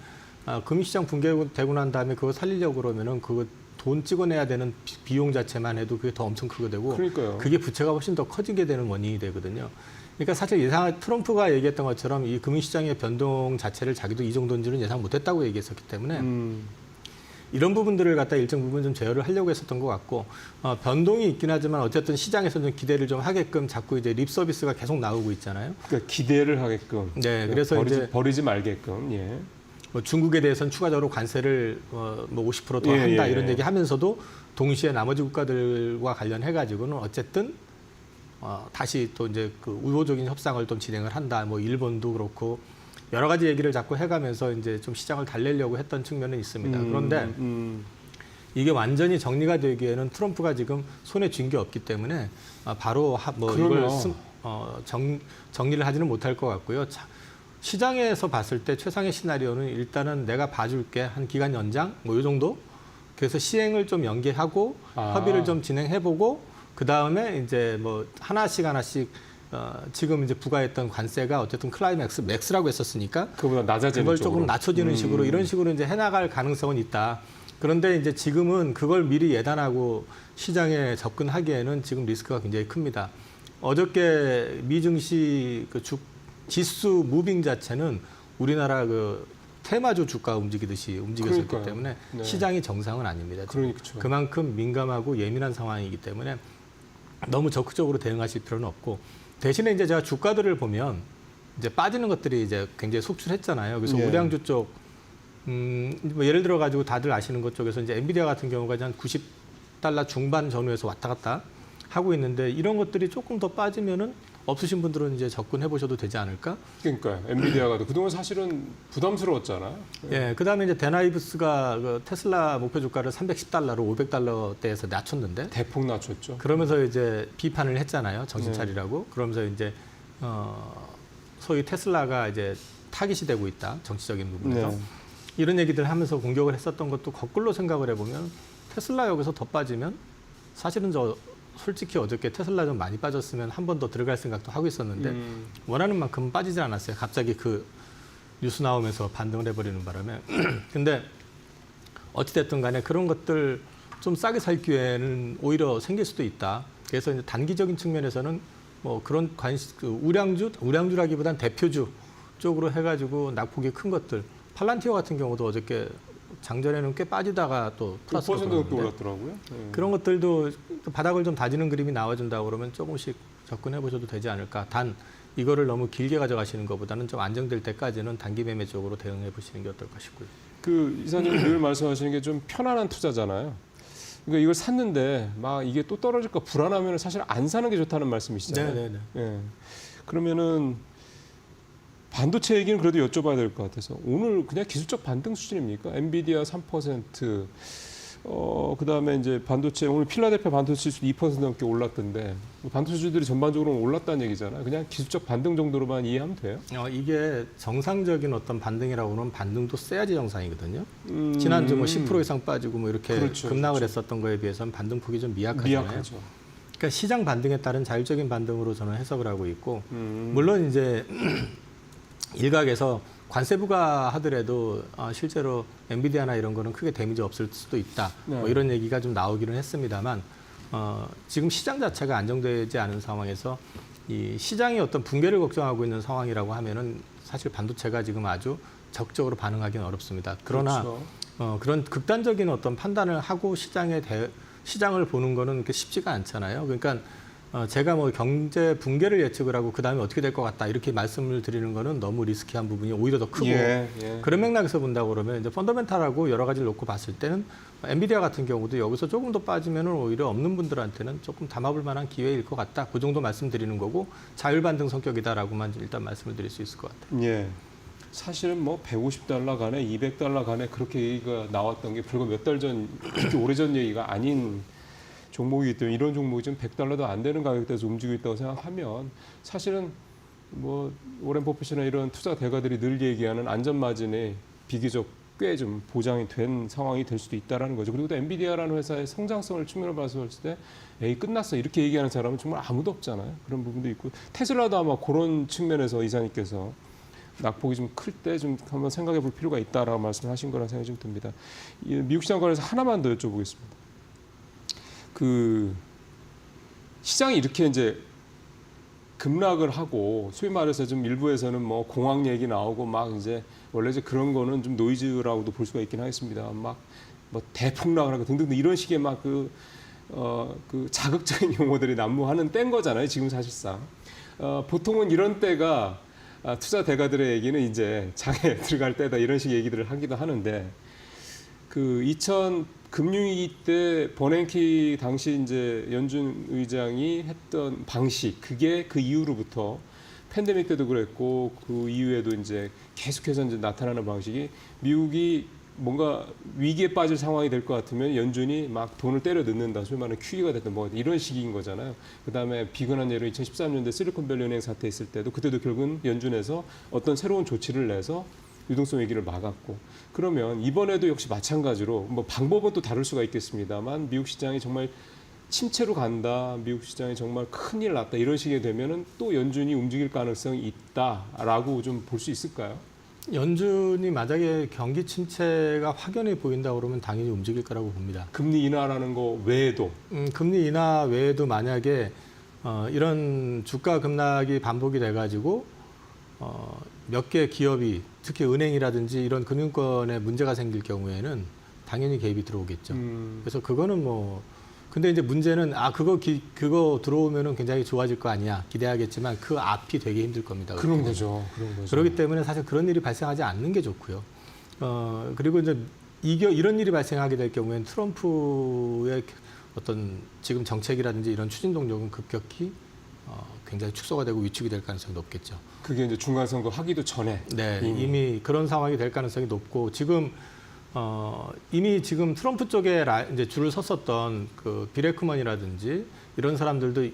금융시장 붕괴되고 난 다음에 그거 살리려고 그러면은 그거 돈 찍어내야 되는 비용 자체만 해도 그게 더 엄청 크게 되고 그러니까요. 그게 부채가 훨씬 더 커지게 되는 원인이 되거든요. 그러니까 사실 트럼프가 얘기했던 것처럼 이 금융시장의 변동 자체를 자기도 이 정도인지는 예상 못했다고 얘기했었기 때문에 이런 부분들을 갖다 일정 부분 좀 제어를 하려고 했었던 것 같고 변동이 있긴 하지만 어쨌든 시장에서 좀 기대를 좀 하게끔 자꾸 이제 립 서비스가 계속 나오고 있잖아요. 그러니까 기대를 하게끔. 네, 그래서 이제 버리지 말게끔. 예. 뭐 중국에 대해서는 추가적으로 관세를 뭐 50% 더 예, 한다 예, 이런 예. 얘기 하면서도 동시에 나머지 국가들과 관련해 가지고는 어쨌든 다시 또 이제 그 우호적인 협상을 좀 진행을 한다. 뭐 일본도 그렇고 여러 가지 얘기를 자꾸 해가면서 이제 좀 시장을 달래려고 했던 측면은 있습니다. 그런데 이게 완전히 정리가 되기에는 트럼프가 지금 손에 쥔 게 없기 때문에 바로 이걸 정리를 하지는 못할 것 같고요. 시장에서 봤을 때 최상의 시나리오는 일단은 내가 봐줄게 한 기간 연장 뭐 이 정도 그래서 시행을 좀 연기하고 협의를 좀 진행해보고 그 다음에 이제 뭐 하나씩 지금 이제 부과했던 관세가 어쨌든 맥스라고 했었으니까 그보다 낮아지는 그걸 쪽으로. 조금 낮춰지는 식으로 이런 식으로 이제 해나갈 가능성은 있다. 그런데 이제 지금은 그걸 미리 예단하고 시장에 접근하기에는 지금 리스크가 굉장히 큽니다. 어저께 미증시 그 지수 무빙 자체는 우리나라 그 테마주 주가 움직이듯이 움직였었기 그러니까요. 때문에 네. 시장이 정상은 아닙니다. 지금. 그러니까. 그만큼 민감하고 예민한 상황이기 때문에 너무 적극적으로 대응하실 필요는 없고 대신에 이제 제가 주가들을 보면 이제 빠지는 것들이 이제 굉장히 속출했잖아요. 그래서 예. 우량주 쪽 뭐 예를 들어 가지고 다들 아시는 것 쪽에서 이제 엔비디아 같은 경우가 한 $90 중반 전후에서 왔다 갔다 하고 있는데 이런 것들이 조금 더 빠지면은 없으신 분들은 이제 접근해 보셔도 되지 않을까? 그러니까요. 엔비디아가 그동안 사실은 부담스러웠잖아요. 예, 그다음에 이제 데나이브스가 그 테슬라 목표 주가를 $310로 $500대에서 낮췄는데 대폭 낮췄죠. 그러면서 이제 비판을 했잖아요. 정신 네. 차리라고. 그러면서 이제 소위 테슬라가 이제 타깃이 되고 있다. 정치적인 부분에서. 네. 이런 얘기들 하면서 공격을 했었던 것도 거꾸로 생각을 해보면 테슬라 여기서 더 빠지면 사실은 솔직히 어저께 테슬라 좀 많이 빠졌으면 한 번 더 들어갈 생각도 하고 있었는데 원하는 만큼 빠지지 않았어요. 갑자기 그 뉴스 나오면서 반등을 해버리는 바람에. 근데 어찌됐든 간에 그런 것들 좀 싸게 살 기회는 오히려 생길 수도 있다. 그래서 이제 단기적인 측면에서는 뭐 그런 우량주라기보단 대표주 쪽으로 해가지고 낙폭이 큰 것들. 팔란티어 같은 경우도 어저께 장전에는 꽤 빠지다가 또 플러스로 5% 넘게 돌아오는데 올랐더라고요. 네. 그런 것들도 바닥을 좀 다지는 그림이 나와준다 그러면 조금씩 접근해 보셔도 되지 않을까. 단 이거를 너무 길게 가져가시는 것보다는 좀 안정될 때까지는 단기 매매 쪽으로 대응해 보시는 게 어떨까 싶고요. 그 이사님이 늘 말씀하시는 게 좀 편안한 투자잖아요. 그러니까 이걸 샀는데 막 이게 또 떨어질까 불안하면 사실 안 사는 게 좋다는 말씀이시잖아요. 네네네. 예. 그러면은 반도체 얘기는 그래도 여쭤봐야 될 것 같아서 오늘 그냥 기술적 반등 수준입니까? 엔비디아 3%, 그다음에 이제 반도체 오늘 필라델피아 반도체 지수 2% 넘게 올랐던데 반도체주들이 전반적으로 올랐다는 얘기잖아요. 그냥 기술적 반등 정도로만 이해하면 돼요? 이게 정상적인 어떤 반등이라고 하면 반등도 세야지 정상이거든요. 지난주 뭐 10% 이상 빠지고 뭐 이렇게 그렇죠, 급락을 그렇죠. 했었던 거에 비해서는 반등폭이 좀 미약하잖아요. 미약하죠. 그러니까 시장 반등에 따른 자율적인 반등으로 저는 해석을 하고 있고 물론 이제 일각에서 관세 부과하더라도 실제로 엔비디아나 이런 거는 크게 데미지 없을 수도 있다. 네. 뭐 이런 얘기가 좀 나오기는 했습니다만 지금 시장 자체가 안정되지 않은 상황에서 이 시장이 어떤 붕괴를 걱정하고 있는 상황이라고 하면은 사실 반도체가 지금 아주 적극적으로 반응하기는 어렵습니다. 그러나 그렇죠. 그런 극단적인 어떤 판단을 하고 시장을 보는 거는 그렇게 쉽지가 않잖아요. 그러니까 제가 뭐 경제 붕괴를 예측을 하고 그 다음에 어떻게 될 것 같다 이렇게 말씀을 드리는 거는 너무 리스키한 부분이 오히려 더 크고 예. 그런 맥락에서 본다고 그러면 이제 펀더멘탈하고 여러 가지를 놓고 봤을 때는 엔비디아 같은 경우도 여기서 조금 더 빠지면 오히려 없는 분들한테는 조금 담아볼 만한 기회일 것 같다. 그 정도 말씀드리는 거고 자율반등 성격이다라고만 일단 말씀을 드릴 수 있을 것 같아요. 예. 사실은 뭐 150달러 간에 200달러 간에 그렇게 얘기가 나왔던 게 불과 몇 달 전, 그렇게 오래전 얘기가 아닌 종목이기 때문에 이런 종목이 지금 100달러도 안 되는 가격대에서 움직이고 있다고 생각하면 사실은 뭐 오렌 버핏이나 이런 투자 대가들이 늘 얘기하는 안전 마진이 비교적 꽤 좀 보장이 된 상황이 될 수도 있다라는 거죠. 그리고 또 엔비디아라는 회사의 성장성을 측면으로 봤을 때 에이 끝났어 이렇게 얘기하는 사람은 정말 아무도 없잖아요. 그런 부분도 있고 테슬라도 아마 그런 측면에서 이사님께서 낙폭이 좀 클 때 좀 한번 생각해 볼 필요가 있다라고 말씀하신 거라는 생각이 좀 듭니다. 이 미국 시장 관련해서 하나만 더 여쭤보겠습니다. 그 시장이 이렇게 이제 급락을 하고 소위 말해서 좀 일부에서는 뭐 공황 얘기 나오고 막 이제 원래 이제 그런 거는 좀 노이즈라고도 볼 수가 있긴 하겠습니다. 막 뭐 대폭락을 하고 등등 이런 식의 막 그 자극적인 용어들이 난무하는 때인 거잖아요. 지금 사실상 보통은 이런 때가 투자 대가들의 얘기는 이제 장에 들어갈 때다 이런 식의 얘기들을 하기도 하는데 그 2000 금융위기 때 버냉키 당시 이제 연준 의장이 했던 방식 그게 그 이후로부터 팬데믹 때도 그랬고 그 이후에도 이제 계속해서 이제 나타나는 방식이 미국이 뭔가 위기에 빠질 상황이 될 것 같으면 연준이 막 돈을 때려 넣는다. 소위 말하는 QE가 됐든 뭐 이런 식인 거잖아요. 그다음에 비근한 예로 2013년대 실리콘밸리 은행 사태 있을 때도 그때도 결국은 연준에서 어떤 새로운 조치를 내서 유동성 위기를 막았고 그러면 이번에도 역시 마찬가지로 뭐 방법은 또 다를 수가 있겠습니다만 미국 시장이 정말 침체로 간다, 미국 시장이 정말 큰일 났다 이런 식이 되면은 또 연준이 움직일 가능성이 있다라고 좀 볼 수 있을까요? 연준이 만약에 경기 침체가 확연히 보인다 그러면 당연히 움직일 거라고 봅니다. 금리 인하라는 거 외에도 금리 인하 외에도 만약에 이런 주가 급락이 반복이 돼가지고 몇 개 기업이 특히 은행이라든지 이런 금융권에 문제가 생길 경우에는 당연히 개입이 들어오겠죠. 그래서 그거는 뭐 근데 이제 문제는 그거 들어오면은 굉장히 좋아질 거 아니야 기대하겠지만 그 앞이 되게 힘들 겁니다. 그런 거죠. 그렇기 때문에 사실 그런 일이 발생하지 않는 게 좋고요. 그리고 이제 이런 일이 발생하게 될 경우에는 트럼프의 어떤 지금 정책이라든지 이런 추진 동력은 급격히 굉장히 축소가 되고 위축이 될 가능성이 높겠죠. 그게 이제 중간 선거 하기도 전에 네, 이미 그런 상황이 될 가능성이 높고 지금 이미 지금 트럼프 쪽에 이제 줄을 섰었던 그 비레크먼이라든지 이런 사람들도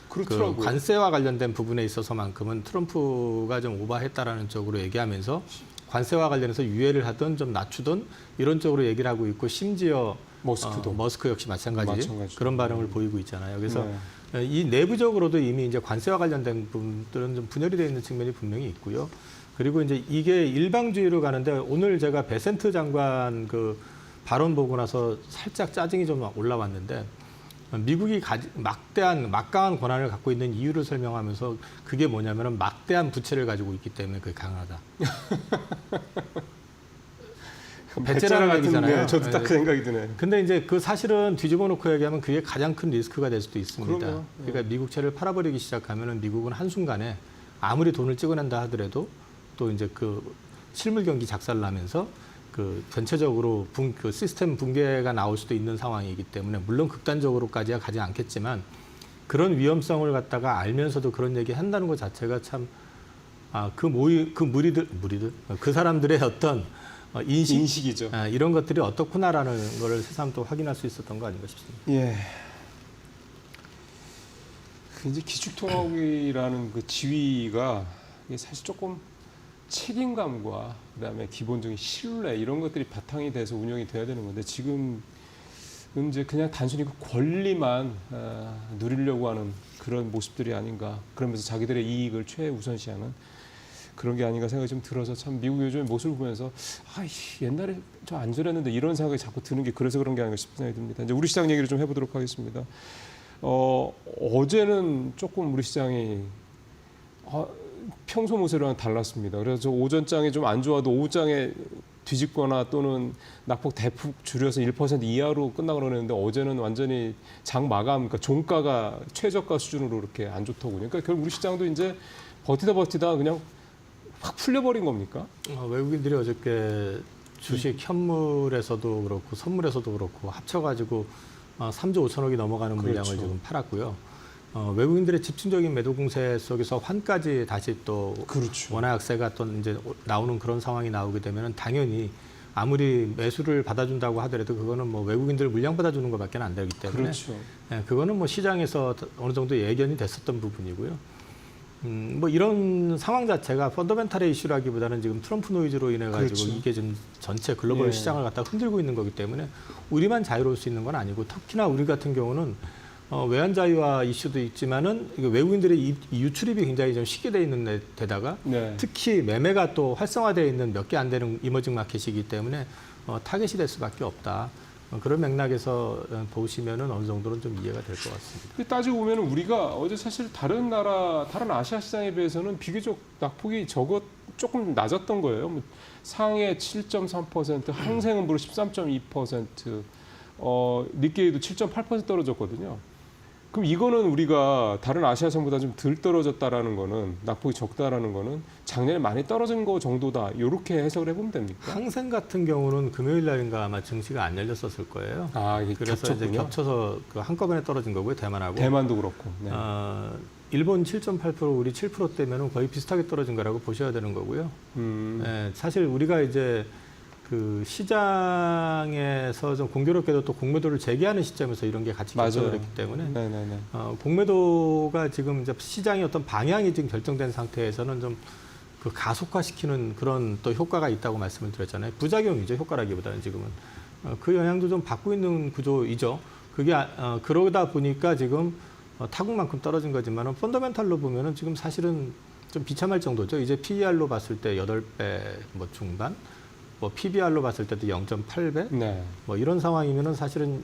그렇더라고요. 그 관세와 관련된 부분에 있어서만큼은 트럼프가 좀 오버했다라는 쪽으로 얘기하면서 관세와 관련해서 유예를 하든 좀 낮추든 이런 쪽으로 얘기를 하고 있고 심지어 머스크 역시 마찬가지. 그런 반응을 보이고 있잖아요. 그래서 이 내부적으로도 이미 이제 관세와 관련된 부분들은 좀 분열이 되어 있는 측면이 분명히 있고요. 그리고 이제 이게 일방주의로 가는데 오늘 제가 베센트 장관 그 발언 보고 나서 살짝 짜증이 좀 올라왔는데 미국이 막강한 권한을 갖고 있는 이유를 설명하면서 그게 뭐냐면은 막대한 부채를 가지고 있기 때문에 그게 강하다. 배째라는 얘기잖아요. 저도 딱 그 생각이 드네요. 근데 이제 그 사실은 뒤집어 놓고 얘기하면 그게 가장 큰 리스크가 될 수도 있습니다. 그럼요. 그러니까 미국채를 팔아버리기 시작하면은 미국은 한순간에 아무리 돈을 찍어낸다 하더라도 또 이제 그 실물 경기 작살나면서 그 전체적으로 그 시스템 붕괴가 나올 수도 있는 상황이기 때문에 물론 극단적으로까지야 가지 않겠지만 그런 위험성을 갖다가 알면서도 그런 얘기 한다는 것 자체가 참 무리들 그 사람들의 어떤 인식이죠. 이런 것들이 어떻구나라는 걸 새삼 또 확인할 수 있었던 거 아닌가 싶습니다. 예. 그 이제 기축통화국이라는 그 지위가 이게 사실 조금 책임감과 그다음에 기본적인 신뢰 이런 것들이 바탕이 돼서 운영이 돼야 되는 건데 지금 이제 그냥 단순히 그 권리만 누리려고 하는 그런 모습들이 아닌가. 그러면서 자기들의 이익을 최우선시하는 그런 게 아닌가 생각이 좀 들어서 참 미국 요즘의 모습을 보면서 옛날에 저 안 저랬는데 이런 생각이 자꾸 드는 게 그래서 그런 게 아닌가 싶은 생각이 듭니다. 이제 우리 시장 얘기를 좀 해보도록 하겠습니다. 어제는 조금 우리 시장이 평소 모습이랑 달랐습니다. 그래서 저 오전장이 좀 안 좋아도 오후장에 뒤집거나 또는 낙폭 대폭 줄여서 1% 이하로 끝나고 그러는데 어제는 완전히 장 마감, 그러니까 종가가 최저가 수준으로 이렇게 안 좋더군요. 그러니까 결국 우리 시장도 이제 버티다 그냥 확 풀려버린 겁니까? 외국인들이 어저께 주식 현물에서도 그렇고 선물에서도 그렇고 합쳐가지고 3조 5천억이 넘어가는 물량을 그렇죠. 지금 팔았고요. 외국인들의 집중적인 매도 공세 속에서 환까지 다시 또 그렇죠. 원화 약세가 또 이제 나오는 그런 상황이 나오게 되면 당연히 아무리 매수를 받아준다고 하더라도 그거는 뭐 외국인들 물량 받아주는 것밖에 안 되기 때문에 그렇죠. 그거는 뭐 시장에서 어느 정도 예견이 됐었던 부분이고요. 뭐 이런 상황 자체가 펀더멘탈의 이슈라기보다는 지금 트럼프 노이즈로 인해 가지고 그렇죠. 이게 지금 전체 글로벌 예. 시장을 갖다 흔들고 있는 거기 때문에 우리만 자유로울 수 있는 건 아니고 특히나 우리 같은 경우는 외환 자유화 이슈도 있지만은 외국인들의 유출입이 굉장히 좀 쉽게 돼 있는 데다가 네. 특히 매매가 또 활성화되어 있는 몇 개 안 되는 이머징 마켓이기 때문에 타겟이 될 수밖에 없다. 그런 맥락에서 보시면은 어느 정도는 좀 이해가 될 것 같습니다. 따지고 보면 우리가 어제 사실 다른 아시아 시장에 비해서는 비교적 낙폭이 조금 낮았던 거예요. 뭐 상해 7.3%, 항생은 무려 13.2%, 니케이도 7.8% 떨어졌거든요. 그럼 이거는 우리가 다른 아시아선보다 좀 덜 떨어졌다라는 거는 낙폭이 적다라는 거는 작년에 많이 떨어진 거 정도다. 이렇게 해석을 해보면 됩니까? 항생 같은 경우는 금요일 날인가 아마 증시가 안 열렸었을 거예요. 이게 그래서 겹쳤군요. 이제 겹쳐서 그 한꺼번에 떨어진 거고요, 대만하고. 대만도 그렇고. 네. 일본 7.8%, 우리 7%대면 거의 비슷하게 떨어진 거라고 보셔야 되는 거고요. 네, 사실 우리가 이제 그 시장에서 좀 공교롭게도 또 공매도를 재개하는 시점에서 이런 게 같이 겹쳐버렸기 때문에 네네네. 공매도가 지금 이제 시장의 어떤 방향이 지금 결정된 상태에서는 좀 그 가속화시키는 그런 또 효과가 있다고 말씀을 드렸잖아요. 부작용이죠, 효과라기보다는 지금은. 그 영향도 좀 받고 있는 구조이죠. 그게 그러다 보니까 지금 타국만큼 떨어진 거지만은 펀더멘탈로 보면은 지금 사실은 좀 비참할 정도죠. 이제 PER로 봤을 때 8배 뭐 중반, 뭐 PBR로 봤을 때도 0.8배, 네. 뭐 이런 상황이면은 사실은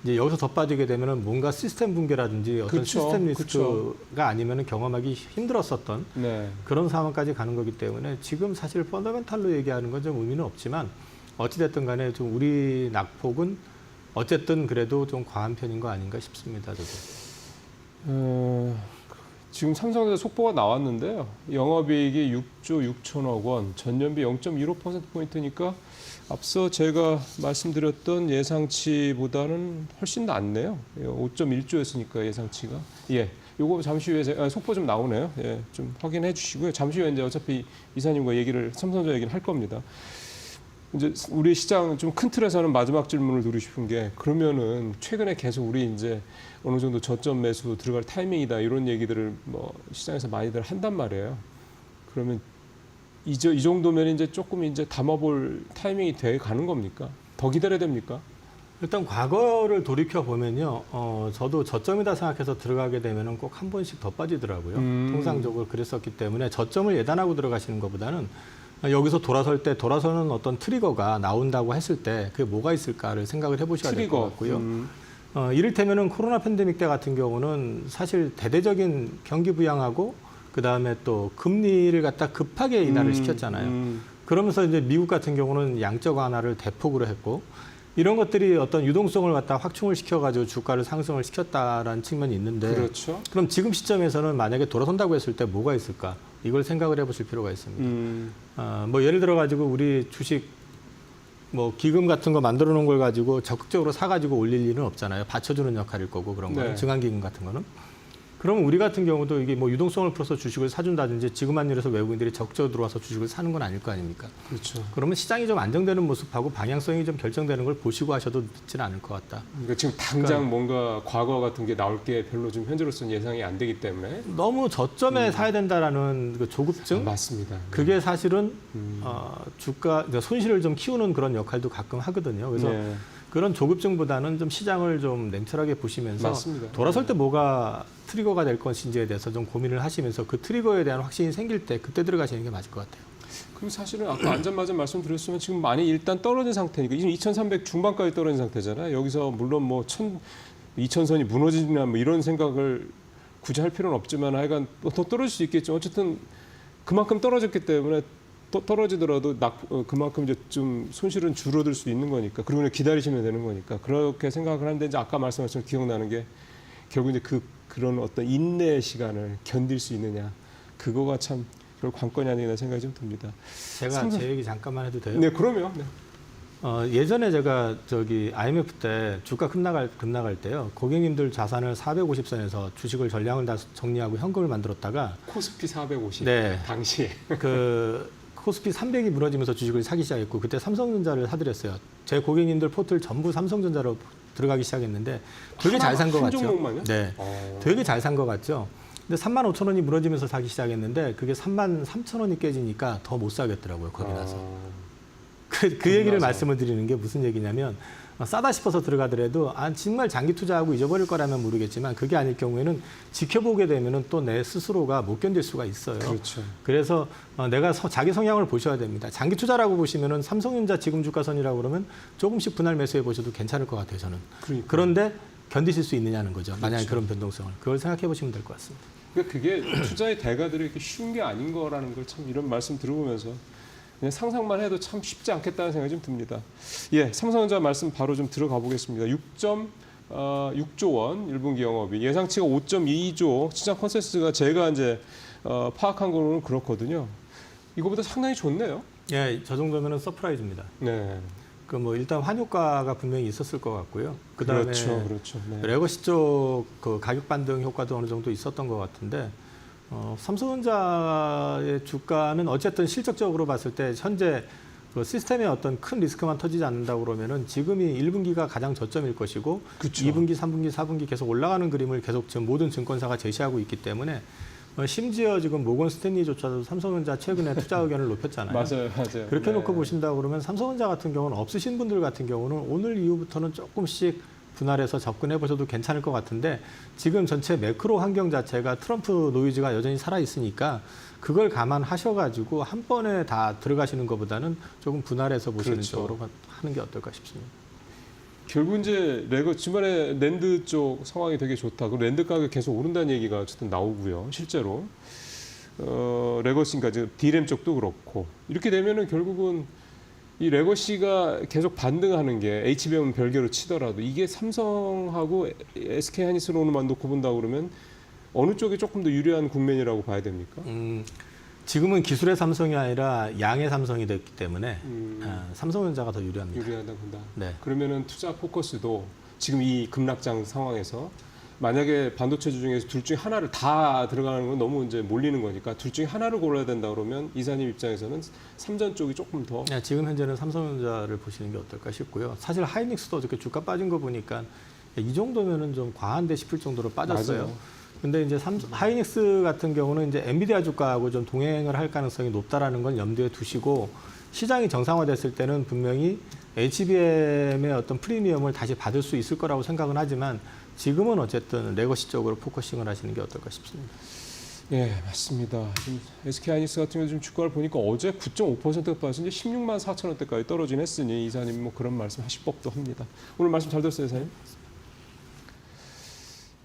이제 여기서 더 빠지게 되면은 뭔가 시스템 붕괴라든지 어떤 그쵸, 시스템 리스크가 그쵸. 아니면은 경험하기 힘들었었던 네. 그런 상황까지 가는 거기 때문에 지금 사실 펀더멘탈로 얘기하는 건 좀 의미는 없지만 어찌됐든 간에 좀 우리 낙폭은 어쨌든 그래도 좀 과한 편인 거 아닌가 싶습니다. 저도. 지금 삼성전자 속보가 나왔는데요. 영업이익이 6조 6천억 원, 전년비 0.15%포인트니까 앞서 제가 말씀드렸던 예상치보다는 훨씬 낫네요. 5.1조였으니까 예상치가. 예. 요거 잠시 후에 속보 좀 나오네요. 예. 좀 확인해 주시고요. 잠시 후에 이제 어차피 이사님과 삼성전자 얘기를 할 겁니다. 이제 우리 시장 좀 큰 틀에서는 마지막 질문을 드리고 싶은 게 그러면은 최근에 계속 우리 이제 어느 정도 저점 매수 들어갈 타이밍이다 이런 얘기들을 뭐 시장에서 많이들 한단 말이에요. 그러면 이 정도면 이제 조금 이제 담아볼 타이밍이 돼 가는 겁니까? 더 기다려야 됩니까? 일단 과거를 돌이켜 보면요, 저도 저점이다 생각해서 들어가게 되면은 꼭 한 번씩 더 빠지더라고요. 통상적으로 그랬었기 때문에 저점을 예단하고 들어가시는 것보다는 여기서 돌아서는 어떤 트리거가 나온다고 했을 때 그게 뭐가 있을까를 생각을 해보셔야 될 것 같고요. 이를테면은 코로나 팬데믹 때 같은 경우는 사실 대대적인 경기 부양하고 그 다음에 또 금리를 갖다 급하게 인하를 시켰잖아요. 그러면서 이제 미국 같은 경우는 양적 완화를 대폭으로 했고 이런 것들이 어떤 유동성을 갖다 확충을 시켜가지고 주가를 상승을 시켰다라는 측면이 있는데 그렇죠. 그럼 지금 시점에서는 만약에 돌아선다고 했을 때 뭐가 있을까? 이걸 생각을 해보실 필요가 있습니다. 뭐 예를 들어 가지고 우리 주식 뭐 기금 같은 거 만들어 놓은 걸 가지고 적극적으로 사가지고 올릴 일은 없잖아요. 받쳐주는 역할일 거고 그런 거는 네. 증강기금 같은 거는. 그러면 우리 같은 경우도 이게 뭐 유동성을 풀어서 주식을 사준다든지 지금한 일에서 외국인들이 적극적으로 들어와서 주식을 사는 건 아닐 거 아닙니까? 그렇죠. 그러면 시장이 좀 안정되는 모습하고 방향성이 좀 결정되는 걸 보시고 하셔도 늦지는 않을 것 같다. 그러니까 지금 당장 뭔가 과거 같은 게 나올 게 별로 좀 현재로서는 예상이 안 되기 때문에 너무 저점에 사야 된다라는 그 조급증? 맞습니다. 그게 사실은 주가 그러니까 손실을 좀 키우는 그런 역할도 가끔 하거든요. 그래서 네. 그런 조급증보다는 좀 시장을 좀 냉철하게 보시면서 맞습니다. 돌아설 때 뭐가 트리거가 될 것인지에 대해서 좀 고민을 하시면서 그 트리거에 대한 확신이 생길 때 그때 들어가시는 게 맞을 것 같아요. 그럼 사실은 아까 안전마저 말씀드렸으면 지금 많이 일단 떨어진 상태니까 지금 2,300 중반까지 떨어진 상태잖아요. 여기서 물론 뭐 2,000선이 무너지나 뭐 이런 생각을 굳이 할 필요는 없지만 하여간 더 떨어질 수 있겠죠. 어쨌든 그만큼 떨어졌기 때문에 또 떨어지더라도 그만큼 이제 좀 손실은 줄어들 수 있는 거니까 그리고 그냥 기다리시면 되는 거니까 그렇게 생각을 하는데 이제 아까 말씀하신 기억나는 게 결국 이제 그런 어떤 인내의 시간을 견딜 수 있느냐 그거가 참 결국 관건이 아니겠나 생각이 좀 듭니다. 제가 제 얘기 잠깐만 해도 돼요? 네, 그럼요. 네. 예전에 제가 IMF 때 주가 급락할 때요. 고객님들 자산을 450선에서 주식을 전량을 다 정리하고 현금을 만들었다가 코스피 450 네. 당시에 코스피 300이 무너지면서 주식을 사기 시작했고 그때 삼성전자를 사드렸어요. 제 고객님들 포트를 전부 삼성전자로 들어가기 시작했는데 되게 잘 산 것 한 같죠. 종목만요? 네, 되게 잘 산 것 같죠. 근데 35,000원이 무너지면서 사기 시작했는데 그게 33,000원이 깨지니까 더 못 사겠더라고요. 거기 나서. 그 얘기를 말씀을 드리는 게 무슨 얘기냐면 싸다 싶어서 들어가더라도 정말 장기 투자하고 잊어버릴 거라면 모르겠지만 그게 아닐 경우에는 지켜보게 되면은 또 내 스스로가 못 견딜 수가 있어요. 그렇죠. 그래서 내가 자기 성향을 보셔야 됩니다. 장기 투자라고 보시면은 삼성전자 지금 주가선이라고 그러면 조금씩 분할 매수해 보셔도 괜찮을 것 같아요. 저는. 그러니까요. 그런데 견디실 수 있느냐는 거죠. 만약에 그렇죠. 그런 변동성을. 그걸 생각해 보시면 될 것 같습니다. 그러니까 그게 투자의 대가들이 이렇게 쉬운 게 아닌 거라는 걸 참 이런 말씀 들어보면서 그냥 상상만 해도 참 쉽지 않겠다는 생각이 좀 듭니다. 예, 삼성전자 말씀 바로 좀 들어가 보겠습니다. 6조 원 1분기 영업이 예상치가 5.2조 시장 컨센서스가 제가 이제 파악한 거로는 그렇거든요. 이거보다 상당히 좋네요. 예, 저 정도면은 서프라이즈입니다. 네. 그 뭐 일단 환효과가 분명히 있었을 것 같고요. 그다음에 그렇죠. 네. 레거시 쪽 그 가격 반등 효과도 어느 정도 있었던 것 같은데 삼성전자의 주가는 어쨌든 실적적으로 봤을 때 현재 그 시스템에 어떤 큰 리스크만 터지지 않는다고 그러면은 지금이 1분기가 가장 저점일 것이고 그쵸. 2분기, 3분기, 4분기 계속 올라가는 그림을 계속 지금 모든 증권사가 제시하고 있기 때문에 심지어 지금 모건 스탠리조차도 삼성전자 최근에 투자 의견을 높였잖아요. 맞아요. 그렇게 네. 놓고 보신다고 그러면 삼성전자 같은 경우는 없으신 분들 같은 경우는 오늘 이후부터는 조금씩 분할해서 접근해 보셔도 괜찮을 것 같은데 지금 전체 매크로 환경 자체가 트럼프 노이즈가 여전히 살아 있으니까 그걸 감안하셔가지고 한 번에 다 들어가시는 것보다는 조금 분할해서 보시는 그렇죠. 쪽으로 하는 게 어떨까 싶습니다. 결국 이제 주말에 랜드 쪽 상황이 되게 좋다. 그 랜드 가격 계속 오른다는 얘기가 어쨌든 나오고요. 실제로 레거시니까 지금 D램 쪽도 그렇고 이렇게 되면은 결국은 이 레거시가 계속 반등하는 게 HBM은 별개로 치더라도 이게 삼성하고 SK 하이닉스로만 놓고 본다고 그러면 어느 쪽이 조금 더 유리한 국면이라고 봐야 됩니까? 지금은 기술의 삼성이 아니라 양의 삼성이 됐기 때문에 삼성전자가 더 유리합니다. 유리하다고 본다. 네. 그러면은 투자 포커스도 지금 이 급락장 상황에서 만약에 반도체주 중에서 둘 중에 하나를 다 들어가는 건 너무 이제 몰리는 거니까 둘 중에 하나를 골라야 된다 그러면 이사님 입장에서는 삼전 쪽이 조금 더 네, 지금 현재는 삼성전자를 보시는 게 어떨까 싶고요. 사실 하이닉스도 어저께 주가 빠진 거 보니까 이 정도면은 좀 과한데 싶을 정도로 빠졌어요. 맞아요. 근데 이제 하이닉스 같은 경우는 이제 엔비디아 주가하고 좀 동행을 할 가능성이 높다라는 건 염두에 두시고 시장이 정상화됐을 때는 분명히 HBM의 어떤 프리미엄을 다시 받을 수 있을 거라고 생각은 하지만 지금은 어쨌든 레거시 쪽으로 포커싱을 하시는 게 어떨까 싶습니다. 예, 맞습니다. 지금 SK 하이닉스 같은 경우 지금 주가를 보니까 어제 9.5%가 빠져서 이제 16만 4천 원대까지 떨어진 했으니 이사님 뭐 그런 말씀 하실 법도 합니다. 오늘 말씀 잘 들었어요, 이사님?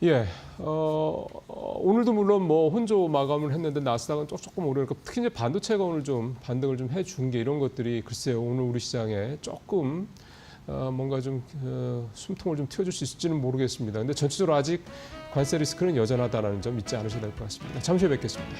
예, 오늘도 물론 뭐 혼조 마감을 했는데 나스닥은 조금 오르니까 특히 이제 반도체가 오늘 좀 반등을 좀 해준 게 이런 것들이 글쎄요 오늘 우리 시장에 조금 뭔가 좀 숨통을 좀 틔워줄 수 있을지는 모르겠습니다. 근데 전체적으로 아직 관세 리스크는 여전하다는 점 잊지 않으셔야 될 것 같습니다. 잠시 후에 뵙겠습니다.